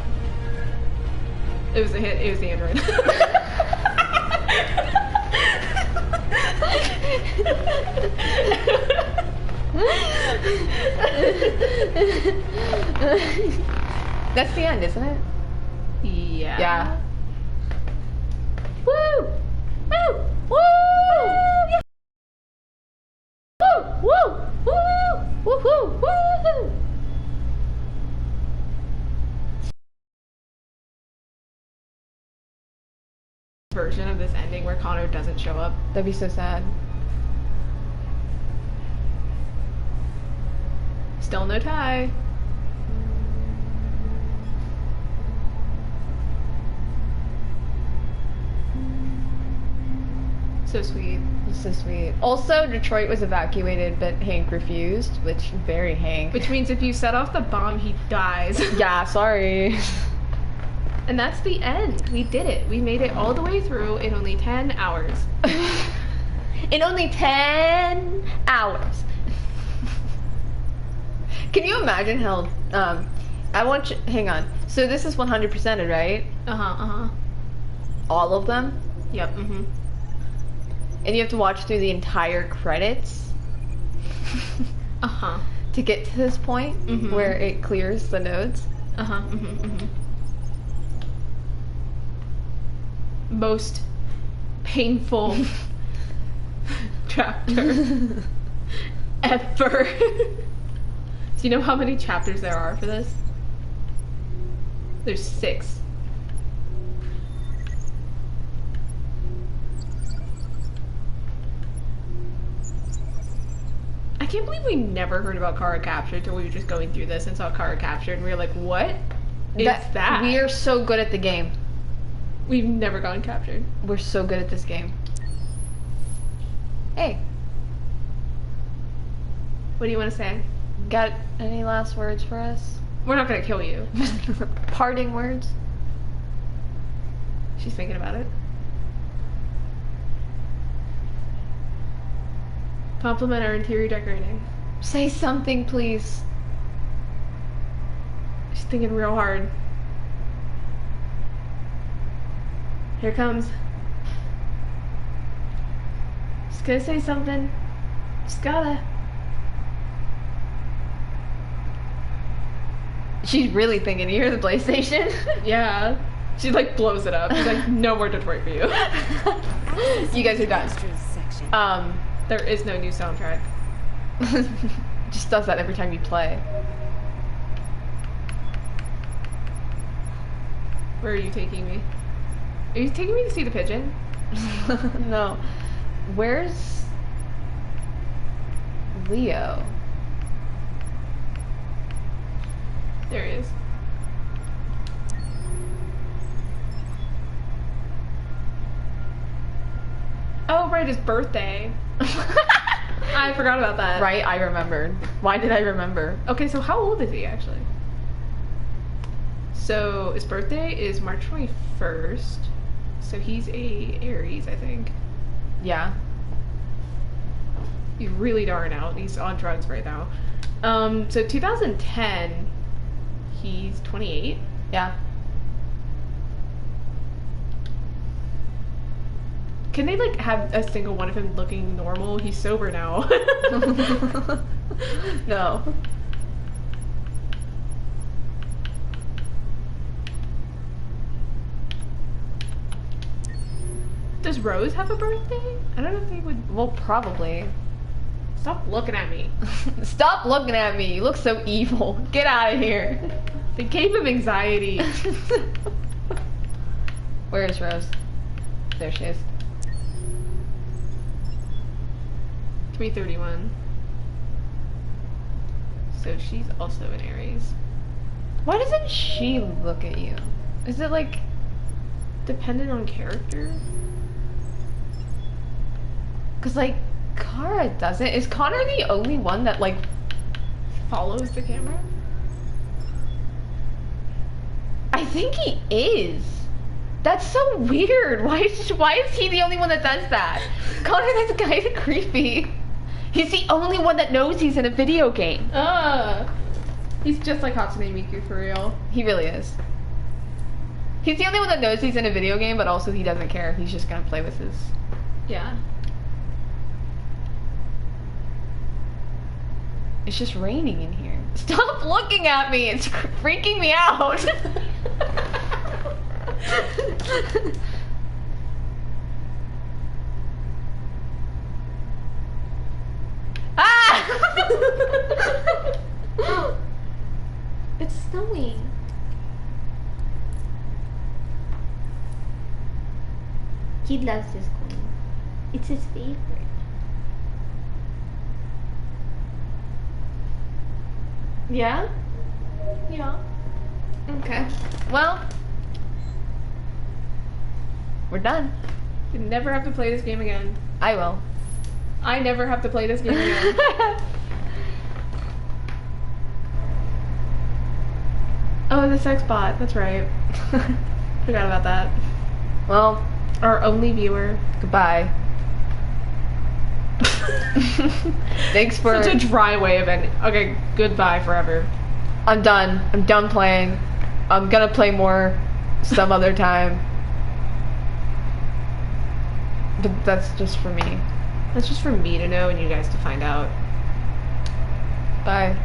It was the android. That's the end, isn't it? Yeah. Yeah. Woo! Woo! Woo! Yeah. Woo! Woo! Woo! Woo! Woo! Woo! Version of this ending where Connor doesn't show up. That'd be so sad. Still no tie. So sweet. So sweet. Also, Detroit was evacuated, but Hank refused, which very Hank. Which means if you set off the bomb, he dies. Yeah, sorry. And that's the end. We did it. We made it all the way through in only 10 hours. In only 10 hours. Can you imagine how, I want you, hang on. So this is 100%ed, right? Uh-huh. All of them? Yep, mm-hmm. And you have to watch through the entire credits? Uh-huh. To get to this point where it clears the nodes? Uh-huh, Most painful chapter ever. Do you know how many chapters there are for this? There's 6. I can't believe we never heard about Kara Captured until we were just going through this and saw Kara Captured and we were like, what is that? We are so good at the game. We've never gotten captured. We're so good at this game. Hey. What do you want to say? Got any last words for us? We're not gonna kill you. Parting words? She's thinking about it. Compliment our interior decorating. Say something, please. She's thinking real hard. Here it comes. Just gonna say something. Just gotta. She's really thinking, you hear the PlayStation? Yeah. She like blows it up. She's like, no more Detroit for you. You guys are done. There is no new soundtrack. Just does that every time you play. Where are you taking me? Are you taking me to see the pigeon? No. Where's Leo? There he is. Oh, right, his birthday. I forgot about that. Right, I remembered. Why did I remember? Okay, so how old is he actually? So his birthday is March 21st. So he's a Aries, I think. Yeah. He's really darn out. He's on drugs right now. So 2010, he's 28. Yeah. Can they like have a single one of him looking normal? He's sober now. No. Does Rose have a birthday? I don't know if they would. Well, probably. Stop looking at me. Stop looking at me. You look so evil. Get out of here. They gave him anxiety. Where is Rose? There she is. 331. So she's also an Aries. Why doesn't she look at you? Is it like dependent on character? Cause like Kara doesn't. Is Connor the only one that like follows the camera? I think he is. That's so weird. Why is he the only one that does that? Connor, this guy's creepy. He's the only one that knows he's in a video game. He's just like Hatsune Miku for real. He really is. He's the only one that knows he's in a video game, but also he doesn't care. He's just gonna play with his... Yeah. It's just raining in here. Stop looking at me! It's freaking me out! Ah! It's snowing. He loves this corner. It's his favorite. Yeah? Yeah. Okay. Well, we're done. You never have to play this game again. I will. I never have to play this game again. Oh, the sex bot. That's right. Forgot about that. Well, our only viewer. Goodbye. Thanks for... Such a dry way of ending. Okay, goodbye forever. I'm done. I'm done playing. I'm gonna play more some other time. But that's just for me. That's just for me to know and you guys to find out. Bye.